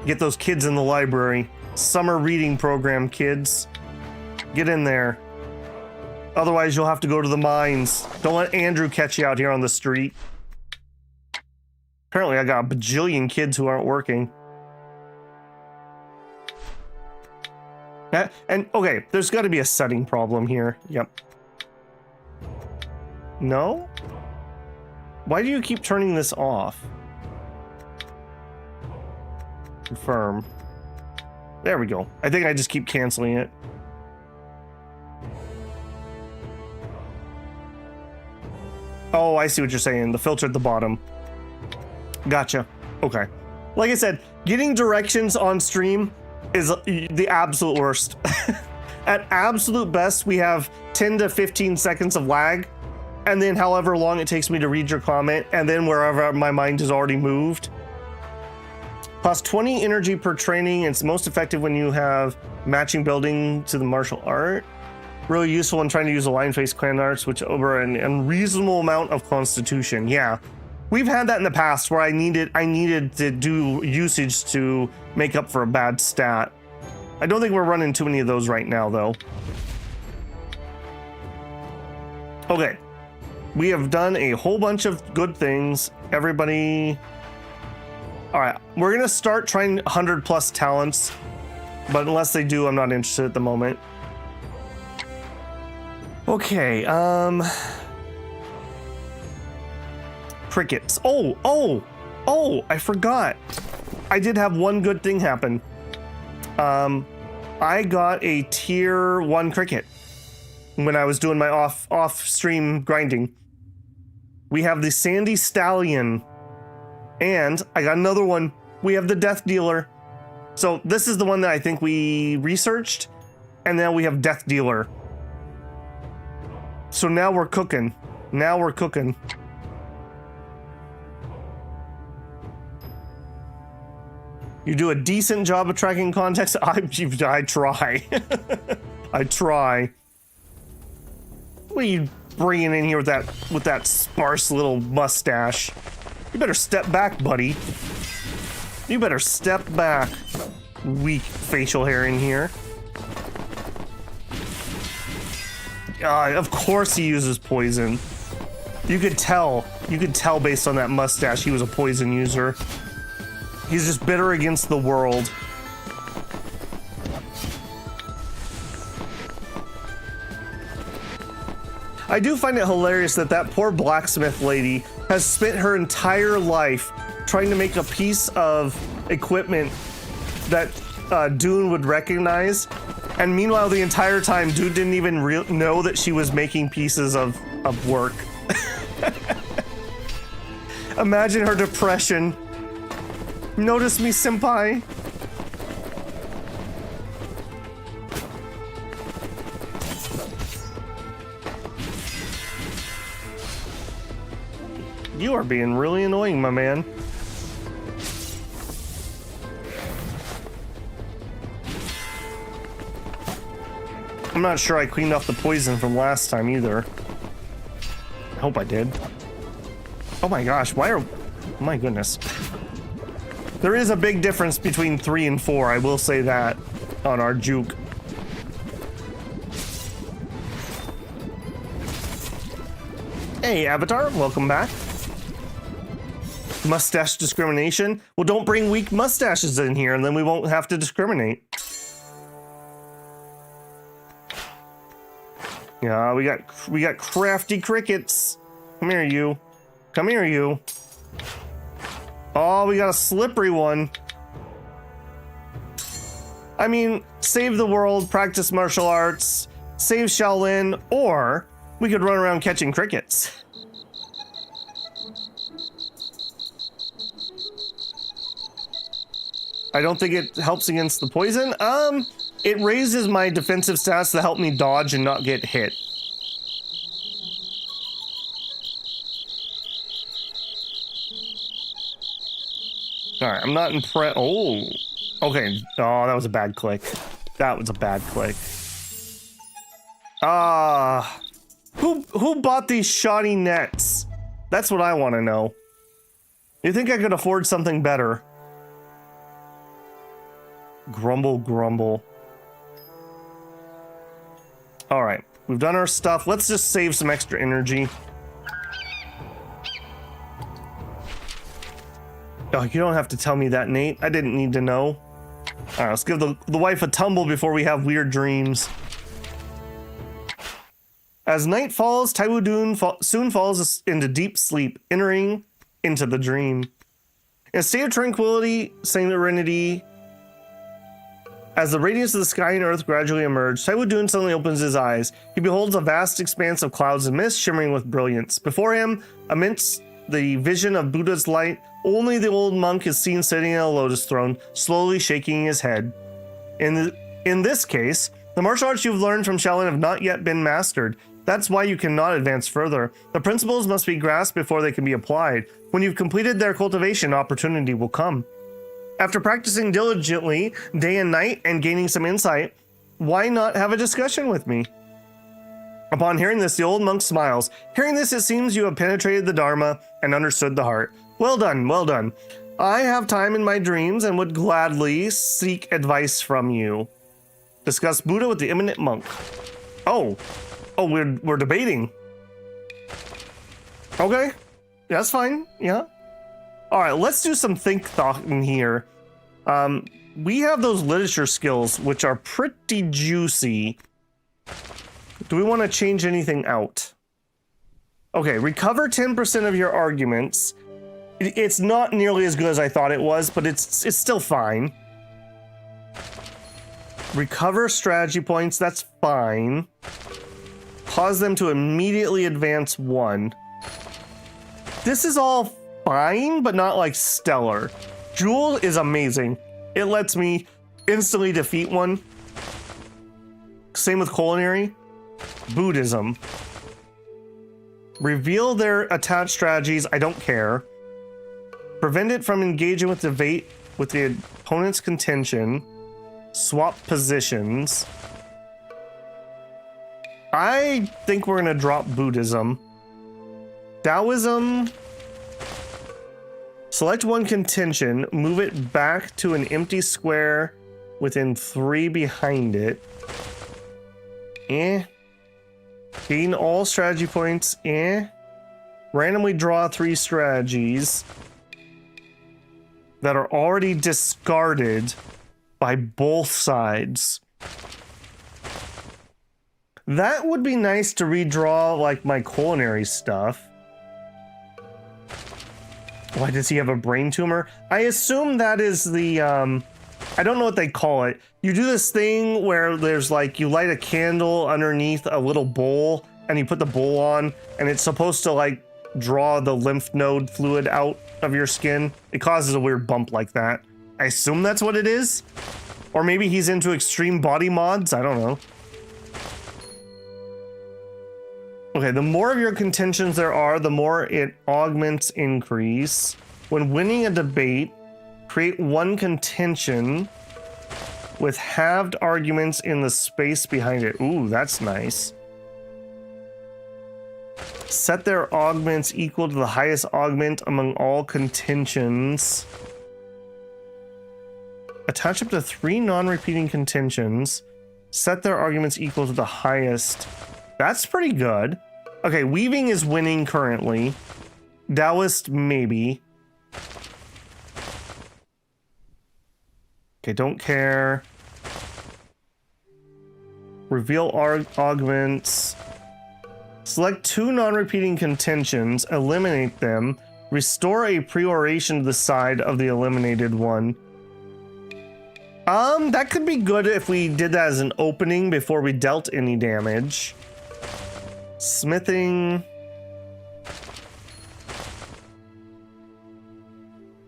Get those kids in the library. Summer reading program, kids. Get in there. Otherwise, you'll have to go to the mines. Don't let Andrew catch you out here on the street. Apparently, I got a bajillion kids who aren't working. And, okay, there's got to be a setting problem here. Yep. No? Why do you keep turning this off? Confirm. There we go. I think I just keep canceling it. Oh, I see what you're saying. The filter at the bottom. Gotcha. Okay. Like I said, getting directions on stream is the absolute worst. At absolute best, we have 10 to 15 seconds of lag, and then however long it takes me to read your comment, and then wherever my mind has already moved. Plus 20 energy per training. It's most effective when you have matching building to the martial art. Really useful when trying to use the line face clan arts, which over an unreasonable amount of constitution. Yeah, we've had that in the past where I needed to do usage to make up for a bad stat. I don't think we're running too many of those right now, though. Okay, we have done a whole bunch of good things. Everybody, all right, we're gonna start trying 100+ talents, but unless they do, I'm not interested at the moment. crickets. Oh, I forgot. I did have one good thing happen. I got a tier 1 cricket when I was doing my off-stream grinding. We have the Sandy Stallion, and I got another one. We have the Death Dealer. So this is the one that I think we researched, and now we have Death Dealer. So now we're cooking. Now we're cooking. You do a decent job of tracking context. I try. I try. What are you bringing in here with that sparse little mustache? You better step back, buddy. You better step back. Weak facial hair in here. Of course he uses poison. You could tell based on that mustache he was a poison user. He's just bitter against the world. I do find it hilarious that poor blacksmith lady has spent her entire life trying to make a piece of equipment that Dune would recognize. And meanwhile, the entire time, Dune didn't even know that she was making pieces of work. Imagine her depression. Notice me, senpai. You are being really annoying, my man. I'm not sure I cleaned off the poison from last time either. I hope I did. Oh my gosh, oh my goodness. There is a big difference between 3 and 4, I will say that, on our juke. Hey, Avatar, welcome back. Mustache discrimination? Well, don't bring weak mustaches in here, and then we won't have to discriminate. Yeah, we got crafty crickets. Come here, you. Come here, you. Oh, we got a slippery one. I mean, save the world, practice martial arts, save Shaolin, or we could run around catching crickets. I don't think it helps against the poison. It raises my defensive stats to help me dodge and not get hit. Alright, I'm not impressed. Oh, okay. Oh, that was a bad click. That was a bad click. Who bought these shoddy nets? That's what I want to know. You think I could afford something better? Grumble, grumble. Alright, we've done our stuff. Let's just save some extra energy. Oh, you don't have to tell me that, Nate. I didn't need to know. Alright, let's give the wife a tumble before we have weird dreams. As night falls, Taiwu Dun soon falls into deep sleep, entering into the dream. In a state of tranquility, serenity, as the radiance of the sky and earth gradually emerge, Taiwu Dun suddenly opens his eyes. He beholds a vast expanse of clouds and mist shimmering with brilliance. Before him, amidst the vision of Buddha's light, only the old monk is seen sitting in a lotus throne, slowly shaking his head. In this case, the martial arts you've learned from Shaolin have not yet been mastered. That's why you cannot advance further. The principles must be grasped before they can be applied. When you've completed their cultivation, opportunity will come. After practicing diligently, day and night, and gaining some insight, why not have a discussion with me? Upon hearing this, the old monk smiles. Hearing this, it seems you have penetrated the Dharma and understood the heart. Well done, well done. I have time in my dreams and would gladly seek advice from you. Discuss Buddha with the eminent monk. Oh, we're debating. Okay, that's fine, yeah. All right, let's do some thought in here. We have those literature skills, which are pretty juicy. Do we want to change anything out? Okay, recover 10% of your arguments. It's not nearly as good as I thought it was, but it's still fine. Recover strategy points, that's fine. Cause them to immediately advance 1. This is all fine, but not like stellar. Jewel is amazing. It lets me instantly defeat one. Same with culinary. Buddhism. Reveal their attached strategies, I don't care. Prevent it from engaging with debate with the opponent's contention. Swap positions. I think we're gonna drop Buddhism. Taoism. Select one contention, move it back to an empty square within 3 behind it. Gain all strategy points. Randomly draw 3 strategies that are already discarded by both sides. That would be nice to redraw like my culinary stuff. Why does he have a brain tumor? I assume that is the, I don't know what they call it. You do this thing where there's like, you light a candle underneath a little bowl and you put the bowl on and it's supposed to like draw the lymph node fluid out of your skin. It causes a weird bump like that. I assume that's what it is. Or maybe he's into extreme body mods. I don't know. Okay, the more of your contentions there are, the more it augments increase. When winning a debate, create 1 contention with halved arguments in the space behind it. Ooh, that's nice. Set their augments equal to the highest augment among all contentions. Attach up to 3 non-repeating contentions. Set their arguments equal to the highest. That's pretty good. Okay, weaving is winning currently. Taoist, maybe. Okay, don't care. Reveal augments. Select 2 non-repeating contentions, eliminate them, restore a pre-oration to the side of the eliminated one. That could be good if we did that as an opening before we dealt any damage. Smithing.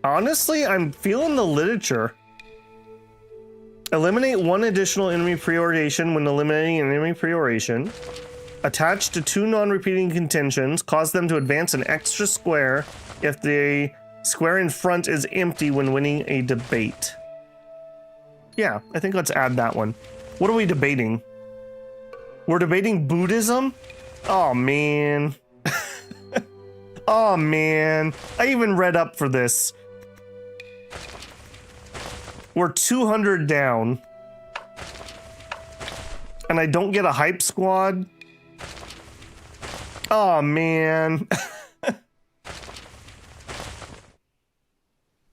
Honestly, I'm feeling the literature. Eliminate 1 additional enemy pre-oration when eliminating an enemy pre-oration. Attach to 2 non-repeating contentions. Cause them to advance an extra square if the square in front is empty when winning a debate. Yeah, I think let's add that one. What are we debating? We're debating Buddhism? Oh, man. Oh, man. I even read up for this. We're 200 down. And I don't get a hype squad? Oh, man.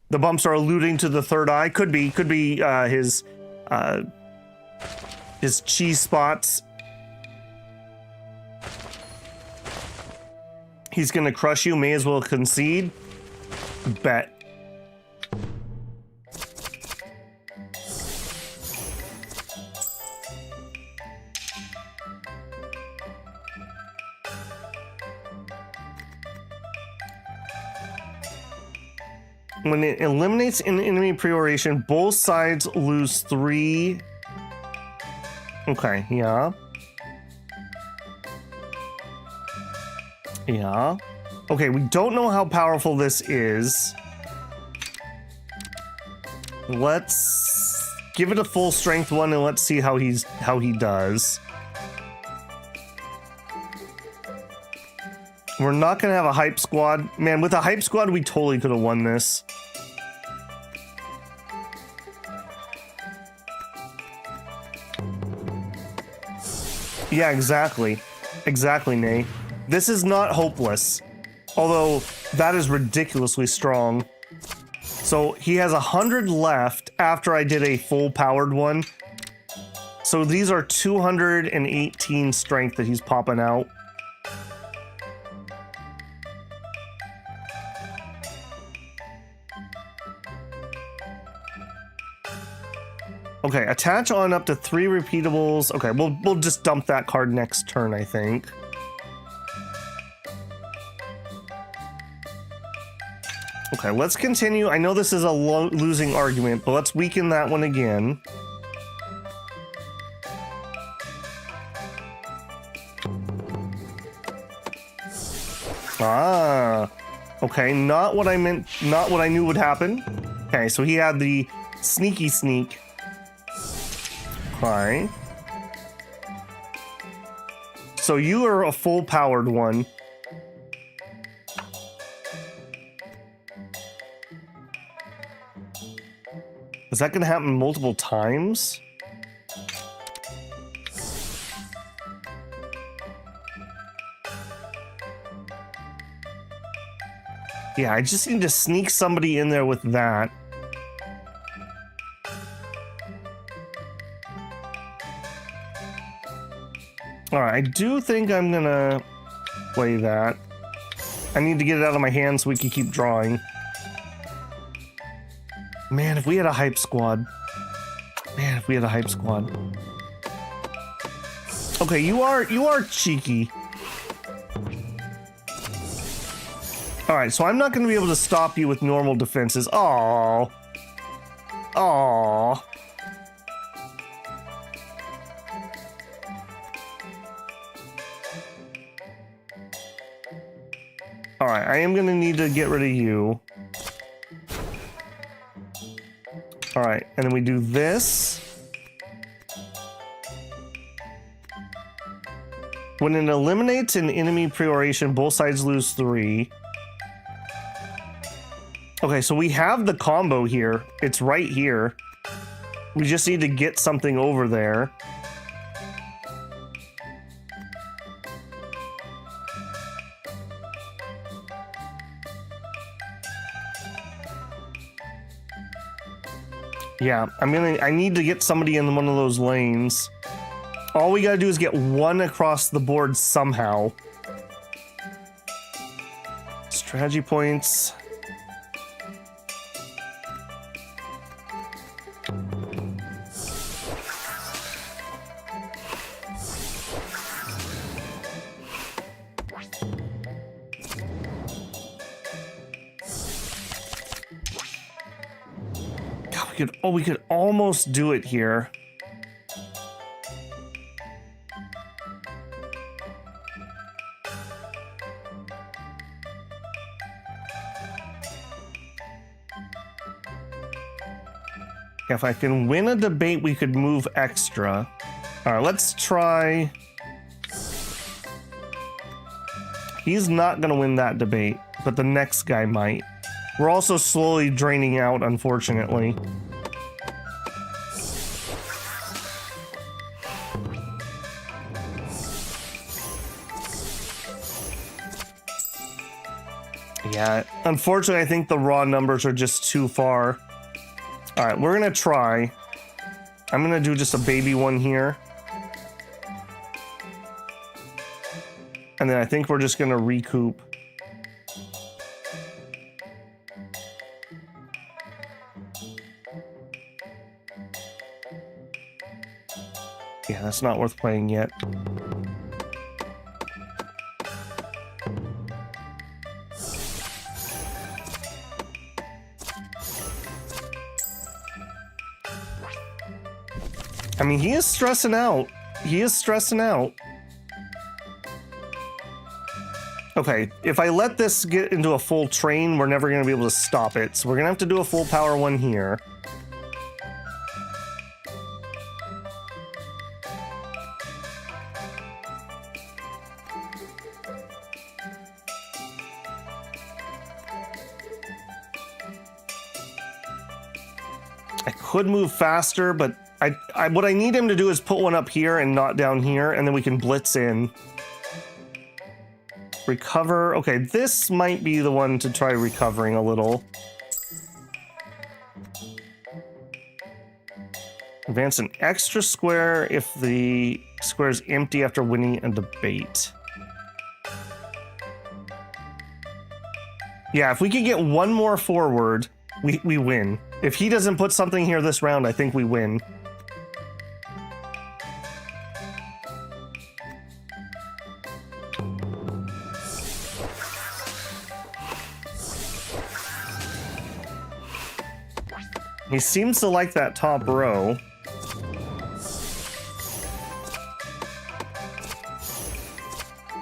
The bumps are alluding to the third eye. Could be his cheese spots. He's gonna crush you, may as well concede. Bet. When it eliminates an enemy pre-oration, both sides lose 3. Okay, yeah. Yeah. Okay, we don't know how powerful this is. Let's give it a full strength one and let's see how he does. We're not gonna have a hype squad. Man, with a hype squad, we totally could have won this. Yeah, exactly. Exactly, Nay. This is not hopeless. Although, that is ridiculously strong. So, he has 100 left after I did a full powered one. So, these are 218 strength that he's popping out. Okay, attach on up to 3 repeatables. Okay, we'll just dump that card next turn, I think. Okay, let's continue. I know this is a losing argument, but let's weaken that one again. Ah, okay, not what I meant, not what I knew would happen. Okay, so he had the sneaky sneak. Okay. So you are a full powered one. Is that going to happen multiple times? Yeah, I just need to sneak somebody in there with that. Alright, I do think I'm gonna play that. I need to get it out of my hand so we can keep drawing. Man, if we had a hype squad. Man, if we had a hype squad. Okay, you are cheeky. Alright, so I'm not going to be able to stop you with normal defenses. Aww. Aww. Alright, I am going to need to get rid of you. Alright, and then we do this. When it eliminates an enemy pre-oration, both sides lose 3. Okay, so we have the combo here. It's right here. We just need to get something over there. Yeah, I need to get somebody in one of those lanes. All we gotta do is get one across the board somehow. Strategy points. We could almost do it here. If I can win a debate, we could move extra. All right, let's try. He's not gonna win that debate, but the next guy might. We're also slowly draining out, unfortunately. Yeah, unfortunately, I think the raw numbers are just too far. All right, we're gonna try. I'm gonna do just a baby one here. And then I think we're just gonna recoup. Yeah, that's not worth playing yet. I mean, he is stressing out. He is stressing out. Okay, if I let this get into a full train, we're never going to be able to stop it. So we're going to have to do a full power one here. I could move faster, but what I need him to do is put one up here and not down here, and then we can blitz in. Recover. Okay, this might be the one to try recovering a little. Advance an extra square if the square is empty after winning a debate. Yeah, if we could get one more forward, we win. If he doesn't put something here this round, I think we win. He seems to like that top row.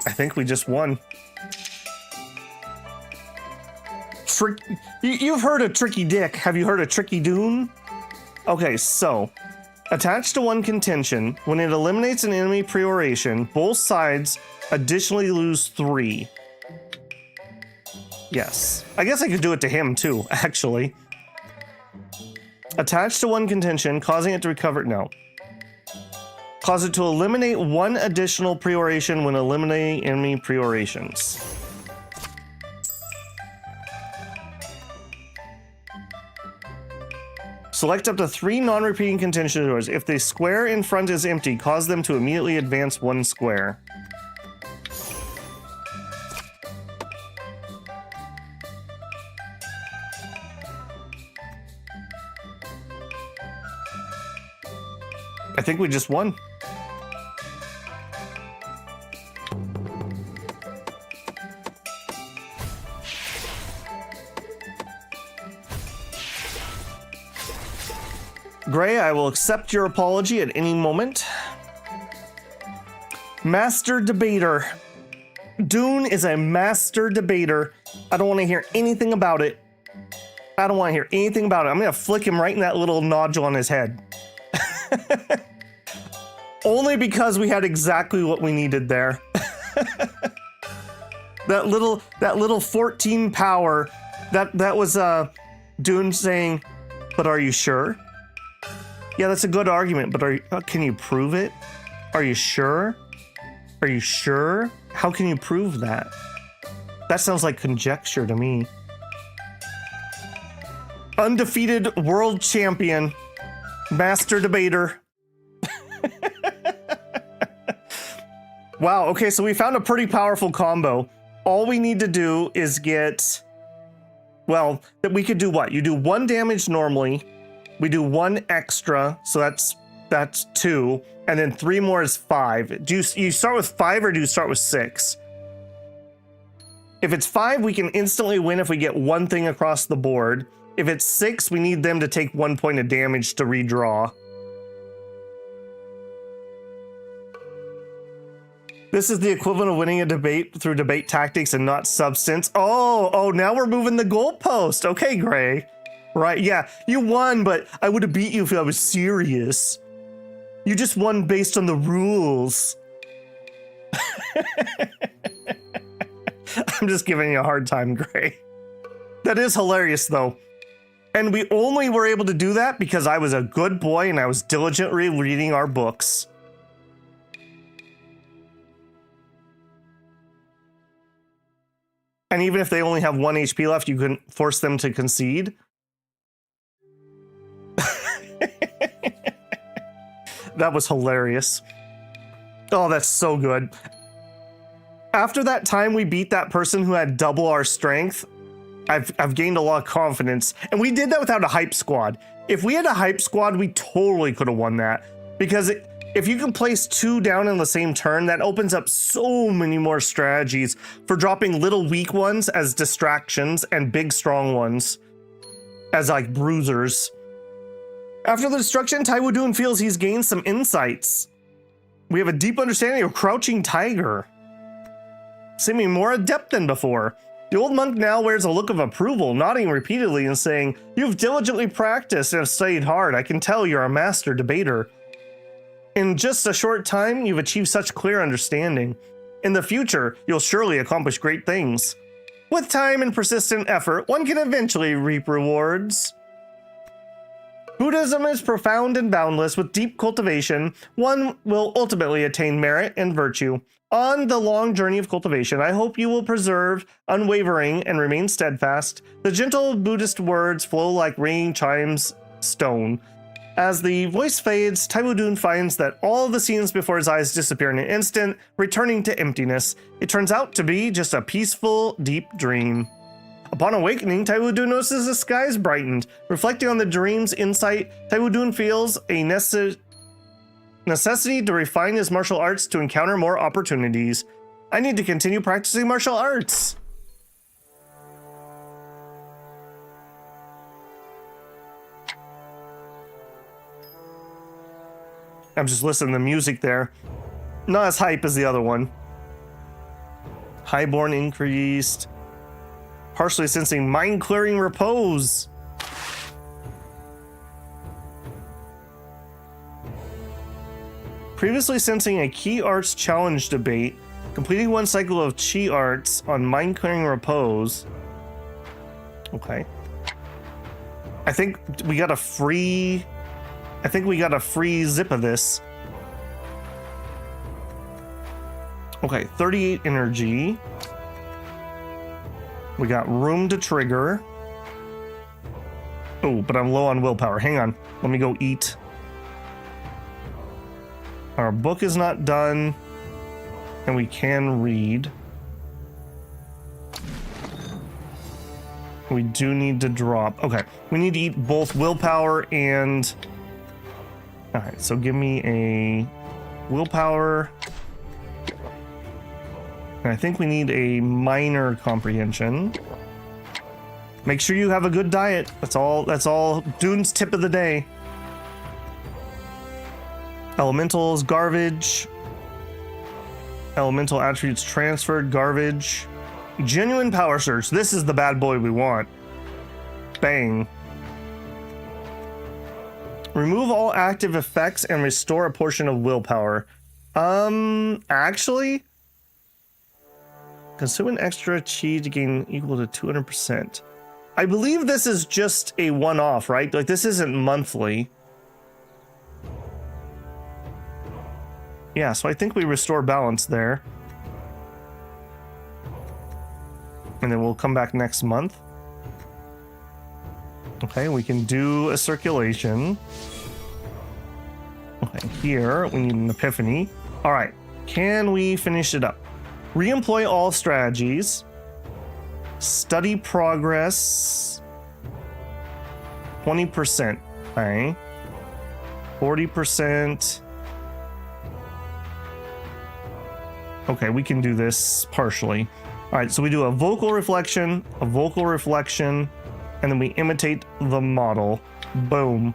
I think we just won. You've heard of Tricky Dick. Have you heard of Tricky Dune? Okay, so attached to one contention, when it eliminates an enemy peroration, both sides additionally lose 3. Yes. I guess I could do it to him too, actually. Attached to one contention, causing it to recover. No. Cause it to eliminate 1 additional peroration when eliminating enemy perorations. Select up to 3 non-repeating contention doors. If the square in front is empty, cause them to immediately advance 1 square. I think we just won. Gray, I will accept your apology at any moment. Master debater. Dune is a master debater. I don't want to hear anything about it. I don't want to hear anything about it. I'm going to flick him right in that little nodule on his head. Only because we had exactly what we needed there. that little 14 power. That was Dune saying, "But are you sure?" Yeah, that's a good argument, but can you prove it? Are you sure? Are you sure? How can you prove that? That sounds like conjecture to me. Undefeated world champion, master debater. Wow, okay, so we found a pretty powerful combo. All we need to do is get, well, that we could do what? You do 1 damage normally. We do 1 extra, so that's 2, and then 3 more is 5. Do you start with 5 or do you start with 6? If it's 5, we can instantly win if we get 1 thing across the board. If it's 6, we need them to take 1 point of damage to redraw. This is the equivalent of winning a debate through debate tactics and not substance. Oh, now we're moving the goalpost. Okay, Gray. Right, yeah, you won, but I would have beat you if I was serious. You just won based on the rules. I'm just giving you a hard time, Gray. That is hilarious, though. And we only were able to do that because I was a good boy and I was diligently reading our books. And even if they only have 1 HP left, you couldn't force them to concede. That was hilarious. Oh, that's so good. After that time we beat that person who had double our strength, I've gained a lot of confidence. And we did that without a hype squad. If we had a hype squad, we totally could have won that. Because if you can place 2 down in the same turn, that opens up so many more strategies for dropping little weak ones as distractions and big strong ones as like bruisers. After the destruction, Taiwu Dun feels he's gained some insights. We have a deep understanding of Crouching Tiger, seeming more adept than before. The old monk now wears a look of approval, nodding repeatedly and saying, "You've diligently practiced and have studied hard. I can tell you're a master debater. In just a short time, you've achieved such clear understanding. In the future, you'll surely accomplish great things. With time and persistent effort, one can eventually reap rewards." Buddhism is profound and boundless. With deep cultivation, one will ultimately attain merit and virtue. On the long journey of cultivation, I hope you will preserve unwavering and remain steadfast. The gentle Buddhist words flow like ringing chimes stone. As the voice fades, Taiwu Dun finds that all the scenes before his eyes disappear in an instant, returning to emptiness. It turns out to be just a peaceful, deep dream. Upon awakening, Taiwu Dun notices the skies brightened. Reflecting on the dream's insight, Taiwu Dun feels a necessity to refine his martial arts to encounter more opportunities. I need to continue practicing martial arts. I'm just listening to the music there. Not as hype as the other one. Highborn increased. Partially sensing mind clearing repose. Previously sensing a key arts challenge debate. Completing one cycle of chi arts on mind clearing repose. Okay. I think we got a free zip of this. Okay, 38 energy. We got room to trigger. Oh, but I'm low on willpower. Hang on. Let me go eat. Our book is not done. And we can read. We do need to drop. Okay, we need to eat both willpower and... Alright, so give me a willpower. And I think we need a minor comprehension. Make sure you have a good diet. That's all Dun's tip of the day. Elementals, garbage. Elemental attributes transferred, garbage. Genuine power surge. This is the bad boy we want. Bang. Remove all active effects and restore a portion of willpower. Actually, consume an extra chi to gain equal to 200%. I believe this is just a one-off, right? Like, this isn't monthly. Yeah, so I think we restore balance there. And then we'll come back next month. Okay, we can do a circulation. Okay, here we need an epiphany. All right, can we finish it up? Reemploy all strategies. Study progress. 20%. Okay. 40%. Okay, we can do this partially. All right, so we do a vocal reflection, and then we imitate the model. Boom.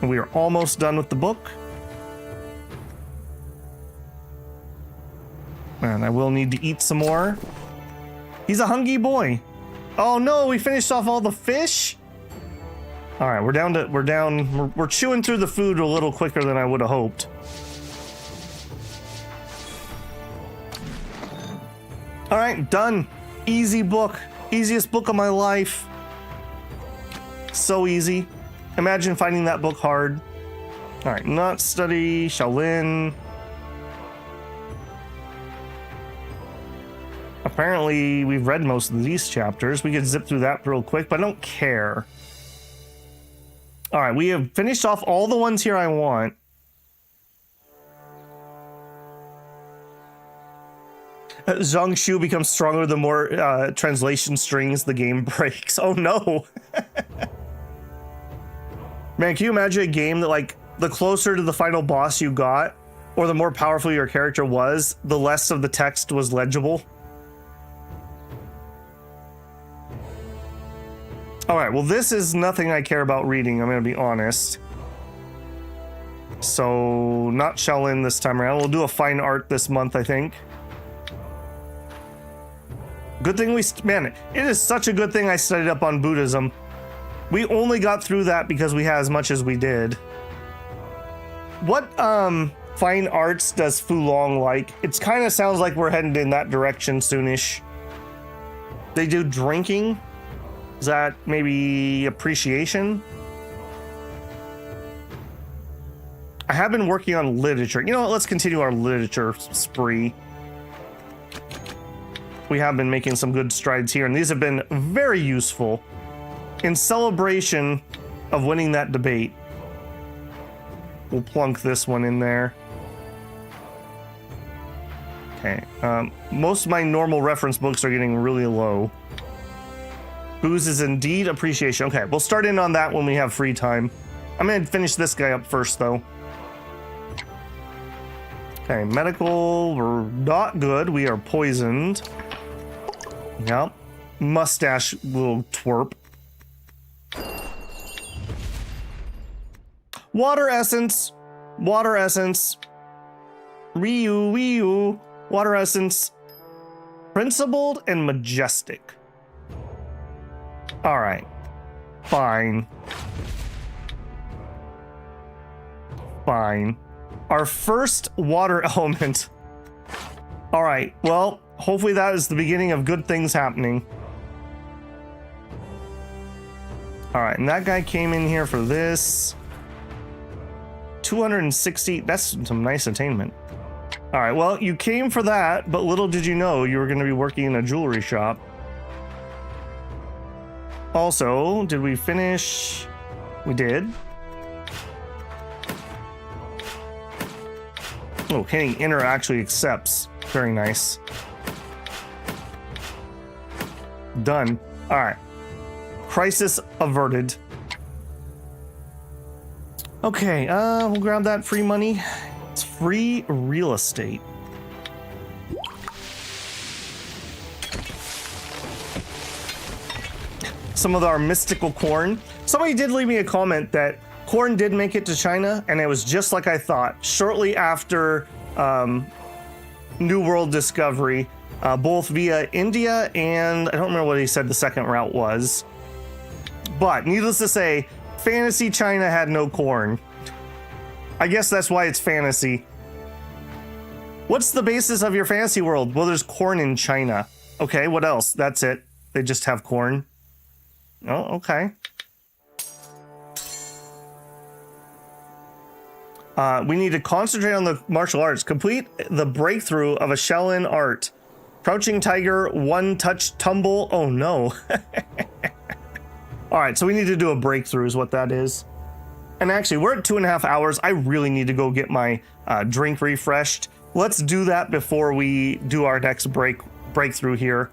And we are almost done with the book. And I will need to eat some more. He's a hungry boy. Oh no, we finished off all the fish? All right, we're chewing through the food a little quicker than I would have hoped. All right, done. Easy book. Easiest book of my life. So easy. Imagine finding that book hard. All right, not study, Shaolin. Apparently, we've read most of these chapters. We could zip through that real quick, but I don't care. All right, we have finished off all the ones here I want. Zhang Shu becomes stronger the more translation strings the game breaks. Oh no. Man, can you imagine a game that, like, the closer to the final boss you got, or the more powerful your character was, the less of the text was legible? All right, well, this is nothing I care about reading, I'm going to be honest. So, not Shaolin this time around. We'll do a fine art this month, I think. Good thing man, it is such a good thing I studied up on Buddhism. We only got through that because we had as much as we did. What fine arts does Fulong like? It kind of sounds like we're heading in that direction soonish. They do drinking? Is that maybe appreciation? I have been working on literature. You know what? Let's continue our literature spree. We have been making some good strides here, and these have been very useful in celebration of winning that debate. We'll plunk this one in there. Okay. Most of my normal reference books are getting really low. Booze is indeed appreciation. Okay, we'll start in on that when we have free time. I'm going to finish this guy up first, though. Okay, medical, we're not good. We are poisoned. Yep. Mustache little twerp. Water essence. Water essence. Ryu. Water essence. Principled and majestic. All right. Fine. Fine. Our first water element. All right. Well, hopefully that is the beginning of good things happening. All right. And that guy came in here for this. 260. That's some nice attainment. All right. Well, you came for that, but little did you know you were going to be working in a jewelry shop. Also, did we finish? We did. Oh, hitting inner actually accepts. Very nice. Done. All right. Crisis averted. Okay, we'll grab that free money. It's free real estate. Some of our mystical corn. Somebody did leave me a comment that corn did make it to China, and it was just like I thought. Shortly after New World discovery, both via India and I don't remember what he said the second route was. But needless to say, fantasy China had no corn. I guess that's why it's fantasy. What's the basis of your fantasy world? Well, there's corn in China. Okay, what else? That's it. They just have corn. Oh, okay. We need to concentrate on the martial arts. Complete the breakthrough of a Shaolin art. Crouching tiger, one touch tumble. Oh no. All right, so we need to do a breakthrough is what that is. And actually, we're at 2.5 hours. I really need to go get my drink refreshed. Let's do that before we do our next breakthrough here.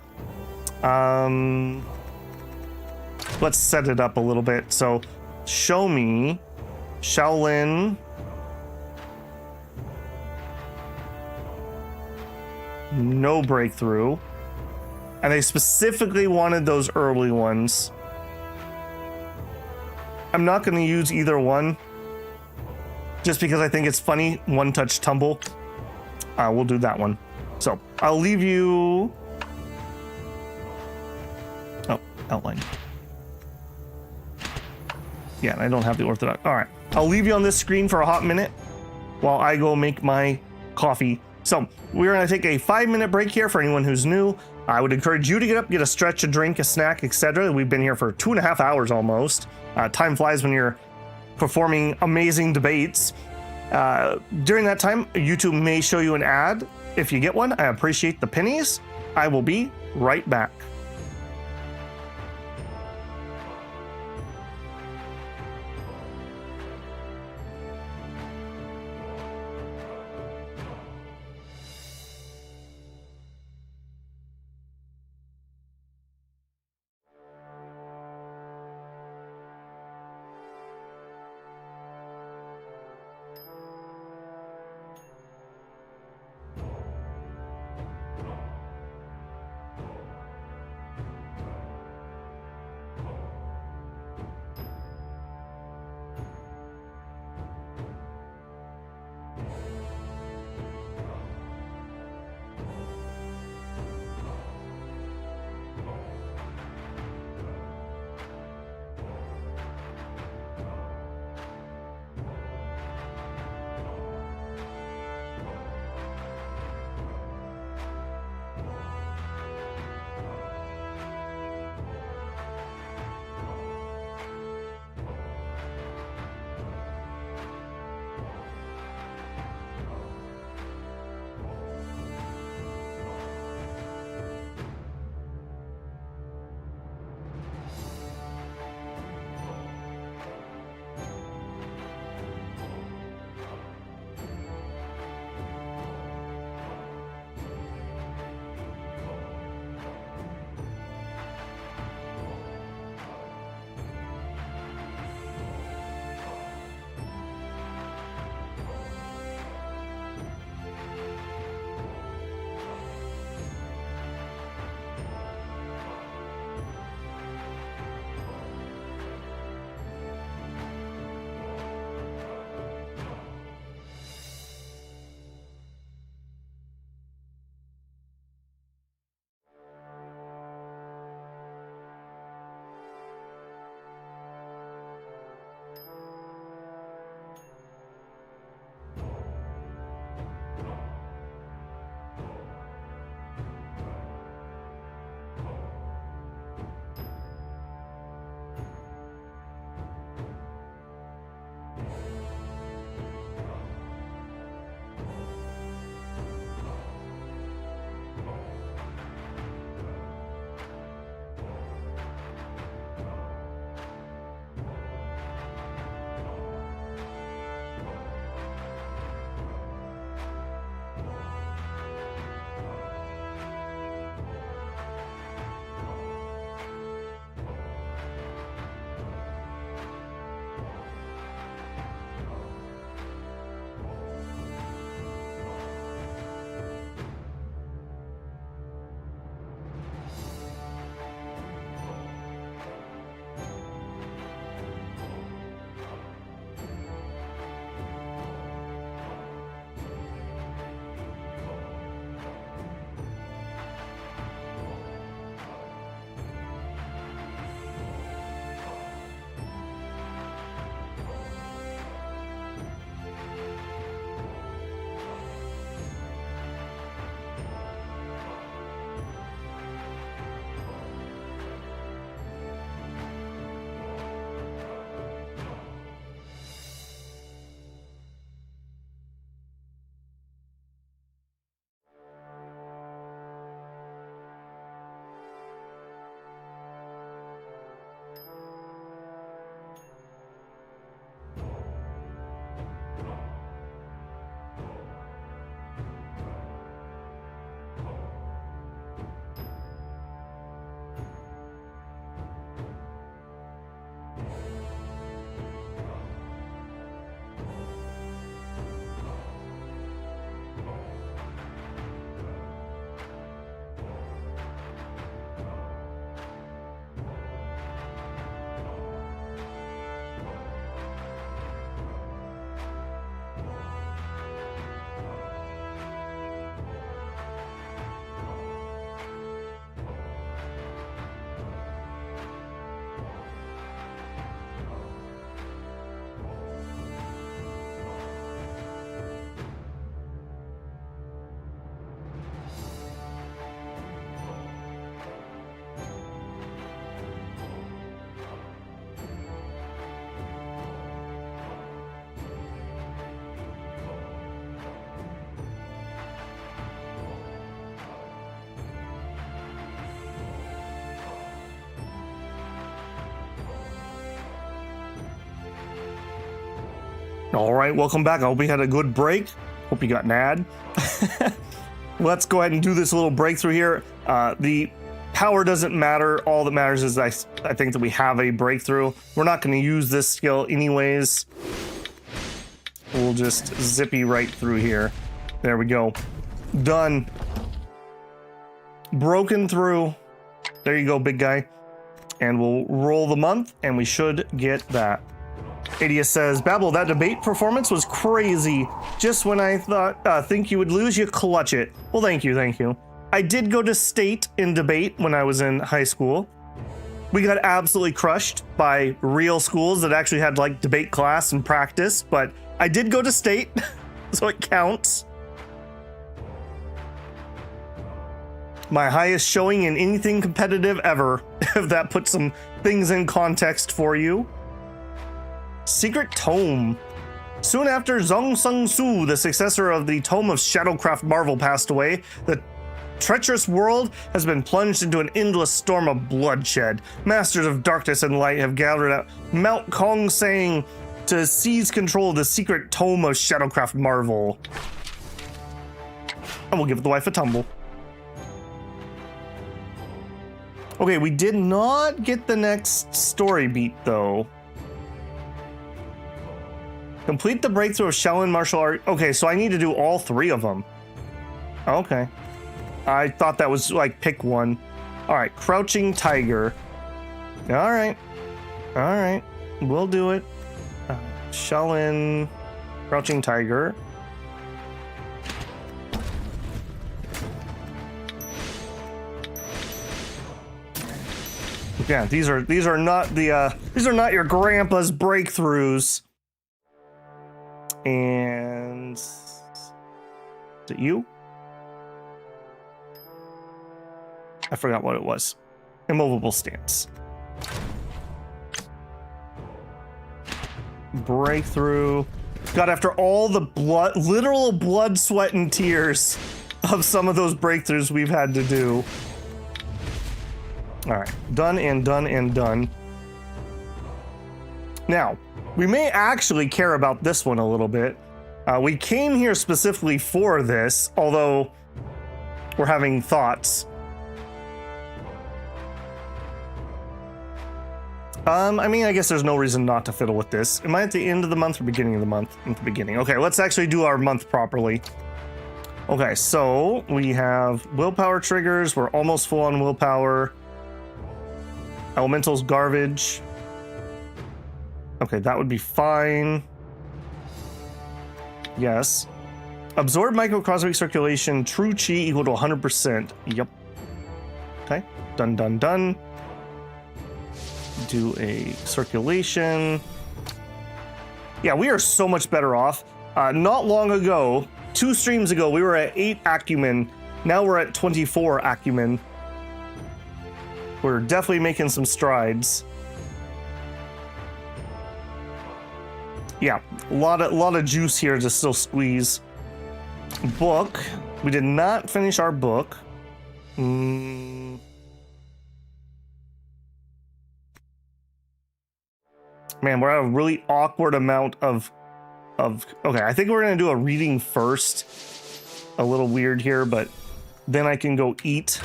Let's set it up a little bit. So, show me Shaolin. No breakthrough. And they specifically wanted those early ones. I'm not going to use either one. Just because I think it's funny. One touch tumble. We'll do that one. So, I'll leave you... Oh, outline. Yeah, I don't have the orthodox. All right. I'll leave you on this screen for a hot minute while I go make my coffee. So we're going to take a 5-minute break here for anyone who's new. I would encourage you to get up, get a stretch, a drink, a snack, etc. We've been here for 2.5 hours almost. Time flies when you're performing amazing debates. During that time, YouTube may show you an ad. If you get one, I appreciate the pennies. I will be right back. All right, welcome back. I hope you had a good break. Hope you got an ad. Let's go ahead and do this little breakthrough here. The power doesn't matter. All that matters is I think that we have a breakthrough. We're not going to use this skill anyways. We'll just zippy right through here. There we go. Done. Broken through. There you go, big guy. And we'll roll the month, and we should get that. Adia says, Babel, that debate performance was crazy. Just when I think you would lose, you clutch it. Well, thank you, thank you. I did go to state in debate when I was in high school. We got absolutely crushed by real schools that actually had like debate class and practice, but I did go to state, so it counts. My highest showing in anything competitive ever, if that puts some things in context for you. Secret Tome. Soon after Zhong Sung Su, the successor of the Tome of Shadowcraft Marvel, passed away, the treacherous world has been plunged into an endless storm of bloodshed. Masters of darkness and light have gathered at Mount Kong Sang to seize control of the secret Tome of Shadowcraft Marvel. And we'll give the wife a tumble. Okay, we did not get the next story beat, though. Complete the breakthrough of Shaolin martial art. Okay, so I need to do all three of them. Okay. I thought that was like pick one. All right, Crouching Tiger. All right. All right. We'll do it. Shaolin Crouching Tiger. Yeah, these are not the these are not your grandpa's breakthroughs. And is it you? I forgot what it was. Immovable stance. Breakthrough. God, after all the blood, literal blood, sweat, and tears of some of those breakthroughs we've had to do. All right, done and done and done. Now, we may actually care about this one a little bit. We came here specifically for this, although we're having thoughts. I mean, I guess there's no reason not to fiddle with this. Am I at the end of the month or beginning of the month? At the beginning. Okay, let's actually do our month properly. Okay, so we have willpower triggers. We're almost full on willpower. Elemental's garbage. Okay, that would be fine. Yes. Absorb microcosmic circulation. True chi equal to 100%. Yep. Okay. Done, done, done. Do a circulation. Yeah, we are so much better off. Not long ago, 2 streams ago, we were at 8 acumen. Now we're at 24 acumen. We're definitely making some strides. Yeah, a lot of juice here to still squeeze. Book. We did not finish our book. Man, we're at a really awkward amount of. Okay, I think we're gonna do a reading first. A little weird here, but then I can go eat.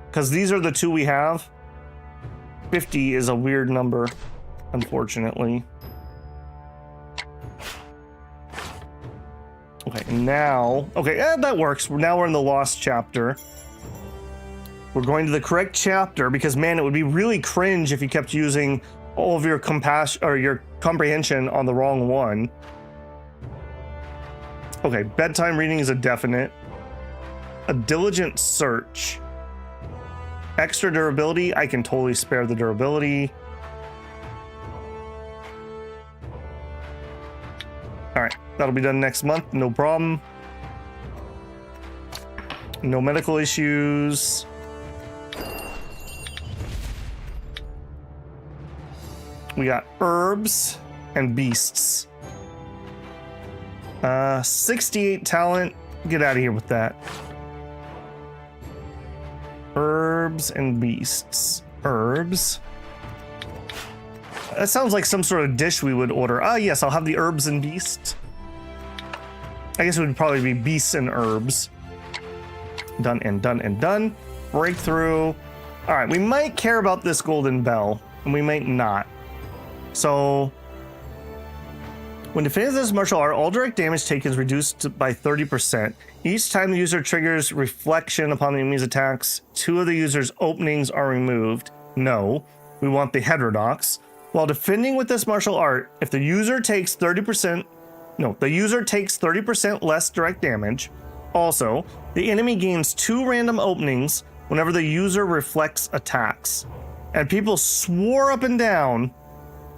Because these are the 2 we have. 50 is a weird number, unfortunately. Okay, now... Okay, that works. Now we're in the lost chapter. We're going to the correct chapter because, man, it would be really cringe if you kept using all of your compassion or your comprehension on the wrong one. Okay, bedtime reading is a definite. A diligent search. Extra durability, I can totally spare the durability. All right, that'll be done next month, no problem. No medical issues. We got herbs and beasts. 68 talent, get out of here with that. Herbs and beasts. Herbs. That sounds like some sort of dish we would order. Ah, yes, I'll have the herbs and beast. I guess it would probably be beasts and herbs. Done and done and done. Breakthrough. All right, we might care about this golden bell, and we might not. So, when defending this martial art, all direct damage taken is reduced by 30%. Each time the user triggers reflection upon the enemy's attacks, 2 of the user's openings are removed. No, we want the heterodox. While defending with this martial art, if the user takes 30%, the user takes 30% less direct damage. Also, the enemy gains 2 random openings whenever the user reflects attacks. And people swore up and down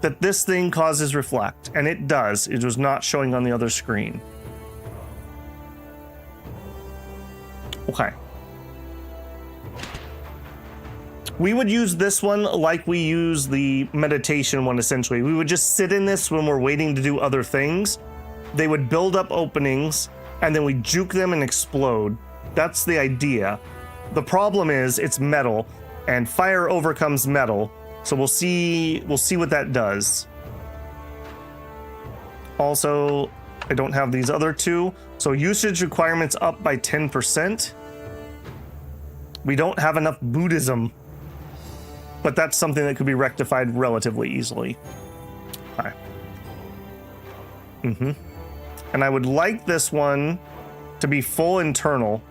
that this thing causes reflect, and it does. It was not showing on the other screen. Okay. We would use this one like we use the meditation one, essentially. We would just sit in this when we're waiting to do other things. They would build up openings, and then we juke them and explode. That's the idea. The problem is it's metal, and fire overcomes metal. So we'll see what that does. Also, I don't have these other 2. So usage requirements up by 10%. We don't have enough Buddhism, but that's something that could be rectified relatively easily. Okay. And I would like this one to be full internal,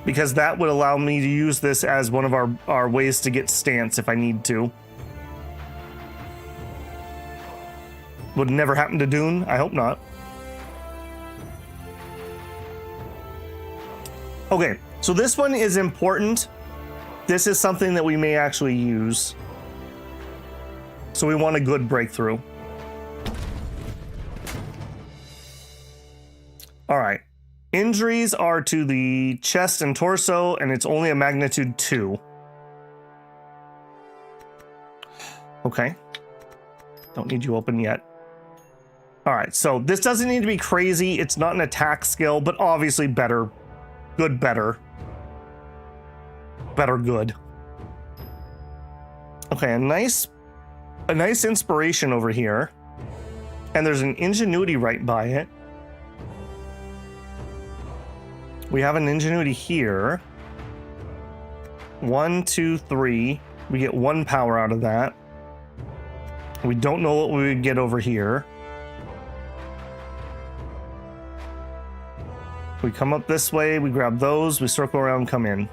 because that would allow me to use this as one of our ways to get stance if I need to. Would never happen to Dune? I hope not. Okay, so this one is important. This is something that we may actually use. So we want a good breakthrough. All right. Injuries are to the chest and torso, and it's only a magnitude 2. Okay. Don't need you open yet. All right, so this doesn't need to be crazy. It's not an attack skill, but obviously better. Good, better. Better, good. Okay, a nice inspiration over here. And there's an ingenuity right by it. We have an ingenuity here. 1, 2, 3. We get 1 power out of that. We don't know what we would get over here. We come up this way, we grab those, we circle around, come in.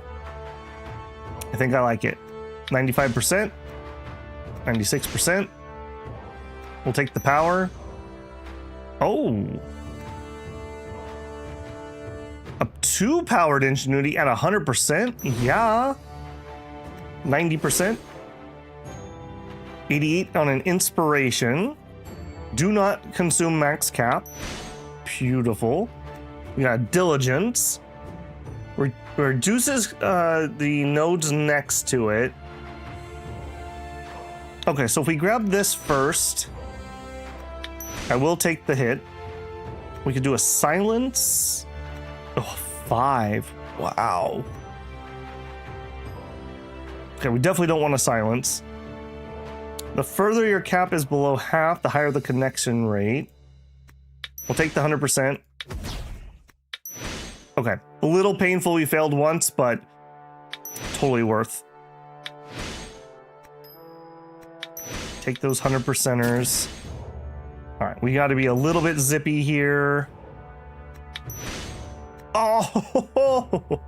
I think I like it. 95%, 96%. We'll take the power. Oh. A 2 powered ingenuity at 100%? Yeah. 90%. 88 on an inspiration. Do not consume max cap. Beautiful. We got diligence. Reduces the nodes next to it. Okay, so if we grab this first, I will take the hit. We could do a silence. Oh, 5. Wow. Okay, we definitely don't want a silence. The further your cap is below half, the higher the connection rate. We'll take the 100%. Okay, a little painful we failed once, but totally worth. Take those 100%ers. All right, we got to be a little bit zippy here. Oh,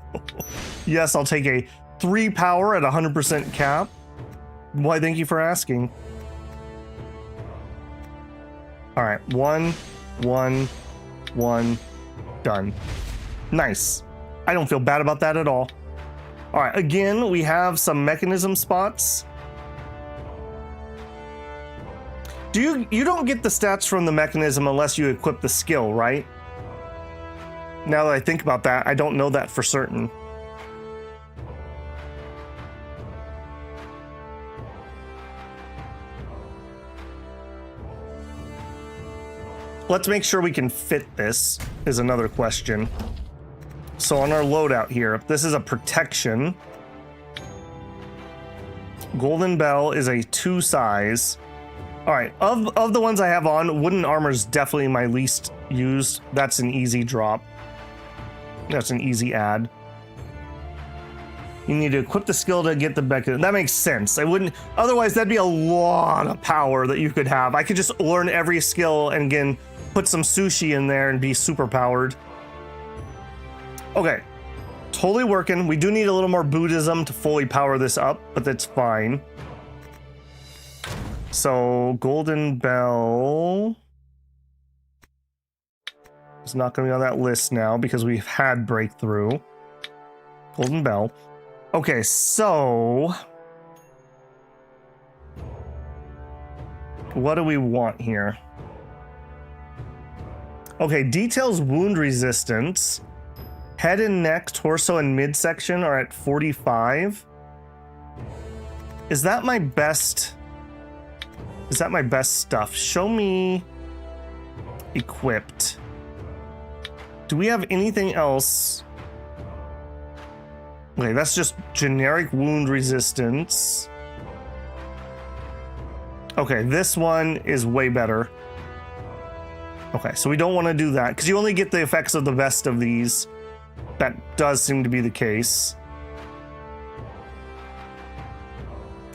yes, I'll take a 3 power at 100% cap. Why, thank you for asking. All right, 1, 1, 1, done. Nice. I don't feel bad about that at all. All right, again, we have some mechanism spots. You don't get the stats from the mechanism unless you equip the skill, right? Now that I think about that, I don't know that for certain. Let's make sure we can fit this, is another question. So on our loadout here, this is a protection. Golden Bell is a 2 size. All right, of the ones I have on, wooden armor is definitely my least used. That's an easy drop. That's an easy add. You need to equip the skill to get the mechanism. That makes sense. I wouldn't, otherwise that'd be a lot of power that you could have. I could just learn every skill and again, put some sushi in there and be super powered. Okay, totally working. We do need a little more Buddhism to fully power this up, but that's fine. So Golden Bell is not going to be on that list now because we've had Breakthrough. Golden Bell. Okay, so what do we want here? Okay, details wound resistance. Head and neck, torso, and midsection are at 45. Is that my best? Is that my best stuff? Show me equipped. Do we have anything else? Okay, that's just generic wound resistance. Okay, this one is way better. Okay, so we don't want to do that because you only get the effects of the best of these. That does seem to be the case.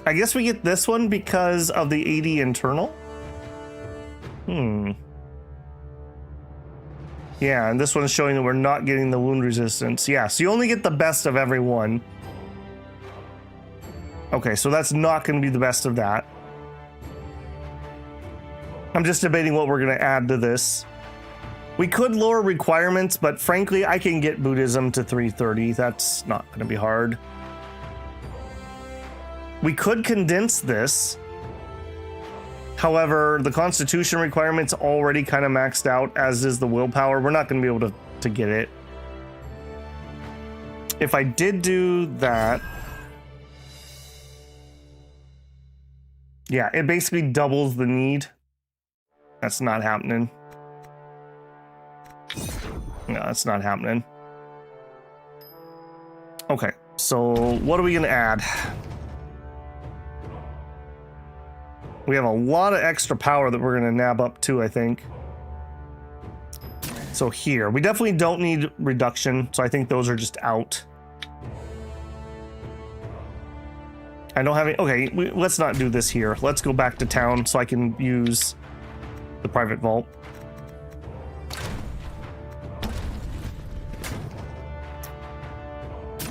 I guess we get this one because of the 80 internal. Yeah, and this one's showing that we're not getting the wound resistance. Yeah, so you only get the best of every one. Okay, so that's not going to be the best of that. I'm just debating what we're going to add to this. We could lower requirements, but frankly, I can get Buddhism to 330. That's not going to be hard. We could condense this. However, the Constitution requirement's already kind of maxed out, as is the willpower. We're not going to be able to get it. If I did do that... Yeah, it basically doubles the need. That's not happening. No, that's not happening. Okay, so what are we going to add? We have a lot of extra power that we're going to nab up too, I think. So here, we definitely don't need reduction, so I think those are just out. I don't have any... Okay, let's not do this here. Let's go back to town so I can use the private vault.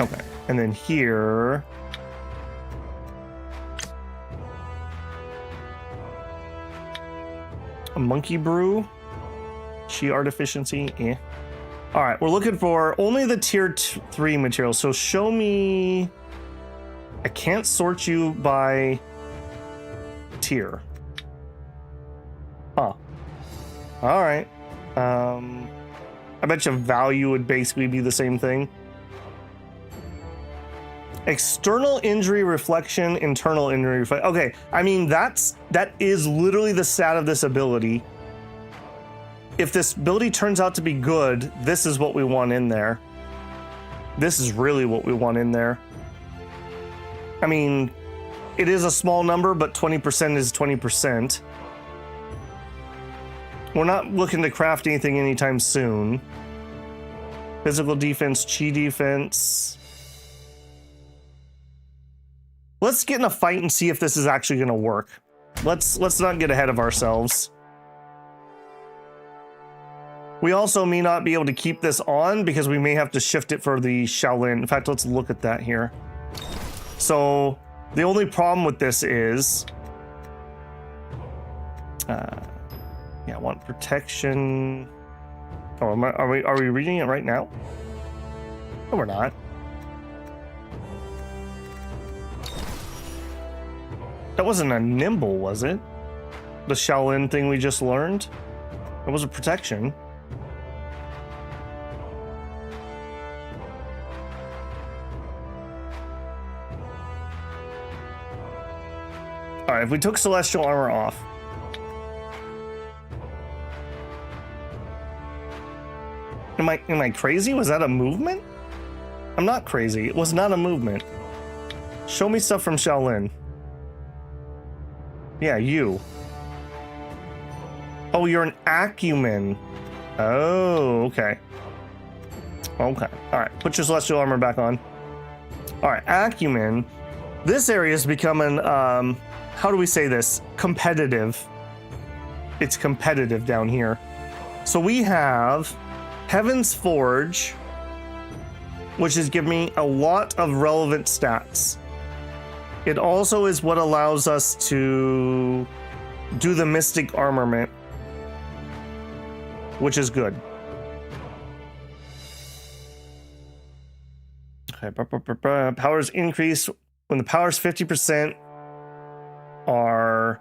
Okay, and then here... A monkey brew, chi art efficiency. All right, we're looking for only the tier 3 materials. So show me. I can't sort you by tier. Huh. All right. I bet you value would basically be the same thing. External injury reflection, internal injury reflection. Okay, I mean, that is literally the stat of this ability. If this ability turns out to be good, this is what we want in there. This is really what we want in there. I mean, it is a small number, but 20% is 20%. We're not looking to craft anything anytime soon. Physical defense, chi defense. Let's get in a fight and see if this is actually going to work. Let's not get ahead of ourselves. We also may not be able to keep this on because we may have to shift it for the Shaolin. In fact, let's look at that here. So the only problem with this is, yeah, I want protection. Oh, are we reading it right now? No, we're not. That wasn't a nimble, was it? The Shaolin thing we just learned? It was a protection. Alright, if we took Celestial Armor off. Am I crazy? Was that a movement? I'm not crazy. It was not a movement. Show me stuff from Shaolin. Yeah, you. Oh, you're an acumen. Oh, okay. Okay. All right. Put your celestial armor back on. All right. Acumen. This area is becoming, how do we say this? Competitive. It's competitive down here. So we have Heaven's Forge, which is giving me a lot of relevant stats. It also is what allows us to do the Mystic Armament, which is good. Okay, powers increase when the powers 50% are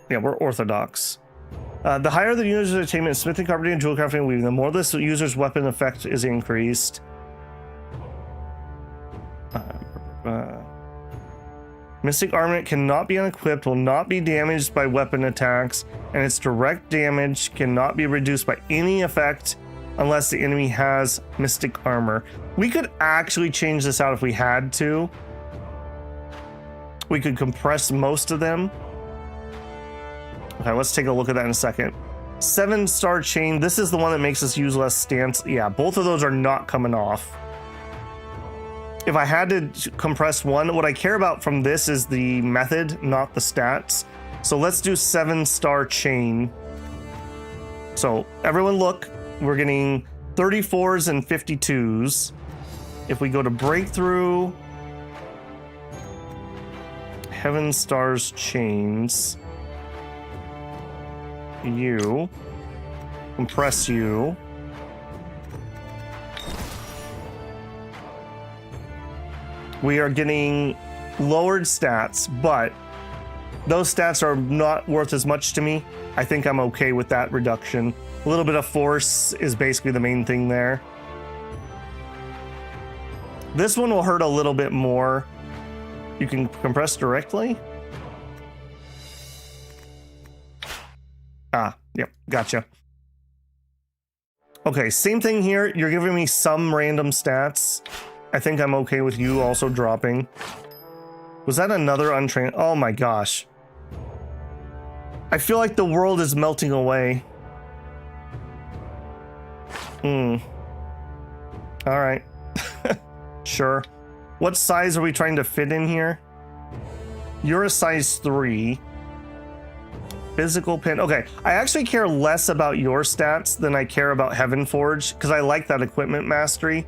we're orthodox. The higher the user's attainment in smithing, carpentry, and jewel crafting and weaving, the more this user's weapon effect is increased. Mystic Armament cannot be unequipped, will not be damaged by weapon attacks, and its direct damage cannot be reduced by any effect unless the enemy has Mystic Armor. We could actually change this out if we had to. We could compress most of them. Okay, let's take a look at that in a second. 7-star chain. This is the one that makes us use less stance. Yeah, both of those are not coming off. If I had to compress one, what I care about from this is the method, not the stats. So let's do 7-star chain. So everyone look, we're getting 34s and 52s. If we go to breakthrough, Heaven Stars chains, you, compress you. We are getting lowered stats, but those stats are not worth as much to me. I think I'm okay with that reduction. A little bit of force is basically the main thing there. This one will hurt a little bit more. You can compress directly. Ah, yep, gotcha. Okay, same thing here. You're giving me some random stats. I think I'm okay with you also dropping. Was that another untrained? Oh my gosh. I feel like the world is melting away. All right. Sure. What size are we trying to fit in here? You're a size 3. Physical pin. Okay, I actually care less about your stats than I care about Heaven Forge because I like that equipment mastery.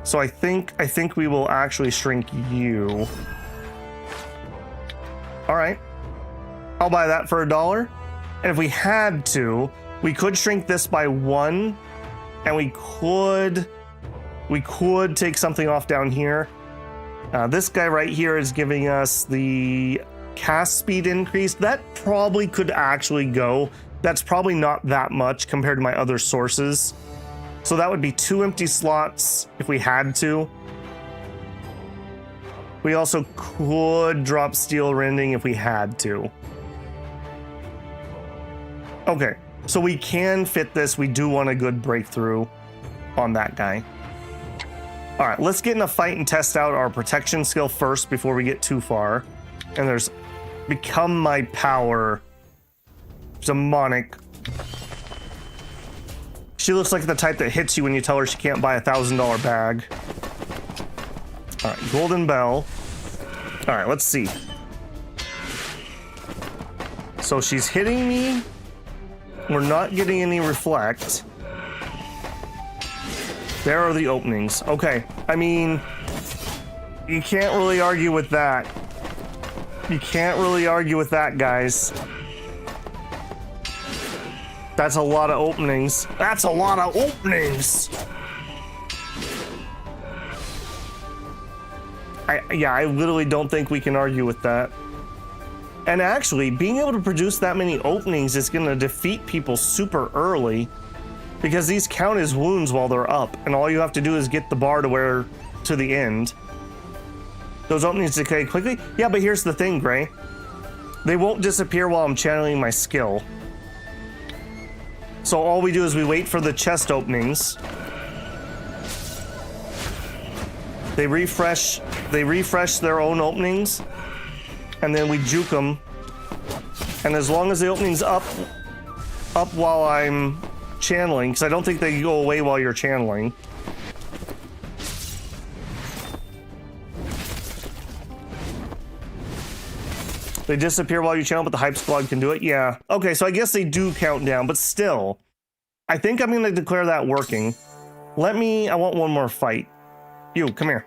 So I think we will actually shrink you. All right, I'll buy that for $1. And if we had to, we could shrink this by 1, and we could take something off down here. This guy right here is giving us the cast speed increase. That probably could actually go. That's probably not that much compared to my other sources. So that would be 2 empty slots if we had to. We also could drop steel rending if we had to. Okay, so we can fit this. We do want a good breakthrough on that guy. All right, let's get in a fight and test out our protection skill first before we get too far. And there's Become My Power. Demonic. She looks like the type that hits you when you tell her she can't buy a $1,000 bag. All right, Golden Bell. All right, let's see. So she's hitting me. We're not getting any reflect. There are the openings. Okay, I mean, you can't really argue with that. You can't really argue with that, guys. That's a lot of openings. That's a lot of openings. I literally don't think we can argue with that. And actually, being able to produce that many openings is going to defeat people super early because these count as wounds while they're up, and all you have to do is get the bar to the end. Those openings decay quickly? Yeah, but here's the thing, Gray. They won't disappear while I'm channeling my skill. So all we do is we wait for the chest openings. They refresh their own openings, and then we juke them. And as long as the opening's up while I'm channeling, because I don't think they go away while you're channeling. They disappear while you channel, but the hype squad can do it? Yeah. Okay, so I guess they do count down, but still. I think I'm going to declare that working. I want one more fight. You, come here.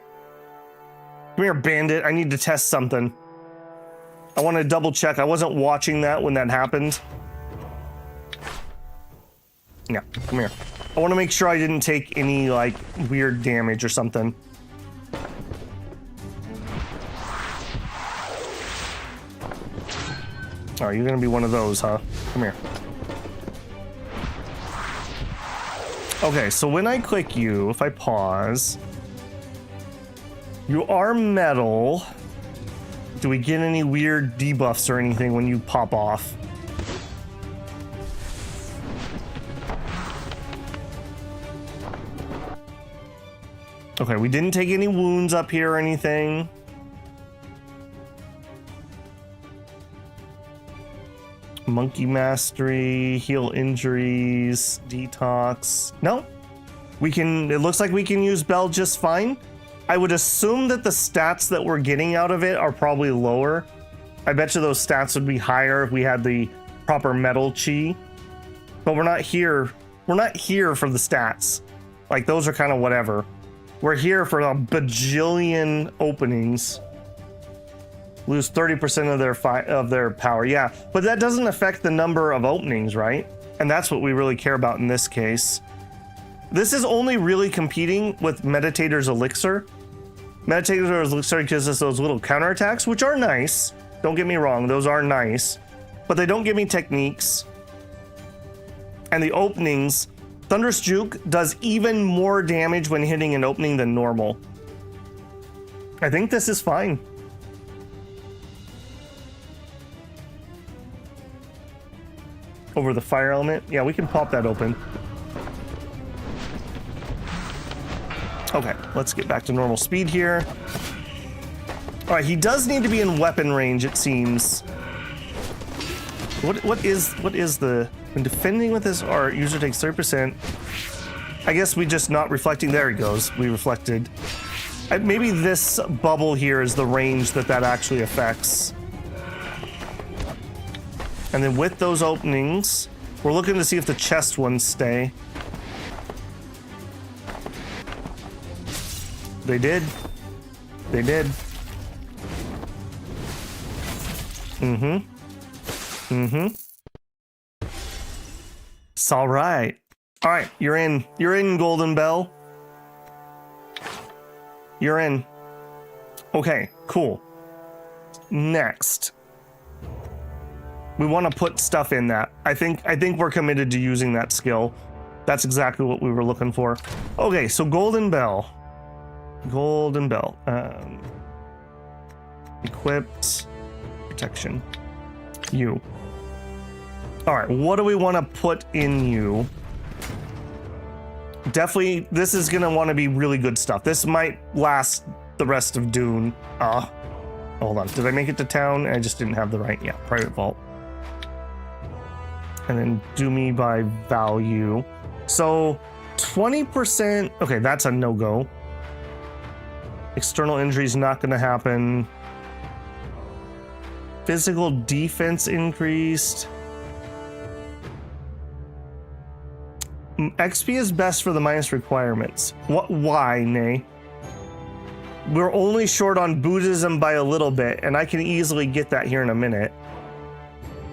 Come here, bandit. I need to test something. I want to double check. I wasn't watching that when that happened. Yeah, come here. I want to make sure I didn't take any, like, weird damage or something. Oh, you're gonna be one of those, huh? Come here. Okay, so when I click you, if I pause, you are metal. Do we get any weird debuffs or anything when you pop off? Okay, we didn't take any wounds up here or anything. Monkey mastery, heal injuries, detox. No, we can, it looks like we can use Bell just fine. I would assume that the stats that we're getting out of it are probably lower. I bet you those stats would be higher if we had the proper metal chi. But we're not here. We're not here for the stats. Like, those are kind of whatever. We're here for a bajillion openings. Lose 30% of their power. Yeah, but that doesn't affect the number of openings, right? And that's what we really care about in this case. This is only really competing with Meditator's Elixir. Meditator's Elixir gives us those little counterattacks, which are nice. Don't get me wrong, those are nice. But they don't give me techniques. And the openings, Thunderous Juke does even more damage when hitting an opening than normal. I think this is fine. Over the fire element. Yeah, we can pop that open. Okay, let's get back to normal speed here. All right, he does need to be in weapon range, it seems. What is the, when defending with this, our user takes 30%. I guess we just not reflecting. There he goes. We reflected. Maybe this bubble here is the range that actually affects. And then with those openings, we're looking to see if the chest ones stay. They did. They did. It's all right. All right, you're in. You're in, Golden Bell. You're in. Okay, cool. Next. We want to put stuff in that. I think we're committed to using that skill. That's exactly what we were looking for. Okay, so Golden Bell. Golden Bell. Equipped. Protection. You. All right, what do we want to put in you? Definitely, this is going to want to be really good stuff. This might last the rest of Dune. Hold on. Did I make it to town? I just didn't have the right. Yeah, private vault. And then do me by value. So 20%. Okay, that's a no-go. External injury is not going to happen. Physical defense increased. XP is best for the minus requirements. What? Why, Nay? We're only short on Buddhism by a little bit, and I can easily get that here in a minute.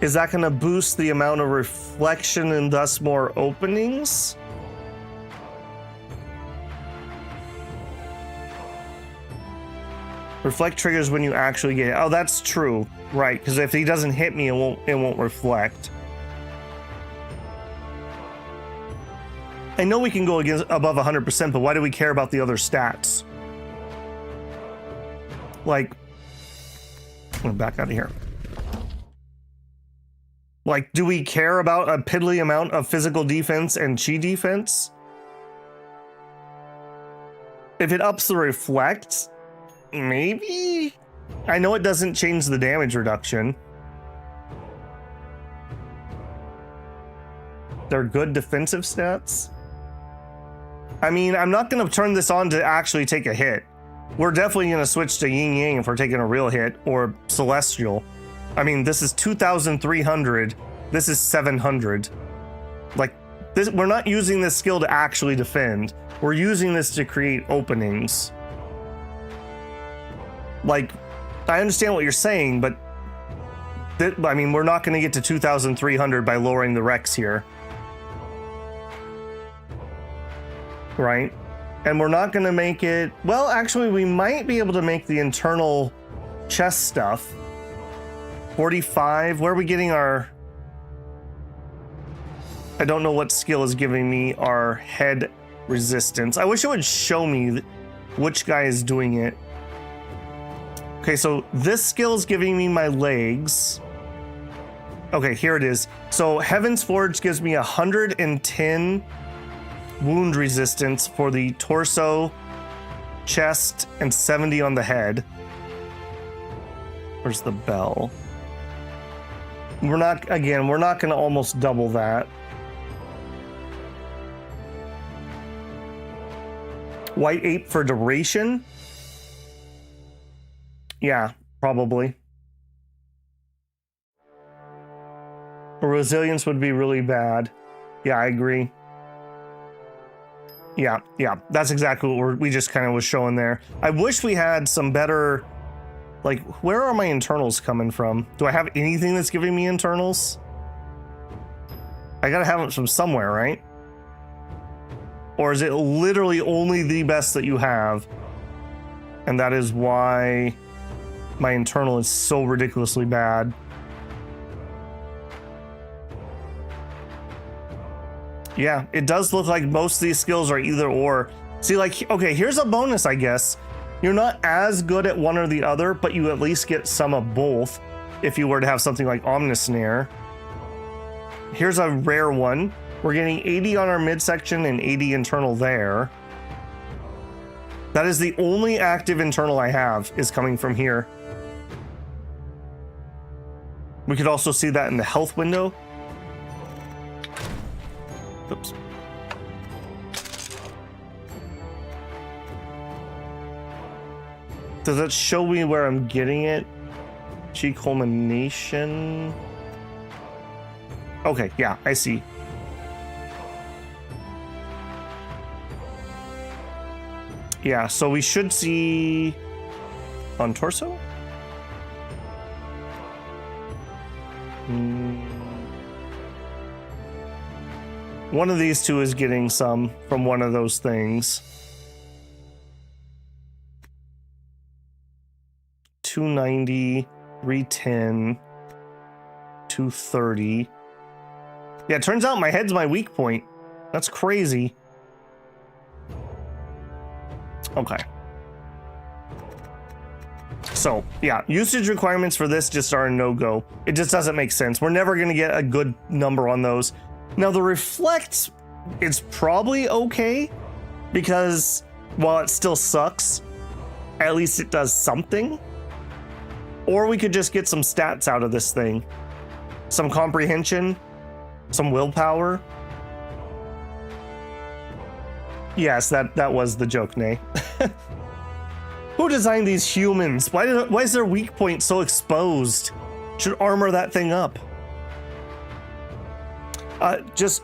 Is that going to boost the amount of reflection and thus more openings? Reflect triggers when you actually get it. Oh, that's true. Right, because if he doesn't hit me, it won't reflect. I know we can go against above 100%, but why do we care about the other stats? Like, I'm gonna back out of here. Like, do we care about a piddly amount of physical defense and chi defense? If it ups the reflect, maybe? I know it doesn't change the damage reduction. They're good defensive stats. I mean, I'm not going to turn this on to actually take a hit. We're definitely going to switch to Yin Yang if we're taking a real hit, or Celestial. I mean, this is 2,300. This is 700. Like, this, we're not using this skill to actually defend. We're using this to create openings. Like, I understand what you're saying, but I mean, we're not going to get to 2,300 by lowering the Rex here. Right? And we're not going to make it... Well, actually, we might be able to make the internal chest stuff. 45. Where are we getting our... I don't know what skill is giving me our head resistance. I wish it would show me which guy is doing it. Okay, so this skill is giving me my legs. Okay, here it is. So Heaven's Forge gives me 110 wound resistance for the torso, chest, and 70 on the head. Where's the bell? We're not going to almost double that. White Ape for duration? Yeah, probably. Resilience would be really bad. Yeah, I agree. Yeah, that's exactly what we just kind of was showing there. I wish we had some better, like, where are my internals coming from? Do I have anything that's giving me internals? I gotta have it from somewhere, right? Or is it literally only the best that you have? And that is why my internal is so ridiculously bad. Yeah, it does look like most of these skills are either or. See, like, okay, here's a bonus, I guess. You're not as good at one or the other, but you at least get some of both if you were to have something like Omnisnare. Here's a rare one. We're getting 80 on our midsection and 80 internal there. That is the only active internal I have, is coming from here. We could also see that in the health window. Oops. Does that show me where I'm getting it? Chi culmination. Okay, yeah, I see. Yeah, so we should see on torso. One of these two is getting some from one of those things. 290, 310, 230. Yeah, it turns out my head's my weak point. That's crazy. Okay. So, yeah, usage requirements for this just are a no-go. It just doesn't make sense. We're never going to get a good number on those. Now, the reflect is probably okay because while it still sucks, at least it does something. Or we could just get some stats out of this thing. Some comprehension, some willpower. Yes, that was the joke, Nay. Who designed these humans? Why is their weak point so exposed? Should armor that thing up. Just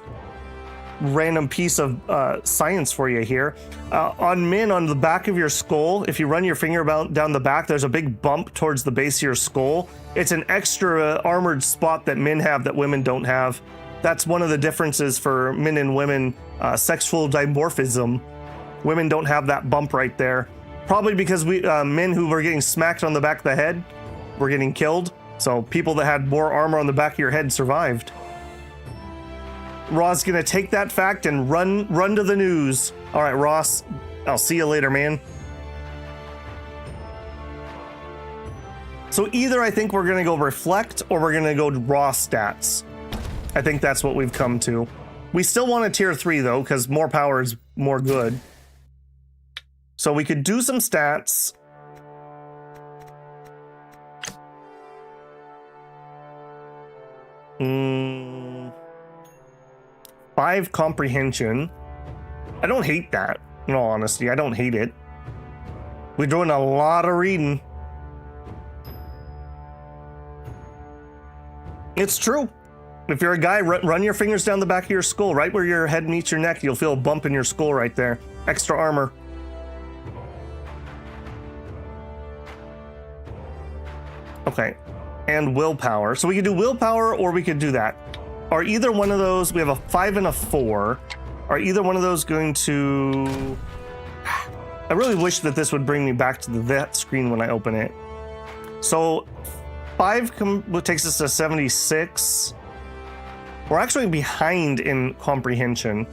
random piece of science for you here. On Min, on the back of your skull, if you run your finger down the back, there's a big bump towards the base of your skull. It's an extra armored spot that men have that women don't have. That's one of the differences for men and women, sexual dimorphism. Women don't have that bump right there. Probably because men who were getting smacked on the back of the head were getting killed. So people that had more armor on the back of your head survived. Raw's gonna take that fact and run to the news. All right, Ross, I'll see you later, man. So either I think we're gonna go reflect or we're gonna go raw stats. I think that's what we've come to. We still want a tier 3 though, because more power is more good. So we could do some stats. 5 comprehension. I don't hate that, in all honesty. I don't hate it. We're doing a lot of reading. It's true. If you're a guy, run your fingers down the back of your skull, right where your head meets your neck. You'll feel a bump in your skull right there. Extra armor. Okay. And willpower. So we could do willpower or we could do that. Are either one of those, we have a 5 and a 4. Are either one of those going to... I really wish that this would bring me back to that screen when I open it. So 5 takes us to 76. We're actually behind in comprehension.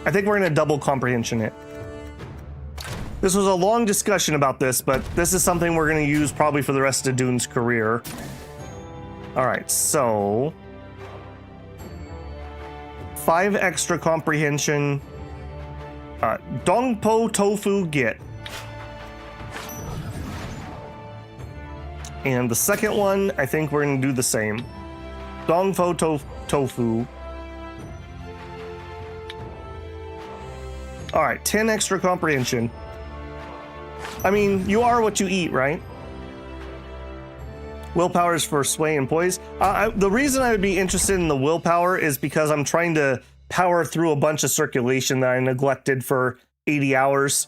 I think we're going to double comprehension it. This was a long discussion about this, but this is something we're going to use probably for the rest of Dun's career. All right, so 5 extra comprehension. Dongpo Tofu Git. And the second one, I think we're going to do the same. Dongpo Tofu. All right, 10 extra comprehension. I mean, you are what you eat, right? Willpower is for sway and poise. The reason I would be interested in the willpower is because I'm trying to power through a bunch of circulation that I neglected for 80 hours.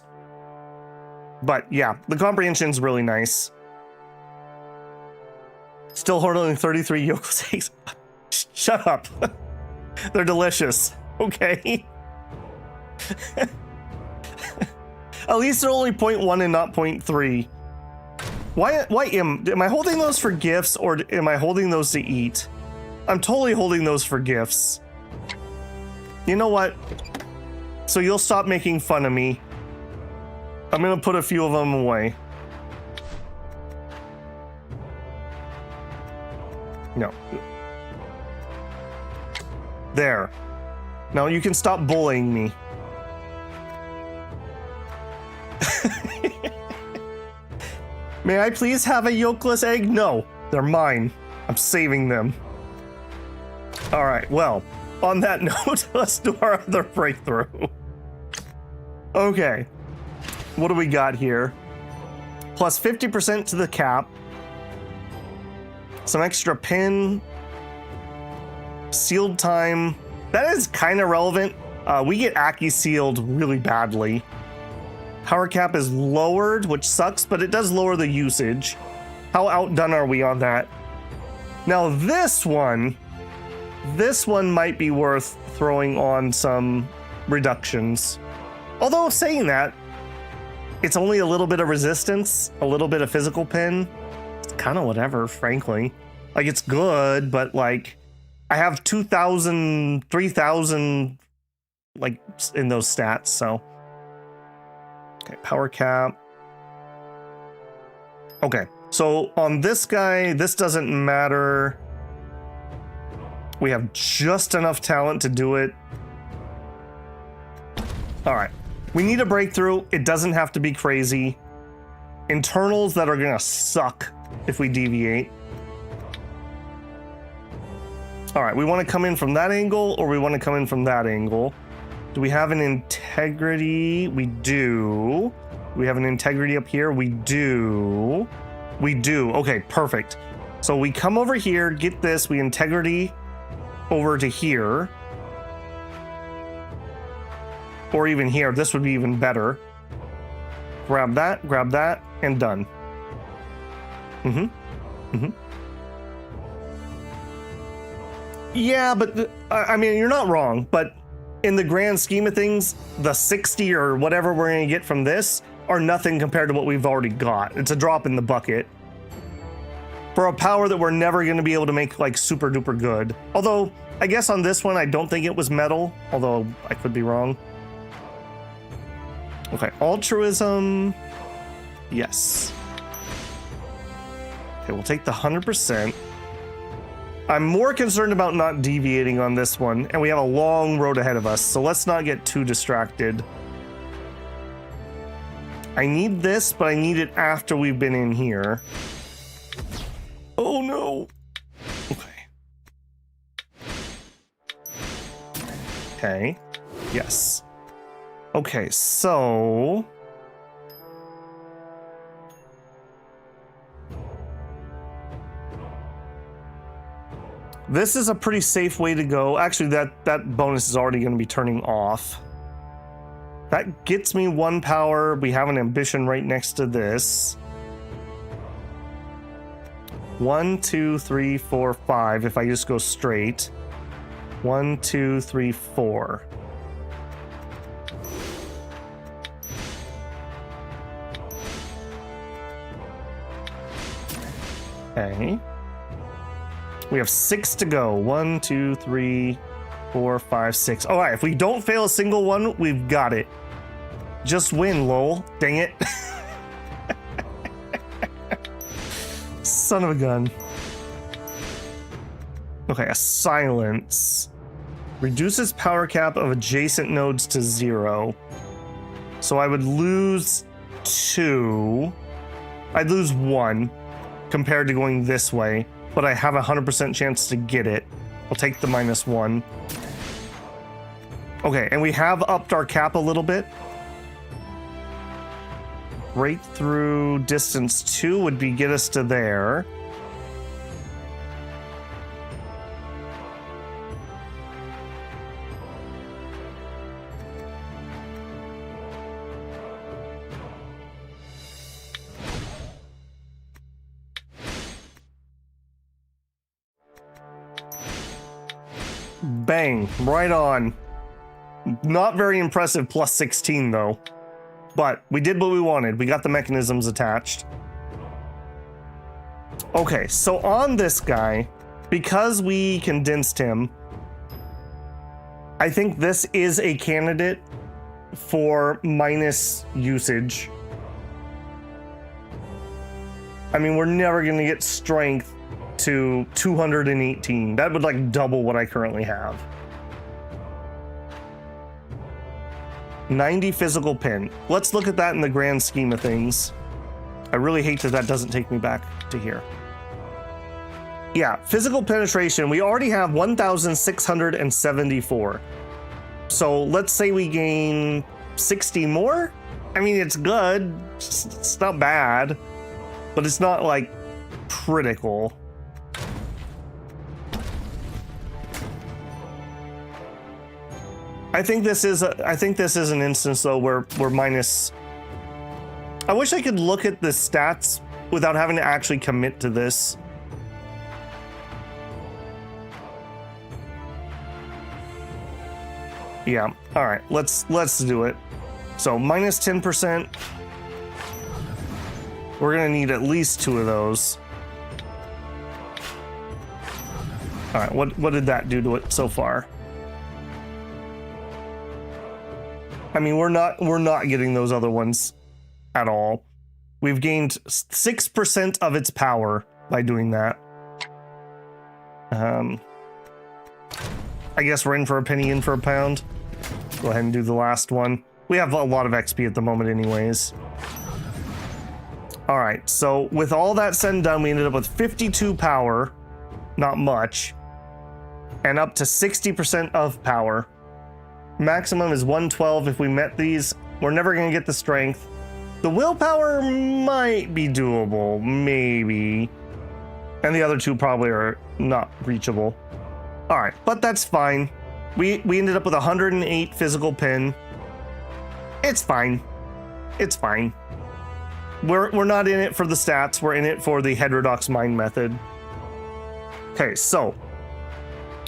But yeah, the comprehension's really nice. Still holding 33 Yoko's eggs. Shut up. They're delicious. Okay. At least they're only 0.1 and not 0.3. Why am I holding those for gifts or am I holding those to eat? I'm totally holding those for gifts. You know what? So you'll stop making fun of me. I'm gonna put a few of them away. No. There. Now you can stop bullying me. May I please have a yolkless egg? No, they're mine. I'm saving them. All right, well, on that note, let's do our other breakthrough. Okay, what do we got here? Plus 50% to the cap. Some extra pin. Sealed time. That is kind of relevant. We get Aki sealed really badly. Power cap is lowered, which sucks, but it does lower the usage. How outdone are we on that? Now this one might be worth throwing on some reductions. Although saying that, it's only a little bit of resistance, a little bit of physical pin. It's kind of whatever, frankly. Like, it's good, but like, I have 2,000, 3,000, like, in those stats, so. Okay, power cap. Okay, so on this guy, this doesn't matter. We have just enough talent to do it. All right, we need a breakthrough. It doesn't have to be crazy. Internals that are gonna suck if we deviate. All right, we want to come in from that angle or we want to come in from that angle. Do we have an integrity? We do. We have an integrity up here? We do. We do. Okay, perfect. So we come over here, get this, we integrity over to here. Or even here. This would be even better. Grab that, and done. Yeah, but I mean, you're not wrong, but in the grand scheme of things, the 60 or whatever we're going to get from this are nothing compared to what we've already got. It's a drop in the bucket for a power that we're never going to be able to make like super duper good. Although I guess on this one, I don't think it was metal, although I could be wrong. Okay, altruism. Yes. Okay, we'll take the 100%. I'm more concerned about not deviating on this one, and we have a long road ahead of us, so let's not get too distracted. I need this, but I need it after we've been in here. Oh no. Okay. Okay. Yes. Okay, so... this is a pretty safe way to go. Actually, that bonus is already going to be turning off. That gets me 1 power. We have an ambition right next to this. 1, 2, 3, 4, 5. If I just go straight. 1, 2, 3, 4. Okay. We have 6 to go. 1, 2, 3, 4, 5, 6. All right, if we don't fail a single one, we've got it. Just win, lol. Dang it. Son of a gun. Okay, a silence. Reduces power cap of adjacent nodes to 0. So I would lose 2. I'd lose 1 compared to going this way, but I have a 100% chance to get it. I'll take the -1. Okay, and we have upped our cap a little bit. Breakthrough distance 2 would be get us to there. Bang, right on. Not very impressive plus 16 though. But we did what we wanted. We got the mechanisms attached. Okay, so on this guy, because we condensed him, I think this is a candidate for minus usage. I mean, we're never going to get strength to 218. That would like double what I currently have. 90 physical pin. Let's look at that in the grand scheme of things. I really hate that that doesn't take me back to here. Yeah, physical penetration, we already have 1,674. So let's say we gain 60 more? I mean, it's good. It's not bad, but it's not like critical. I think this is an instance though where we're minus. I wish I could look at the stats without having to actually commit to this. Yeah, all right, let's do it. So minus 10%. We're gonna need at least 2 of those. All right, what did that do to it so far? I mean, we're not getting those other ones at all. We've gained 6% of its power by doing that. I guess we're in for a penny, in for a pound. Go ahead and do the last one. We have a lot of XP at the moment anyways. All right, so with all that said and done, we ended up with 52 power, not much, and up to 60% of power. Maximum is 112 if we met these. We're never gonna get the strength. The willpower might be doable, maybe. And the other 2 probably are not reachable. All right, but that's fine. We ended up with 108 physical pin. It's fine. It's fine. We're not in it for the stats. We're in it for the heterodox mind method. Okay, so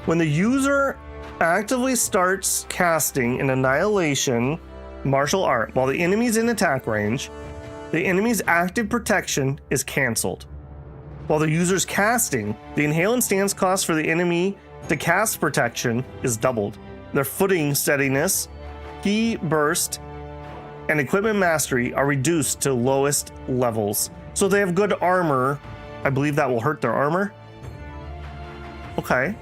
when the user actively starts casting an annihilation martial art while the enemy's in attack range, the enemy's active protection is canceled. While the user's casting, the inhale and stance cost for the enemy to cast protection is doubled. Their footing steadiness, ki burst, and equipment mastery are reduced to lowest levels. So they have good armor. I believe that will hurt their armor. Okay.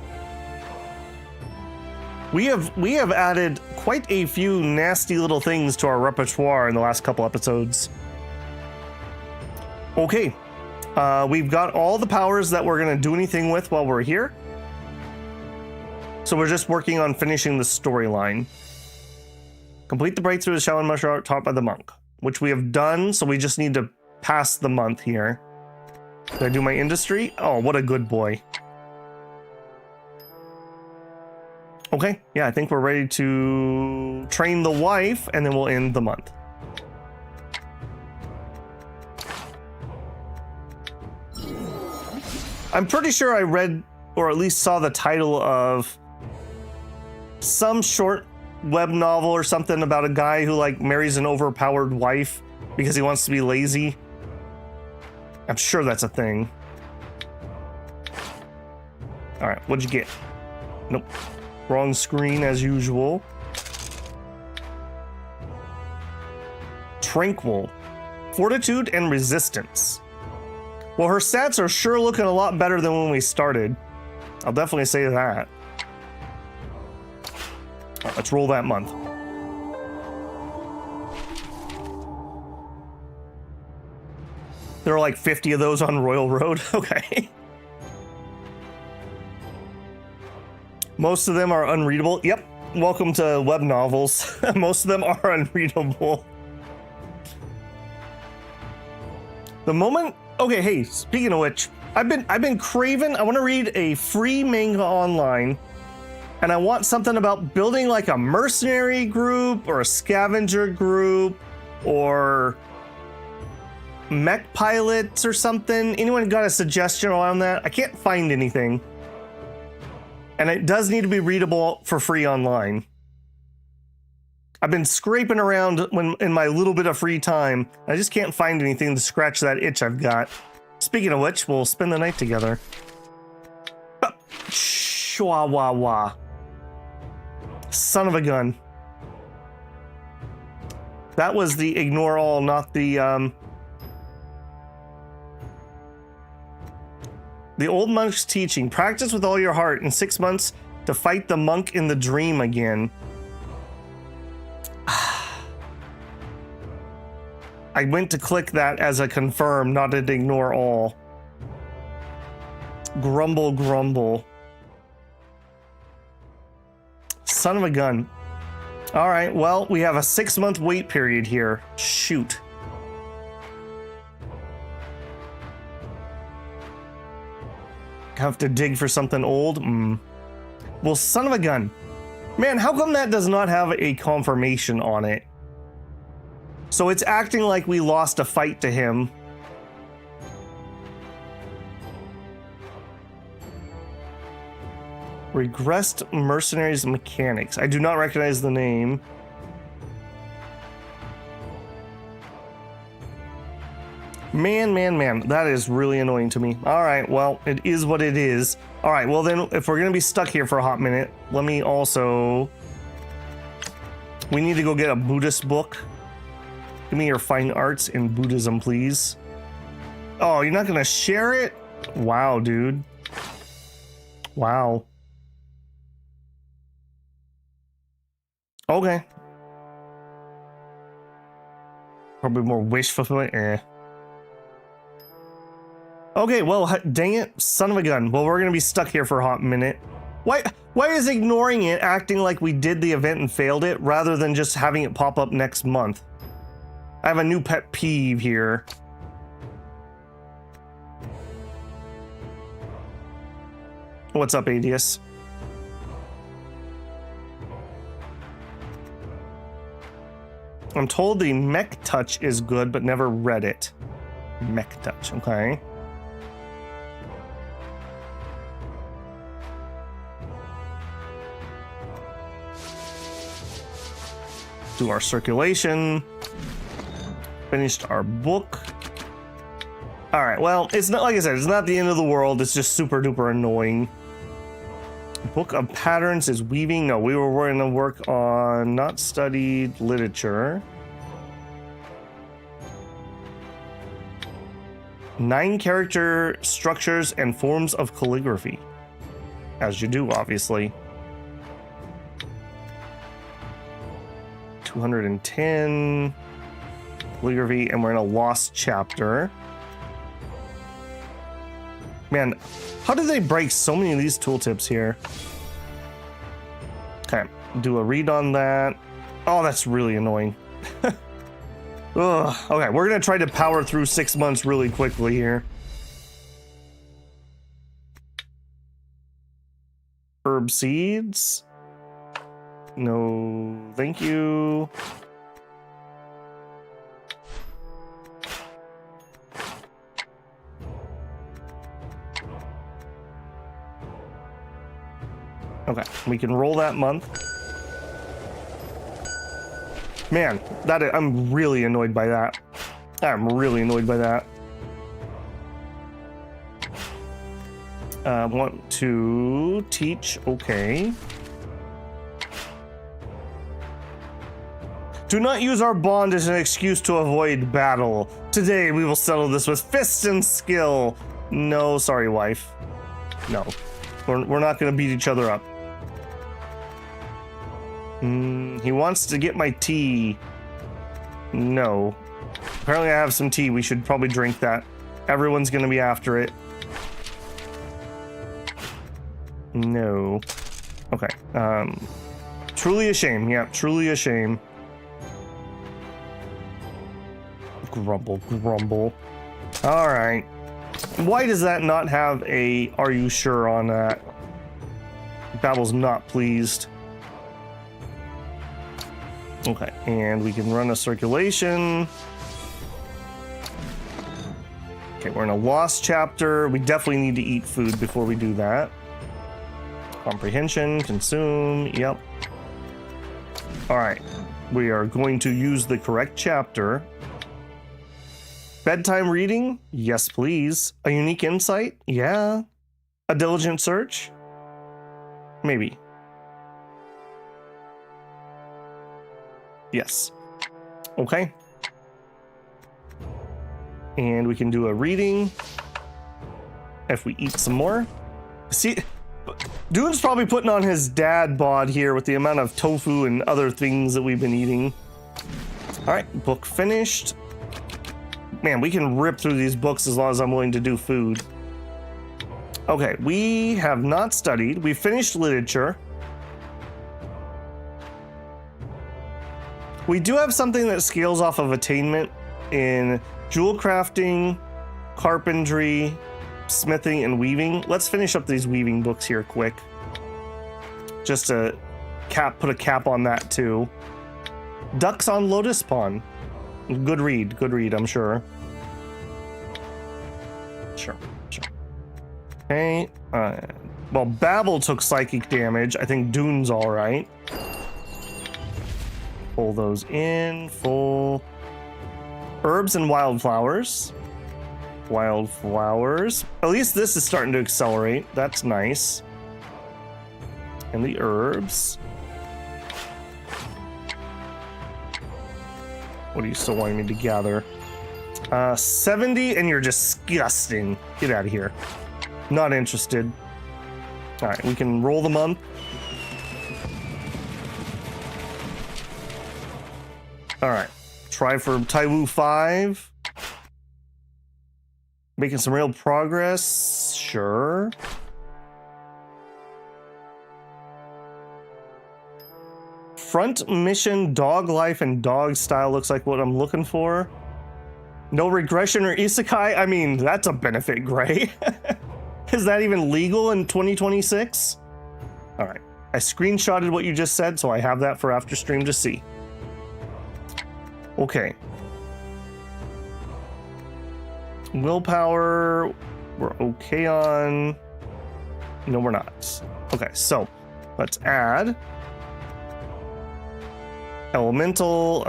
We have added quite a few nasty little things to our repertoire in the last couple episodes. Okay, we've got all the powers that we're gonna do anything with while we're here. So we're just working on finishing the storyline. Complete the breakthrough of Shaolin martial art taught by the monk, which we have done, so we just need to pass the month here. Did I do my industry? Oh, what a good boy. Okay, yeah, I think we're ready to train the wife, and then we'll end the month. I'm pretty sure I read, or at least saw the title of some short web novel or something about a guy who like marries an overpowered wife because he wants to be lazy. I'm sure that's a thing. All right, what'd you get? Nope. Wrong screen as usual. Tranquil. Fortitude and resistance. Well, her stats are sure looking a lot better than when we started. I'll definitely say that. All right, let's roll that month. There are like 50 of those on Royal Road. Okay. Most of them are unreadable. Yep. Welcome to web novels. Most of them are unreadable. The moment. Okay, hey, speaking of which, I've been craving. I want to read a free manga online, and I want something about building like a mercenary group or a scavenger group or mech pilots or something. Anyone got a suggestion on that? I can't find anything. And it does need to be readable for free online. I've been scraping around in my little bit of free time. I just can't find anything to scratch that itch I've got. Speaking of which, we'll spend the night together. Shwa-wa-wa. Son of a gun. That was the ignore all, not the old monk's teaching. Practice with all your heart in 6 months to fight the monk in the dream again. I went to click that as a confirm, not an ignore all. Grumble, grumble. Son of a gun. All right, well, we have a 6-month wait period here. Shoot. Have to dig for something old? Well, son of a gun. Man, how come that does not have a confirmation on it? So it's acting like we lost a fight to him. Regressed Mercenaries Mechanics. I do not recognize the name. Man, that is really annoying to me. All right, well, it is what it is. All right, well then, if we're gonna be stuck here for a hot minute, let me also... We need to go get a Buddhist book. Give me your fine arts in Buddhism, please. Oh, you're not gonna share it? Wow, dude. Wow. Okay. Probably more wish fulfillment. Okay, well, dang it, son of a gun. Well, we're gonna be stuck here for a hot minute. Why is ignoring it acting like we did the event and failed it rather than just having it pop up next month? I have a new pet peeve here. What's up, Adius? I'm told the mech touch is good, but never read it. Mech touch, okay. Do our circulation. Finished our book. All right, well, it's not, like I said, it's not the end of the world. It's just super duper annoying. Book of Patterns is weaving. No, we were going to work on not studied literature. 9 character structures and forms of calligraphy. As you do, obviously. 210 calligraphy, and we're in a lost chapter. Man, how did they break so many of these tooltips here? Okay, do a read on that. Oh, that's really annoying. Ugh. Okay, we're gonna try to power through 6 months really quickly here. Herb seeds. No, thank you. Okay, we can roll that month. Man, I'm really annoyed by that. I'm really annoyed by that. Want to teach, okay. Do not use our bond as an excuse to avoid battle. Today we will settle this with fists and skill. No, sorry, wife. No, we're not gonna beat each other up. He wants to get my tea. No. Apparently I have some tea. We should probably drink that. Everyone's gonna be after it. No. Okay. Truly a shame. Yeah, truly a shame. Grumble, grumble. All right. Why does that not have a "are you sure" on that? Babble's not pleased. Okay, and we can run a circulation. Okay, we're in a lost chapter. We definitely need to eat food before we do that. Comprehension, consume, yep. All right, we are going to use the correct chapter. Bedtime reading? Yes, please. A unique insight? Yeah. A diligent search? Maybe. Yes. Okay. And we can do a reading if we eat some more. See, Dune's probably putting on his dad bod here with the amount of tofu and other things that we've been eating. All right, book finished. Man, we can rip through these books as long as I'm willing to do food. Okay, we have not studied. We finished literature. We do have something that scales off of attainment in jewel crafting, carpentry, smithing, and weaving. Let's finish up these weaving books here quick. Just to put a cap on that too. Ducks on Lotus Pond. Good read, I'm sure. Sure. Okay, well, Babel took psychic damage. I think Dune's all right. Pull those in, full. Herbs and wildflowers. Wildflowers. At least this is starting to accelerate. That's nice. And the herbs. What are you still wanting me to gather? 70, and you're disgusting. Get out of here. Not interested. All right, we can roll the month. All right, try for Taiwu 5. Making some real progress, sure. Front mission, dog life, and dog style looks like what I'm looking for. No regression or isekai? I mean, that's a benefit, Gray. Is that even legal in 2026? All right, I screenshotted what you just said, so I have that for after stream to see. Okay. Willpower, we're okay on. No, we're not. Okay, so let's add elemental.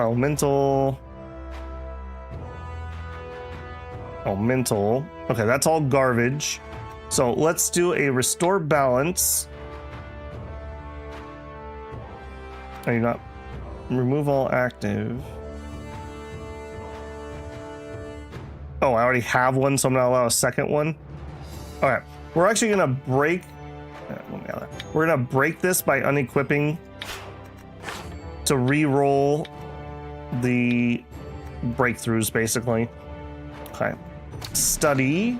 Okay, that's all garbage. So let's do a restore balance. Are you not? Remove all active. Oh, I already have one, so I'm not allowed a second one. All right, we're actually gonna break. We're gonna break this by unequipping to re-roll the breakthroughs, basically. Okay, study.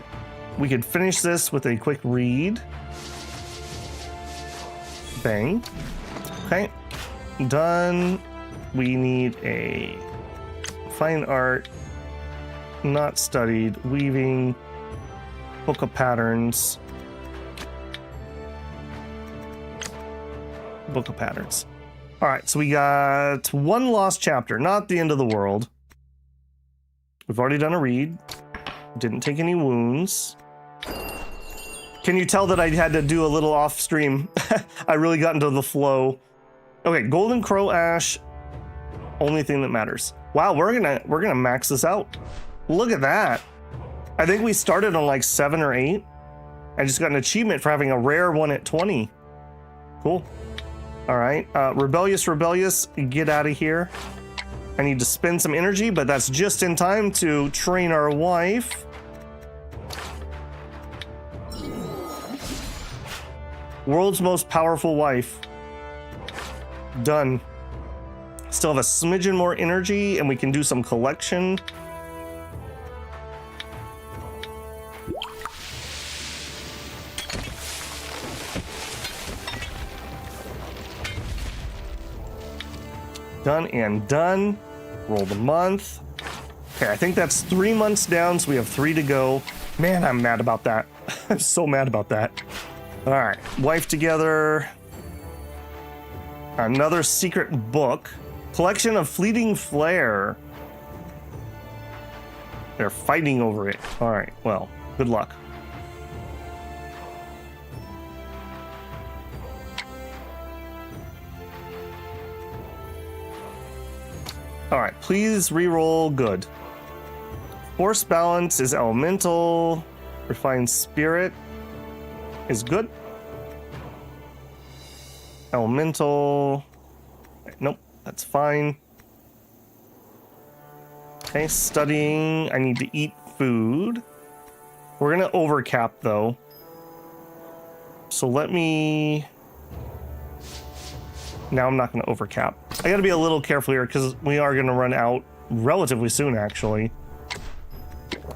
We could finish this with a quick read. Bang. Okay, done. We need a fine art, not studied, weaving, book of patterns. Book of patterns. All right, so we got one lost chapter, not the end of the world. We've already done a read. Didn't take any wounds. Can you tell that I had to do a little off stream? I really got into the flow. Okay, golden crow ash. Only thing that matters. Wow, we're gonna max this out. Look at that. I think we started on like 7 or 8. I just got an achievement for having a rare one at 20. Cool. All right, rebellious, get out of here. I need to spend some energy, but that's just in time to train our wife. World's most powerful wife. Done. Still have a smidgen more energy, and we can do some collection. Done and done. Roll the month. Okay, I think that's 3 months down, so we have 3 to go. Man, I'm mad about that. I'm so mad about that. All right, wife together. Another secret book. Collection of fleeting flare. They're fighting over it. All right, well, good luck. All right, please re-roll good. Force balance is elemental. Refined spirit is good. Elemental. Nope, that's fine. Okay, studying. I need to eat food. We're gonna overcap though. So let me... Now I'm not gonna overcap. I gotta be a little careful here because we are gonna run out relatively soon actually.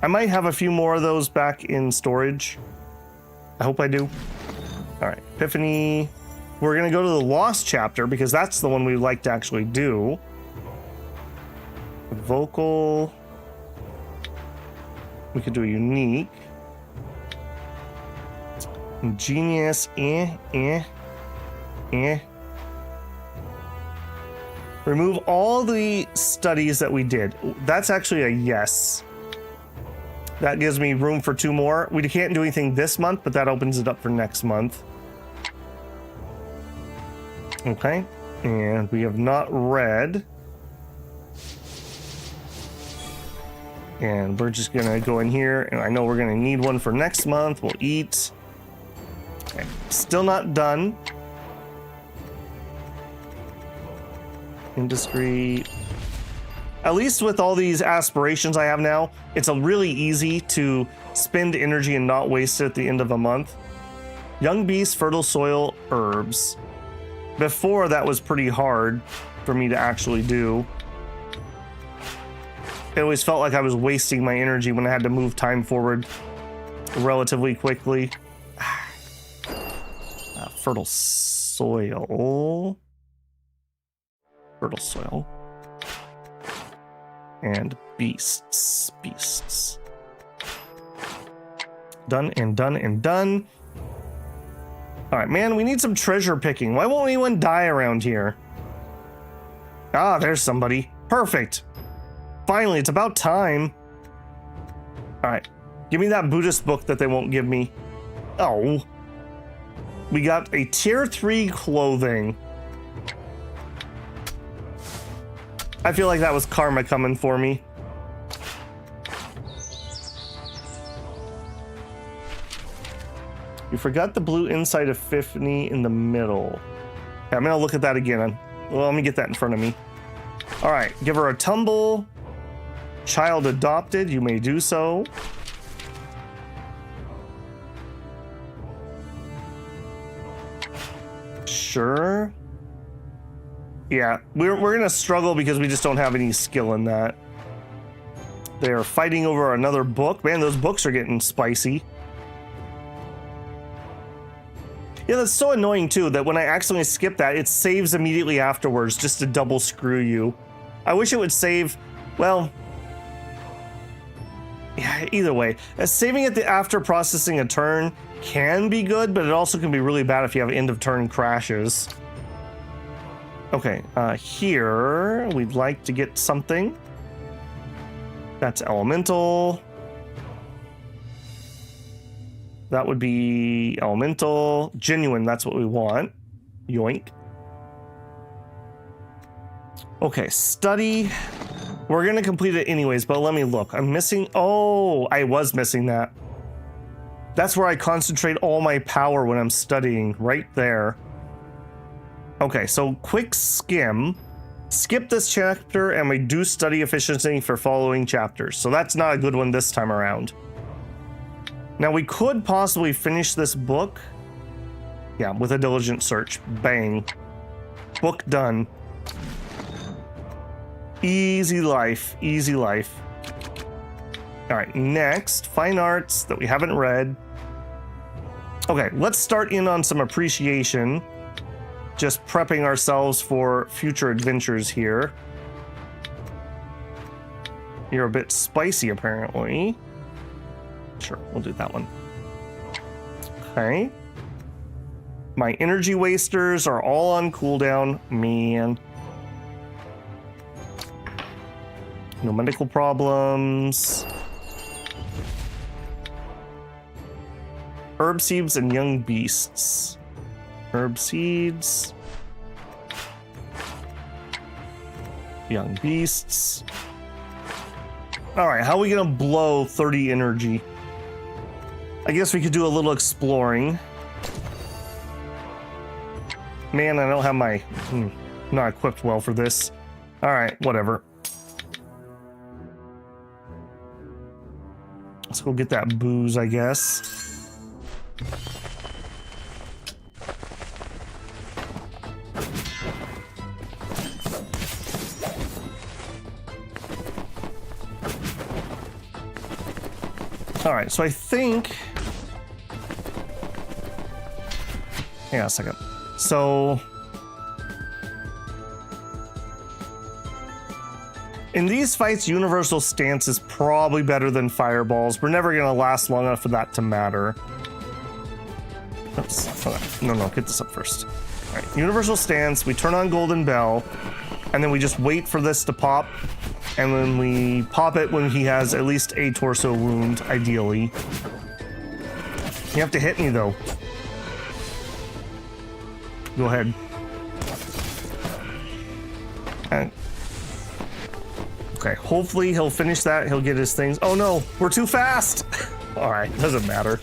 I might have a few more of those back in storage. I hope I do. All right, Epiphany. We're gonna go to the Lost chapter because that's the one we'd like to actually do. Vocal. We could do a unique. Genius. Remove all the studies that we did. That's actually a yes. That gives me room for 2 more. We can't do anything this month, but that opens it up for next month. Okay, and we have not read. And we're just gonna go in here, and I know we're gonna need one for next month. We'll eat. Okay, still not done. Industry. At least with all these aspirations I have now, it's a really easy to spend energy and not waste it at the end of a month. Young beast, fertile soil, herbs. Before that was pretty hard for me to actually do. It always felt like I was wasting my energy when I had to move time forward relatively quickly. Fertile soil. Fertile soil. And beasts. Done and done and done. All right, man, we need some treasure picking. Why won't anyone die around here? Ah, there's somebody. Perfect. Finally, it's about time. All right, give me that Buddhist book that they won't give me. Oh. We got a tier 3 clothing. I feel like that was karma coming for me. You forgot the blue inside of Epiphany in the middle. Okay, I'm gonna look at that again. Well, let me get that in front of me. All right, give her a tumble. Child adopted, you may do so. Sure. Yeah, we're gonna struggle because we just don't have any skill in that. They are fighting over another book. Man, those books are getting spicy. Yeah, that's so annoying too, that when I accidentally skip that, it saves immediately afterwards just to double screw you. I wish it would save, well, yeah, either way. Saving it after processing a turn can be good, but it also can be really bad if you have end of turn crashes. Okay, here we'd like to get something. That's elemental. That would be elemental. Genuine, that's what we want. Yoink. Okay, study. We're gonna complete it anyways, but let me look. I'm missing, oh, I was missing that. That's where I concentrate all my power when I'm studying, right there. Okay, so quick skim. Skip this chapter and reduce study efficiency for following chapters. So that's not a good one this time around. Now we could possibly finish this book. Yeah, with a diligent search. Bang. Book done. Easy life, easy life. All right, next, fine arts that we haven't read. Okay, let's start in on some appreciation. Just prepping ourselves for future adventures here. You're a bit spicy, apparently. Sure, we'll do that one. Okay. My energy wasters are all on cooldown. Man. No medical problems. Herb seeds and young beasts. Herb seeds. Young beasts. All right, how are we gonna blow 30 energy? I guess we could do a little exploring. Man, I don't have my... not equipped well for this. All right, whatever. Let's go get that booze, I guess. All right, so I think... Hang on a second. So... in these fights, universal stance is probably better than fireballs. We're never going to last long enough for that to matter. Oops. No, get this up first. All right, universal stance, we turn on golden bell, and then we just wait for this to pop, and then we pop it when he has at least a torso wound, ideally. You have to hit me, though. Go ahead. Okay, hopefully he'll finish that. He'll get his things. Oh no, we're too fast. All right, doesn't matter.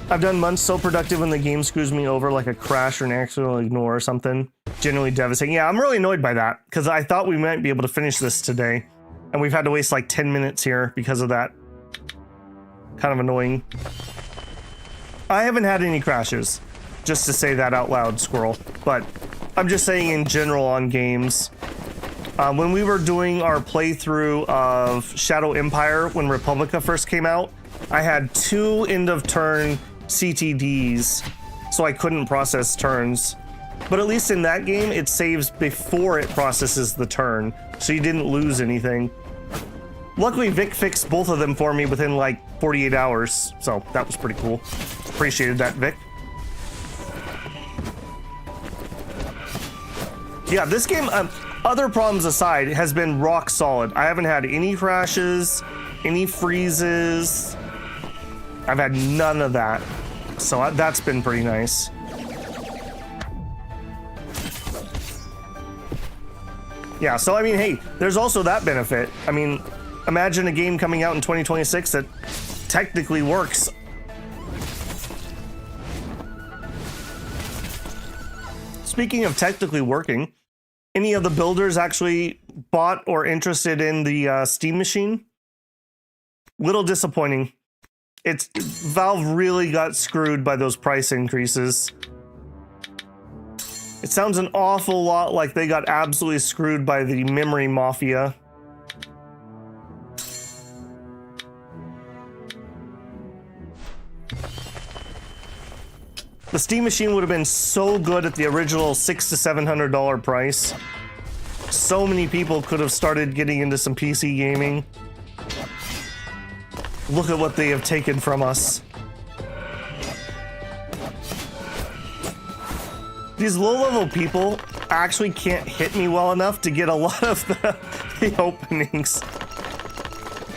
I've done months so productive when the game screws me over like a crash or an accidental ignore or something. Genuinely devastating. Yeah, I'm really annoyed by that because I thought we might be able to finish this today. And we've had to waste like 10 minutes here because of that. Kind of annoying. I haven't had any crashes, just to say that out loud, Squirrel. But I'm just saying in general on games. When we were doing our playthrough of Shadow Empire when Republica first came out, I had 2 end of turn CTDs, so I couldn't process turns. But at least in that game, it saves before it processes the turn, so you didn't lose anything. Luckily, Vic fixed both of them for me within like 48 hours, so that was pretty cool. Appreciated that, Vic. Yeah, this game... other problems aside, has been rock solid. I haven't had any crashes, any freezes. I've had none of that. So that's been pretty nice. Yeah, so I mean, hey, there's also that benefit. I mean, imagine a game coming out in 2026 that technically works. Speaking of technically working, any of the builders actually bought or interested in the Steam machine? Little disappointing. Valve really got screwed by those price increases. It sounds an awful lot like they got absolutely screwed by the memory mafia. The Steam Machine would have been so good at the original $600 to $700 price. So many people could have started getting into some PC gaming. Look at what they have taken from us. These low-level people actually can't hit me well enough to get a lot of the openings.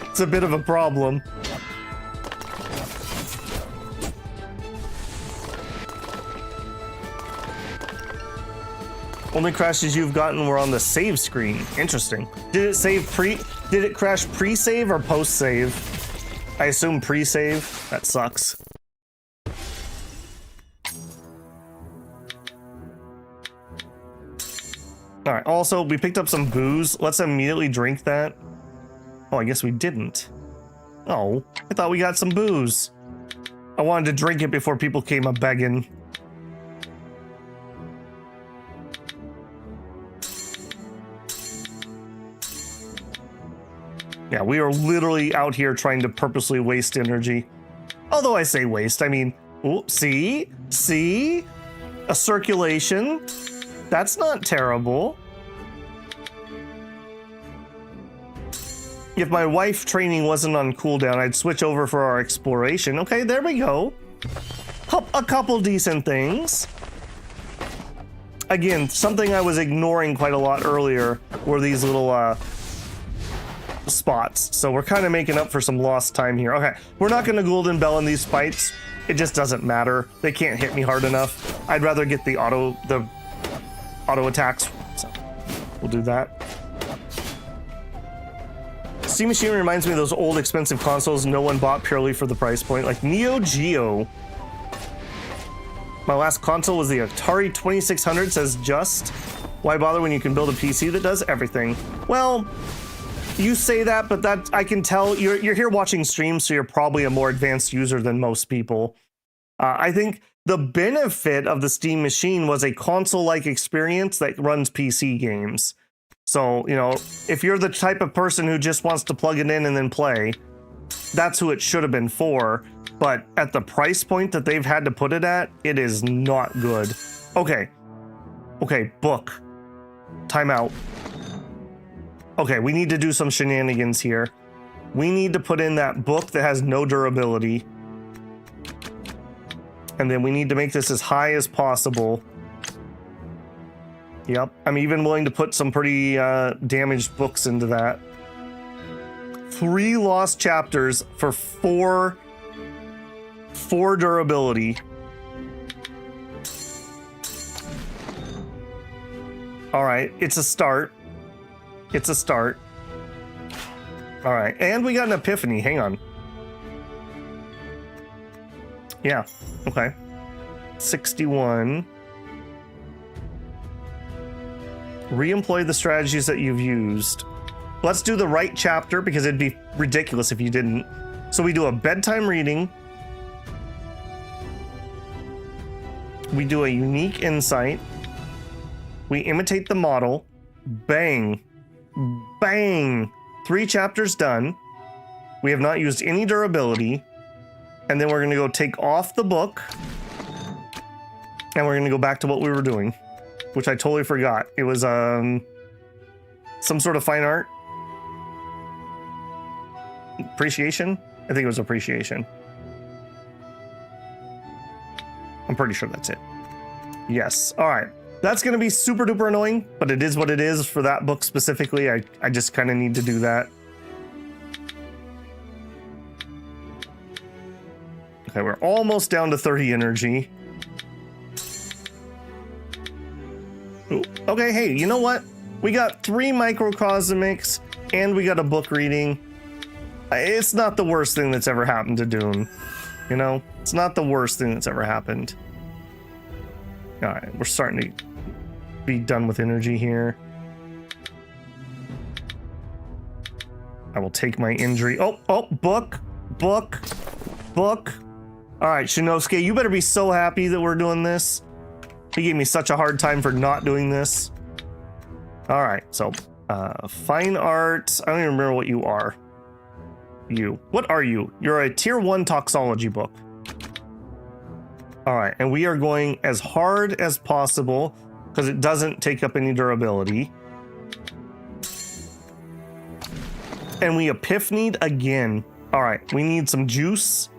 It's a bit of a problem. Only crashes you've gotten were on the save screen. Interesting. Did it crash pre-save or post-save? I assume pre-save. That sucks. All right, also, we picked up some booze. Let's immediately drink that. Oh, I guess we didn't. Oh, I thought we got some booze. I wanted to drink it before people came up begging. Yeah, we are literally out here trying to purposely waste energy. Although I say waste, I mean, oh, see? See? A circulation. That's not terrible. If my wife training wasn't on cooldown, I'd switch over for our exploration. Okay, there we go. A couple decent things. Again, something I was ignoring quite a lot earlier were these little spots. So we're kind of making up for some lost time here. Okay, we're not going to golden bell in these fights. It just doesn't matter. They can't hit me hard enough. I'd rather get the auto attacks. So we'll do that. Steam Machine reminds me of those old expensive consoles no one bought purely for the price point, like Neo Geo. My last console was the Atari 2600, says Just. Why bother when you can build a PC that does everything? Well, you say that, but that I can tell you're here watching streams, so you're probably a more advanced user than most people. I think the benefit of the Steam Machine was a console-like experience that runs PC games. So, you know, if you're the type of person who just wants to plug it in and then play, that's who it should have been for. But at the price point that they've had to put it at, it is not good. Okay. Okay, book. Time out. Okay, we need to do some shenanigans here. We need to put in that book that has no durability. And then we need to make this as high as possible. Yep, I'm even willing to put some pretty damaged books into that. 3 lost chapters for 4 durability. All right, it's a start. It's a start. All right, and we got an epiphany. Hang on. Yeah, okay. 61. Re-employ the strategies that you've used. Let's do the right chapter because it'd be ridiculous if you didn't. So we do a bedtime reading. We do a unique insight. We imitate the model. Bang. Bang. 3 chapters done. We have not used any durability. And then we're going to go take off the book. And we're going to go back to what we were doing, which I totally forgot. It was some sort of fine art. Appreciation? I think it was appreciation. I'm pretty sure that's it. Yes. All right. That's going to be super duper annoying, but it is what it is for that book specifically. I just kind of need to do that. Okay, we're almost down to 30 energy. Ooh, okay, hey, you know what? We got 3 microcosmics and we got a book reading. It's not the worst thing that's ever happened to Dune. You know, it's not the worst thing that's ever happened. All right, we're starting to be done with energy here. I will take my injury. Oh, book. All right, Shinosuke, you better be so happy that we're doing this. He gave me such a hard time for not doing this. All right, so fine art. I don't even remember what you are. What are you? You're a tier 1 toxology book. All right, and we are going as hard as possible because it doesn't take up any durability. And we epiphanied again. All right, we need some juice.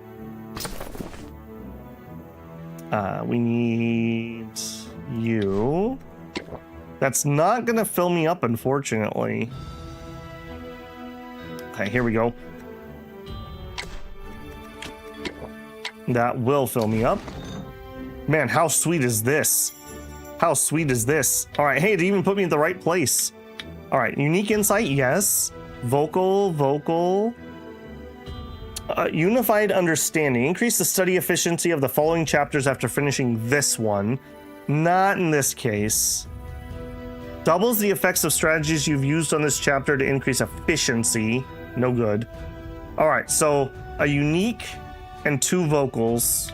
We need you. That's not gonna fill me up, unfortunately. Okay, here we go. That will fill me up. Man, how sweet is this? How sweet is this? All right, hey, it even put me in the right place. All right, unique insight, yes. Vocal. Unified understanding. Increase the study efficiency of the following chapters after finishing this one. Not in this case. Doubles the effects of strategies you've used on this chapter to increase efficiency. No good. All right, so a unique and 2 vocals.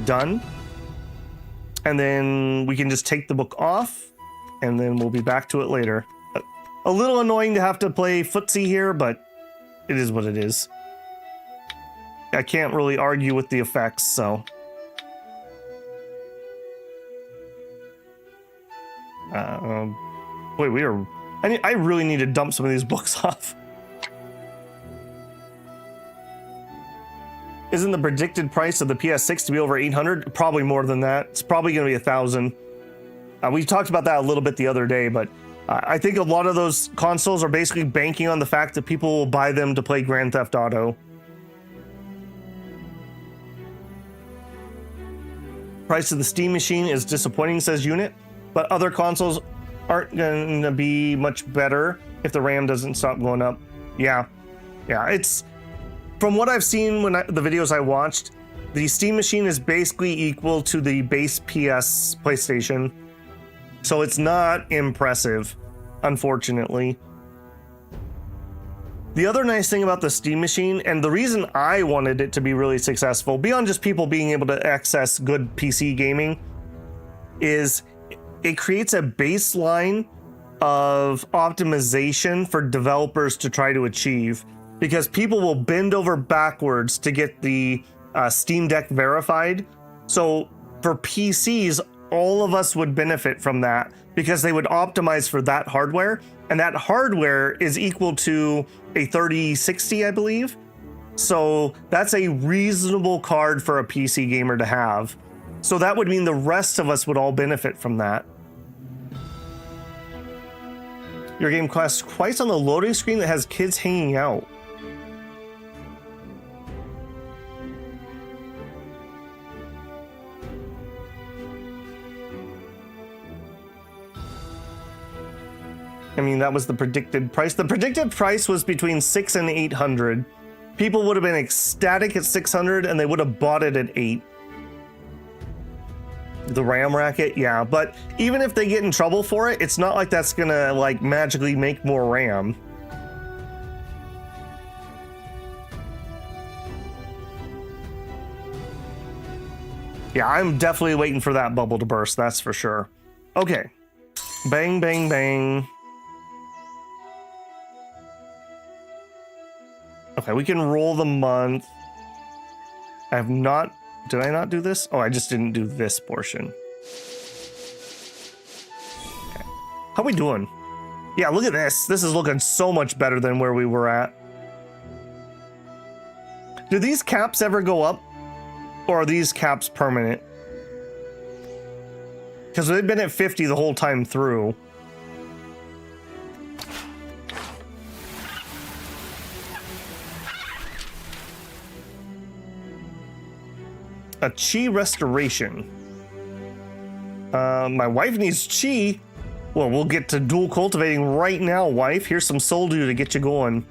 Done. And then we can just take the book off, and then we'll be back to it later. A little annoying to have to play footsie here, but it is what it is. I can't really argue with the effects, so. Wait, I really need to dump some of these books off. Isn't the predicted price of the PS6 to be over 800? Probably more than that. It's probably going to be 1,000. We talked about that a little bit the other day, but I think a lot of those consoles are basically banking on the fact that people will buy them to play Grand Theft Auto. Price of the Steam machine is disappointing, says Unit, but other consoles aren't going to be much better if the RAM doesn't stop going up. Yeah, it's... From what I've seen the videos I watched, the Steam machine is basically equal to the base PS PlayStation. So it's not impressive, unfortunately. The other nice thing about the Steam machine, and the reason I wanted it to be really successful, beyond just people being able to access good PC gaming, is it creates a baseline of optimization for developers to try to achieve. Because people will bend over backwards to get the Steam Deck verified. So for PCs, all of us would benefit from that because they would optimize for that hardware. And that hardware is equal to a 3060, I believe. So that's a reasonable card for a PC gamer to have. So that would mean the rest of us would all benefit from that. Your game costs twice on the loading screen that has kids hanging out. I mean, that was the predicted price. The predicted price was between 600 and 800. People would have been ecstatic at 600 and they would have bought it at 8. The RAM racket, yeah. But even if they get in trouble for it, it's not like that's gonna like magically make more RAM. Yeah, I'm definitely waiting for that bubble to burst, that's for sure. Okay. Bang, bang, bang. Okay, we can roll the month. I have not... Did I not do this? Oh, I just didn't do this portion. Okay. How we doing? Yeah, look at this. This is looking so much better than where we were at. Do these caps ever go up? Or are these caps permanent? Because they've been at 50 the whole time through. A chi restoration. My wife needs chi. Well, we'll get to dual cultivating right now, wife. Here's some soul dew to get you going.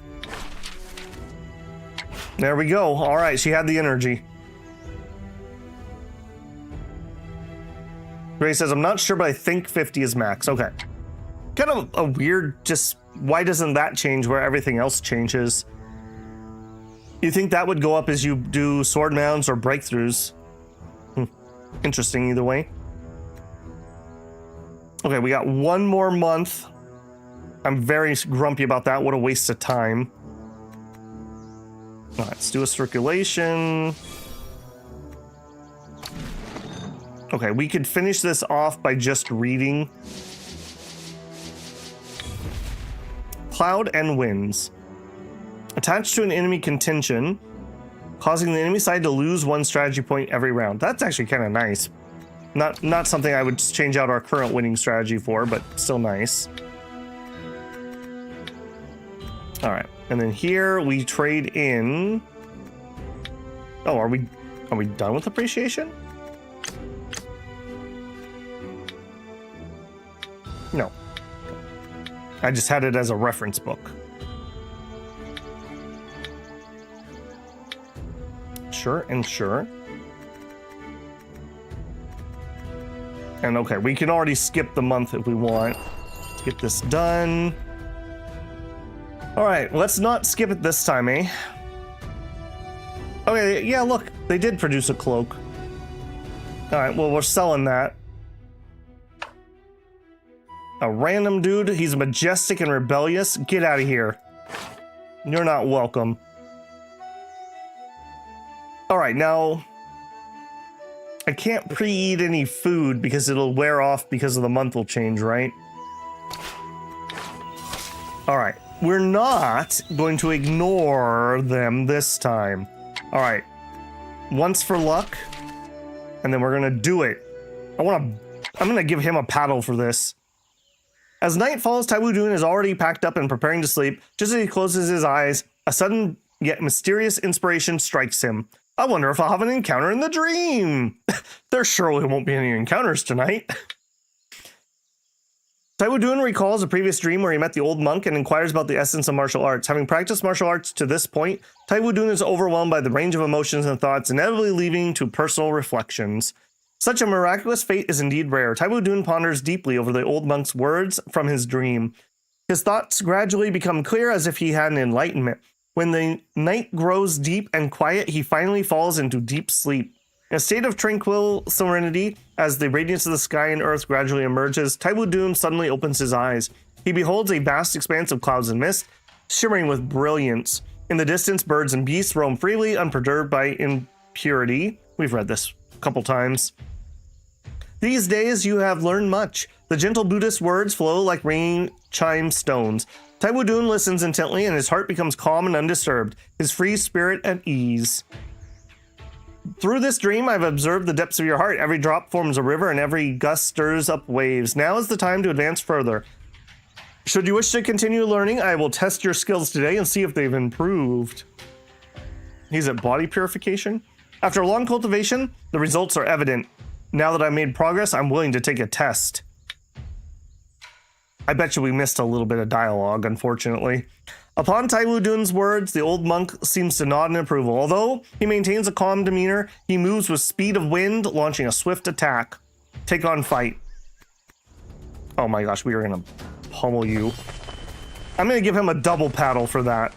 There we go. All right, she had the energy. Ray says, I'm not sure, but I think 50 is max. Okay. Kind of a weird, just why doesn't that change where everything else changes? You think that would go up as you do sword mounts or breakthroughs? Interesting either way. Okay, we got one more month. I'm very grumpy about that. What a waste of time. All right, let's do a circulation. Okay, we could finish this off by just reading. Cloud and winds. Attached to an enemy contention, causing the enemy side to lose one strategy point every round. That's actually kind of nice. Not something I would change out our current winning strategy for, but still nice. All right, and then here we trade in. Oh, are we done with appreciation? No. I just had it as a reference book. Sure and sure. And okay, we can already skip the month if we want. Let's get this done. All right, let's not skip it this time, eh? Okay, yeah, look, they did produce a cloak. All right, well, we're selling that. A random dude, he's majestic and rebellious. Get out of here. You're not welcome. All right, now I can't pre-eat any food because it'll wear off because of the month will change, right? All right, we're not going to ignore them this time. All right, once for luck, and then we're gonna do it. I'm gonna give him a paddle for this. As night falls, Taiwu Dun is already packed up and preparing to sleep. Just as he closes his eyes, a sudden yet mysterious inspiration strikes him. I wonder if I'll have an encounter in the dream. There surely won't be any encounters tonight. Taiwu Dun recalls a previous dream where he met the old monk and inquires about the essence of martial arts. Having practiced martial arts to this point, Taiwu Dun is overwhelmed by the range of emotions and thoughts, inevitably leading to personal reflections. Such a miraculous fate is indeed rare. Taiwu Dun ponders deeply over the old monk's words from his dream. His thoughts gradually become clear as if he had an enlightenment. When the night grows deep and quiet, he finally falls into deep sleep. In a state of tranquil serenity, as the radiance of the sky and earth gradually emerges, Taiwu Dun suddenly opens his eyes. He beholds a vast expanse of clouds and mist, shimmering with brilliance. In the distance, birds and beasts roam freely, unperturbed by impurity. We've read this a couple times. These days you have learned much. The gentle Buddhist words flow like ringing chime stones. Taiwu Dun listens intently and his heart becomes calm and undisturbed, his free spirit at ease. Through this dream, I've observed the depths of your heart. Every drop forms a river and every gust stirs up waves. Now is the time to advance further. Should you wish to continue learning, I will test your skills today and see if they've improved. He's at body purification. After a long cultivation, the results are evident. Now that I've made progress, I'm willing to take a test. I bet you we missed a little bit of dialogue, unfortunately. Upon Taiwu Dun's words, the old monk seems to nod in approval. Although he maintains a calm demeanor, he moves with speed of wind, launching a swift attack. Take on fight. Oh my gosh, we are gonna pummel you. I'm gonna give him a double paddle for that.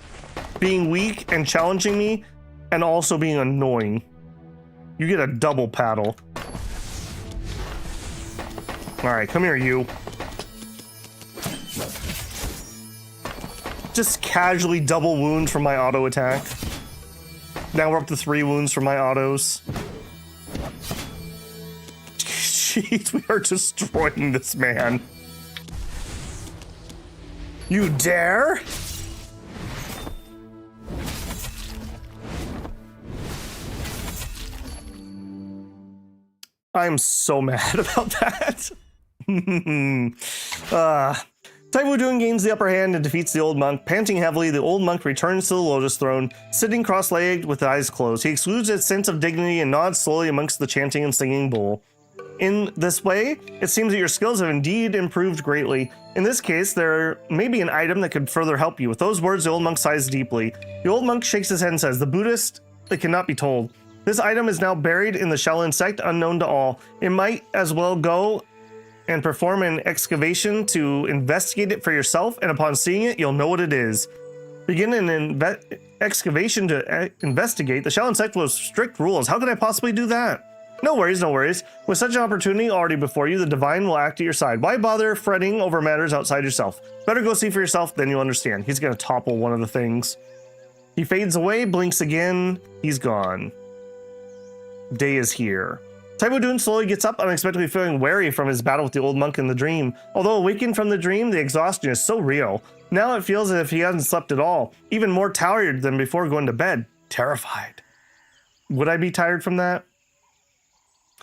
Being weak and challenging me, and also being annoying. You get a double paddle. Alright, come here, you. Just casually double wounds from my auto attack. Now we're up to 3 wounds from my autos. Jeez, we are destroying this man. You dare? I'm so mad about that. Taiwu Dun gains the upper hand and defeats the old monk. Panting heavily, the old monk returns to the lotus throne, sitting cross-legged with eyes closed. He excludes its sense of dignity and nods slowly amongst the chanting and singing bowl. In this way, it seems that your skills have indeed improved greatly. In this case, there may be an item that could further help you. With those words, the old monk sighs deeply. The old monk shakes his head and says, "The Buddhist, it cannot be told. This item is now buried in the Shaolin sect, unknown to all. It might as well go and perform an excavation to investigate it for yourself, and upon seeing it, you'll know what it is. Begin an excavation to investigate. The Shaolin sect has strict rules. How could I possibly do that? No worries, no worries. With such an opportunity already before you, the divine will act at your side. Why bother fretting over matters outside yourself? Better go see for yourself, then you'll understand." He's gonna topple one of the things. He fades away, blinks again. He's gone. Day is here. Taiwu Dun slowly gets up, unexpectedly feeling wary from his battle with the old monk in the dream. Although awakened from the dream, the exhaustion is so real. Now it feels as if he hasn't slept at all, even more tired than before going to bed. Terrified. Would I be tired from that?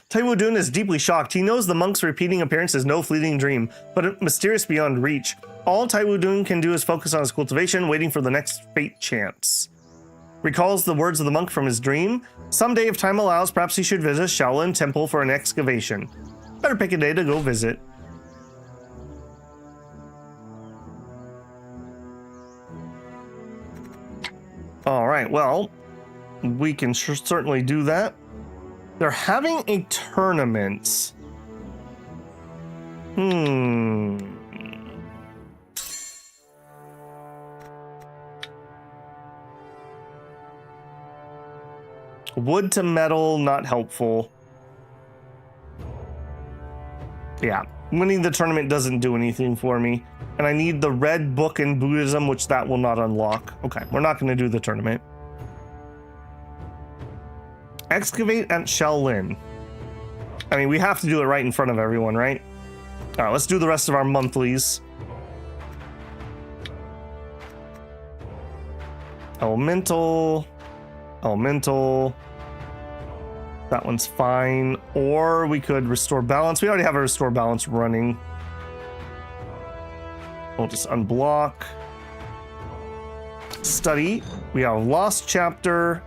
Taiwu Dun is deeply shocked. He knows the monk's repeating appearance is no fleeting dream, but mysterious beyond reach. All Taiwu Dun can do is focus on his cultivation, waiting for the next fate chance. Recalls the words of the monk from his dream. Someday, if time allows, perhaps he should visit Shaolin Temple for an excavation. Better pick a day to go visit. All right, well, we can certainly do that. They're having a tournament. Wood to metal, not helpful. Yeah, winning the tournament doesn't do anything for me. And I need the red book in Buddhism, which that will not unlock. Okay, we're not going to do the tournament. Excavate at Shaolin. I mean, we have to do it right in front of everyone, right? All right, let's do the rest of our monthlies. Elemental. Elemental. That one's fine. Or we could restore balance. We already have a restore balance running. We'll just unblock. Study. We have Lost Chapter.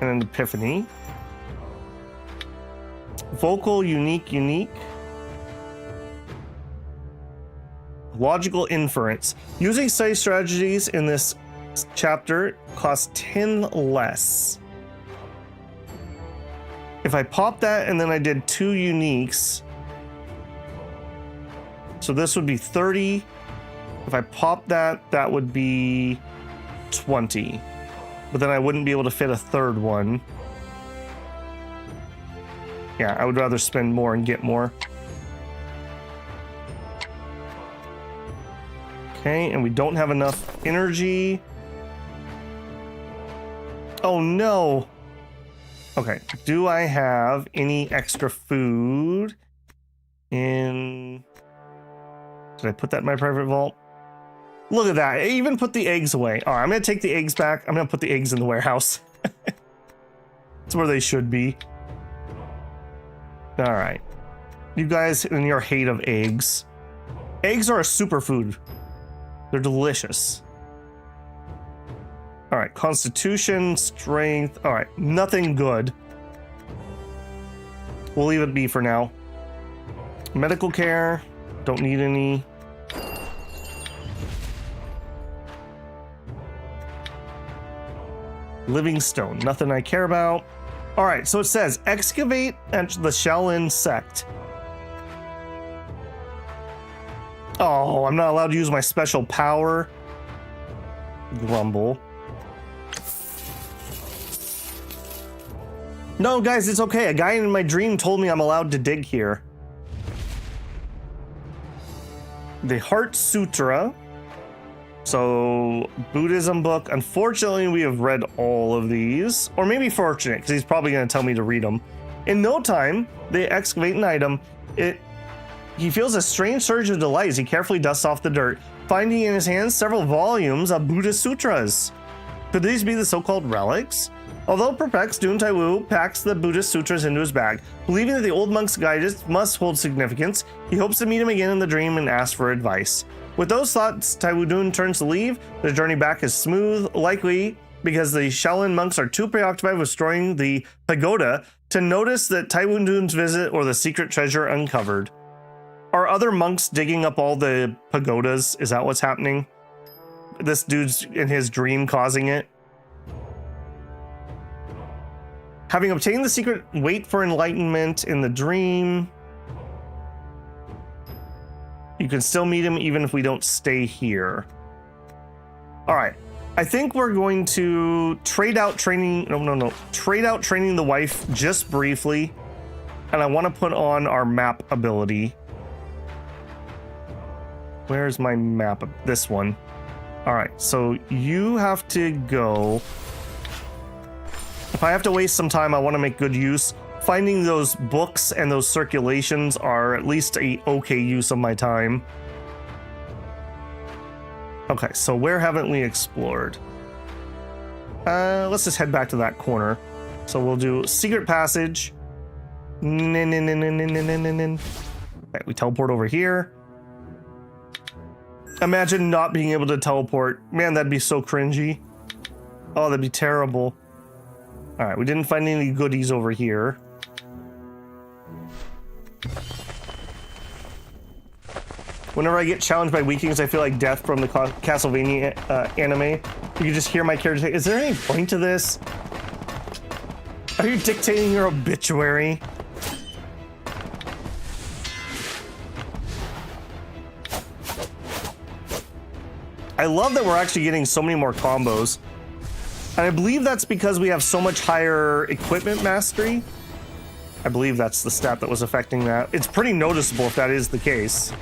And an Epiphany. Vocal, unique. Logical inference. Using study strategies in this chapter costs 10 less. If I pop that and then I did 2 uniques, so this would be 30. If I pop that, that would be 20. But then I wouldn't be able to fit a third one. Yeah, I would rather spend more and get more. Okay, and we don't have enough energy. Oh no. Okay, do I have any extra food in... Did I put that in my private vault? Look at that, I even put the eggs away. All right, I'm gonna take the eggs back. I'm gonna put the eggs in the warehouse. That's where they should be. All right. You guys and your hate of eggs. Eggs are a superfood. They're delicious. All right, constitution, strength. All right, nothing good. We'll leave it be for now. Medical care, don't need any. Living stone, nothing I care about. All right, so it says excavate at the Shaolin sect. Oh, I'm not allowed to use my special power. Grumble. No, guys, it's okay. A guy in my dream told me I'm allowed to dig here. The Heart Sutra. So, Buddhism book. Unfortunately, we have read all of these. Or maybe fortunate, because he's probably going to tell me to read them. In no time, they excavate an item. He feels a strange surge of delight as he carefully dusts off the dirt, finding in his hands several volumes of Buddhist sutras. Could these be the so-called relics? Although perplexed, Dun Taiwu packs the Buddhist sutras into his bag. Believing that the old monk's guidance must hold significance, he hopes to meet him again in the dream and ask for advice. With those thoughts, Taiwu Dun turns to leave. The journey back is smooth, likely because the Shaolin monks are too preoccupied with destroying the pagoda to notice that Taiwu Dun's visit or the secret treasure uncovered. Are other monks digging up all the pagodas? Is that what's happening? This dude's in his dream causing it? Having obtained the secret, wait for enlightenment in the dream. You can still meet him even if we don't stay here. All right. I think we're going to trade out training. No. Trade out training the wife just briefly. And I want to put on our map ability. Where's my map? This one. All right, so you have to go. If I have to waste some time, I want to make good use. Finding those books and those circulations are at least a okay use of my time. Okay, so where haven't we explored? Let's just head back to that corner. So we'll do secret passage. Okay, we teleport over here. Imagine not being able to teleport. Man, that'd be so cringy. Oh, that'd be terrible. All right, we didn't find any goodies over here. Whenever I get challenged by weaklings, I feel like Death from the Castlevania anime. You can just hear my character say, is there any point to this? Are you dictating your obituary? I love that we're actually getting so many more combos. And I believe that's because we have so much higher equipment mastery. I believe that's the stat that was affecting that. It's pretty noticeable if that is the case.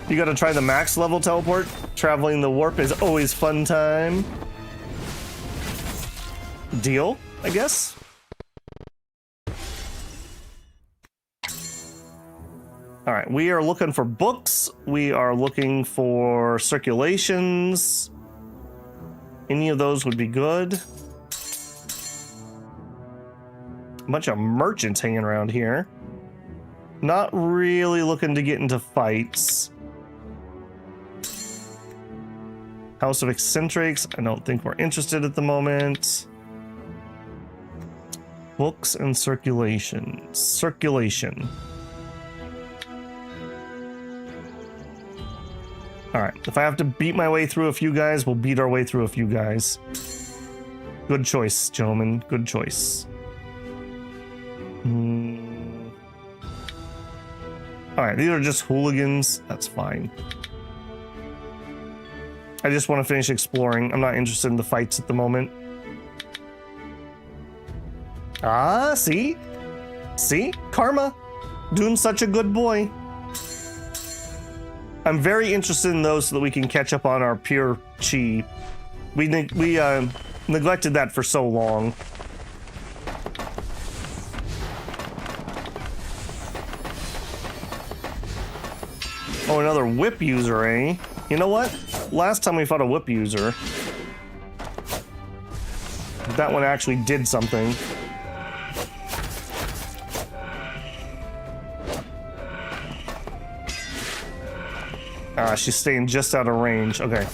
You gotta try the max level teleport. Traveling the warp is always fun time. Deal, I guess. All right, we are looking for books. We are looking for circulations. Any of those would be good. A bunch of merchants hanging around here. Not really looking to get into fights. House of Eccentrics, I don't think we're interested at the moment. Books and circulation. Circulation. All right, if I have to beat my way through a few guys, we'll beat our way through a few guys. Good choice, gentlemen. Good choice. All right, these are just hooligans. That's fine. I just want to finish exploring. I'm not interested in the fights at the moment. Ah, see? See? Karma. Doing such a good boy. I'm very interested in those so that we can catch up on our pure chi. We neglected that for so long. Oh, another whip user, eh? You know what? Last time we fought a whip user, that one actually did something. She's staying just out of range. Okay.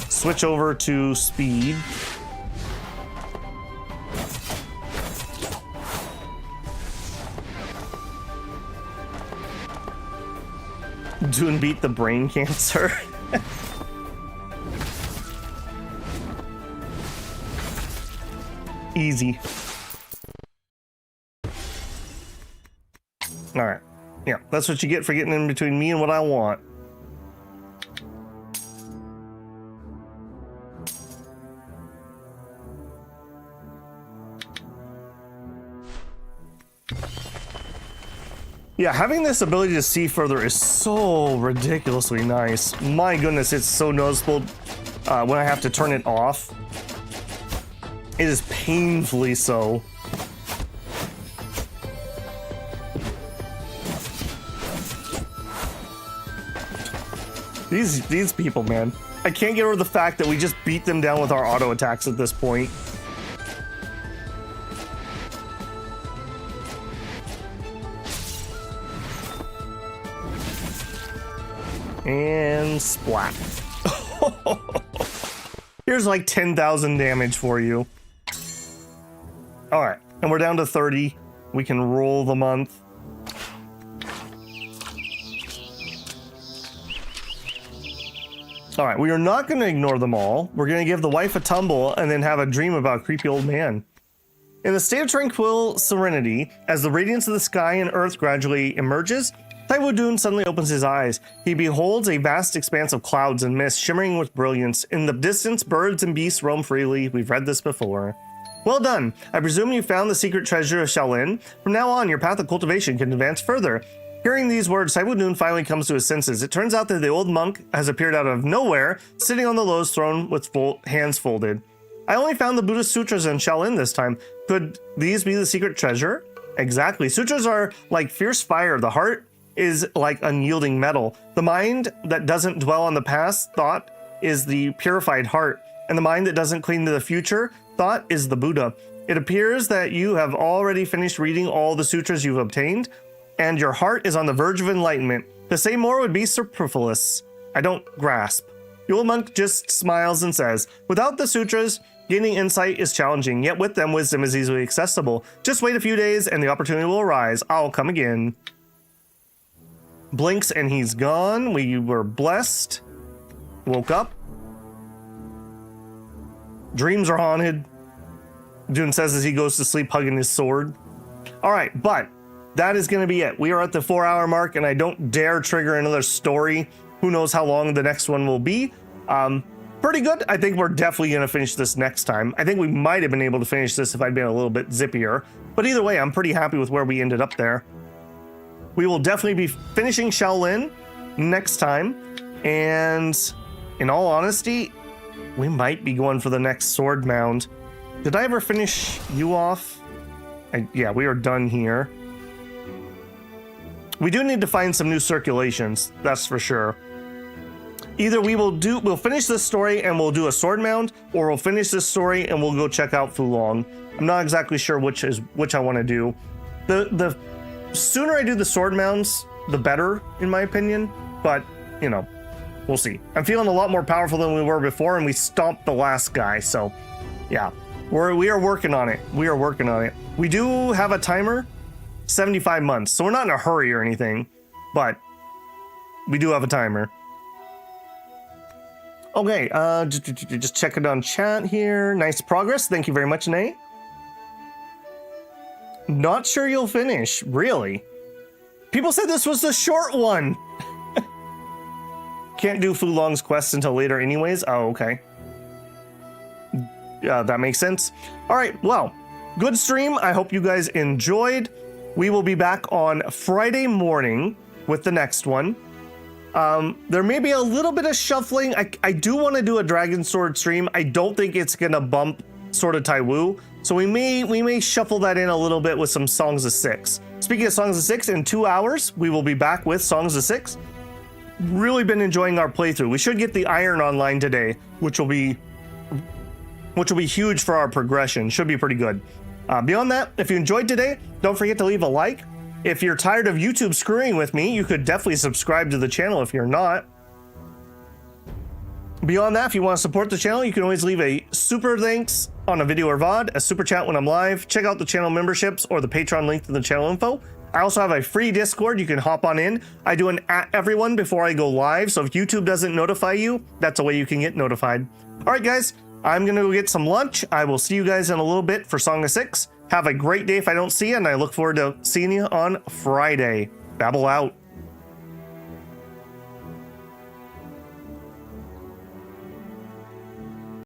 Switch over to speed. Dune beat the brain cancer. Easy. All right. Yeah, that's what you get for getting in between me and what I want. Yeah, having this ability to see further is so ridiculously nice. My goodness, it's so noticeable when I have to turn it off. It is painfully so. These people, man. I can't get over the fact that we just beat them down with our auto attacks at this point. And splat. Here's like 10,000 damage for you. All right, and we're down to 30. We can roll the month. All right, we are not going to ignore them all. We're going to give the wife a tumble and then have a dream about a creepy old man. In the state of tranquil serenity, as the radiance of the sky and earth gradually emerges, Taiwu Dun suddenly opens his eyes. He beholds a vast expanse of clouds and mist shimmering with brilliance. In the distance, birds and beasts roam freely. We've read this before. Well done. I presume you found the secret treasure of Shaolin. From now on, your path of cultivation can advance further. Hearing these words, Taiwu Dun finally comes to his senses. It turns out that the old monk has appeared out of nowhere, sitting on the Lowe's throne with hands folded. I only found the Buddhist sutras in Shaolin this time. Could these be the secret treasure? Exactly. Sutras are like fierce fire. The heart is like unyielding metal. The mind that doesn't dwell on the past thought is the purified heart, and the mind that doesn't cling to the future thought is the Buddha. It appears that you have already finished reading all the sutras you've obtained, and your heart is on the verge of enlightenment. To say more would be superfluous. I don't grasp. The old monk just smiles and says, without the sutras, gaining insight is challenging, yet with them, wisdom is easily accessible. Just wait a few days and the opportunity will arise. I'll come again. Blinks and he's gone. We were blessed. Woke up. Dreams are haunted. Dun says as he goes to sleep hugging his sword. All right, but that is going to be it. We are at the 4-hour mark and I don't dare trigger another story. Who knows how long the next one will be. Pretty good. I think we're definitely going to finish this next time. I think we might have been able to finish this if I'd been a little bit zippier. But either way, I'm pretty happy with where we ended up there. We will definitely be finishing Shaolin next time. And in all honesty, we might be going for the next sword mound. Did I ever finish you off? Yeah, we are done here. We do need to find some new circulations, that's for sure. Either we'll finish this story and we'll do a sword mound, or we'll finish this story and we'll go check out Fulong. I'm not exactly sure which I want to do. The sooner I do the sword mounds, the better, in my opinion. But, you know, we'll see. I'm feeling a lot more powerful than we were before, and we stomped the last guy. So, yeah, we are working on it. We are working on it. We do have a timer, 75 months. So we're not in a hurry or anything, but we do have a timer. Okay, just checking on chat here. Nice progress. Thank you very much, Nay. Not sure you'll finish. Really? People said this was the short one. Can't do Fulong's quest until later anyways. Oh, okay. That makes sense. All right, well, good stream. I hope you guys enjoyed. We will be back on Friday morning with the next one. There may be a little bit of shuffling. I do want to do a Dragon Sword stream. I don't think it's gonna bump Sword of Taiwu, so we may shuffle that in a little bit with some Songs of Six. Speaking of Songs of Six, in 2 hours we will be back with Songs of Six. Really been enjoying our playthrough. We should get the Iron online today, which will be huge for our progression. Should be pretty good. Beyond that, if you enjoyed today, don't forget to leave a like. If you're tired of YouTube screwing with me, you could definitely subscribe to the channel if you're not. Beyond that, if you want to support the channel, you can always leave a super thanks on a video or VOD, a super chat when I'm live. Check out the channel memberships or the Patreon link in the channel info. I also have a free Discord. You can hop on in. I do an @everyone before I go live, so if YouTube doesn't notify you, that's a way you can get notified. All right, guys, I'm going to go get some lunch. I will see you guys in a little bit for Song of Six. Have a great day if I don't see you, and I look forward to seeing you on Friday. Babble out.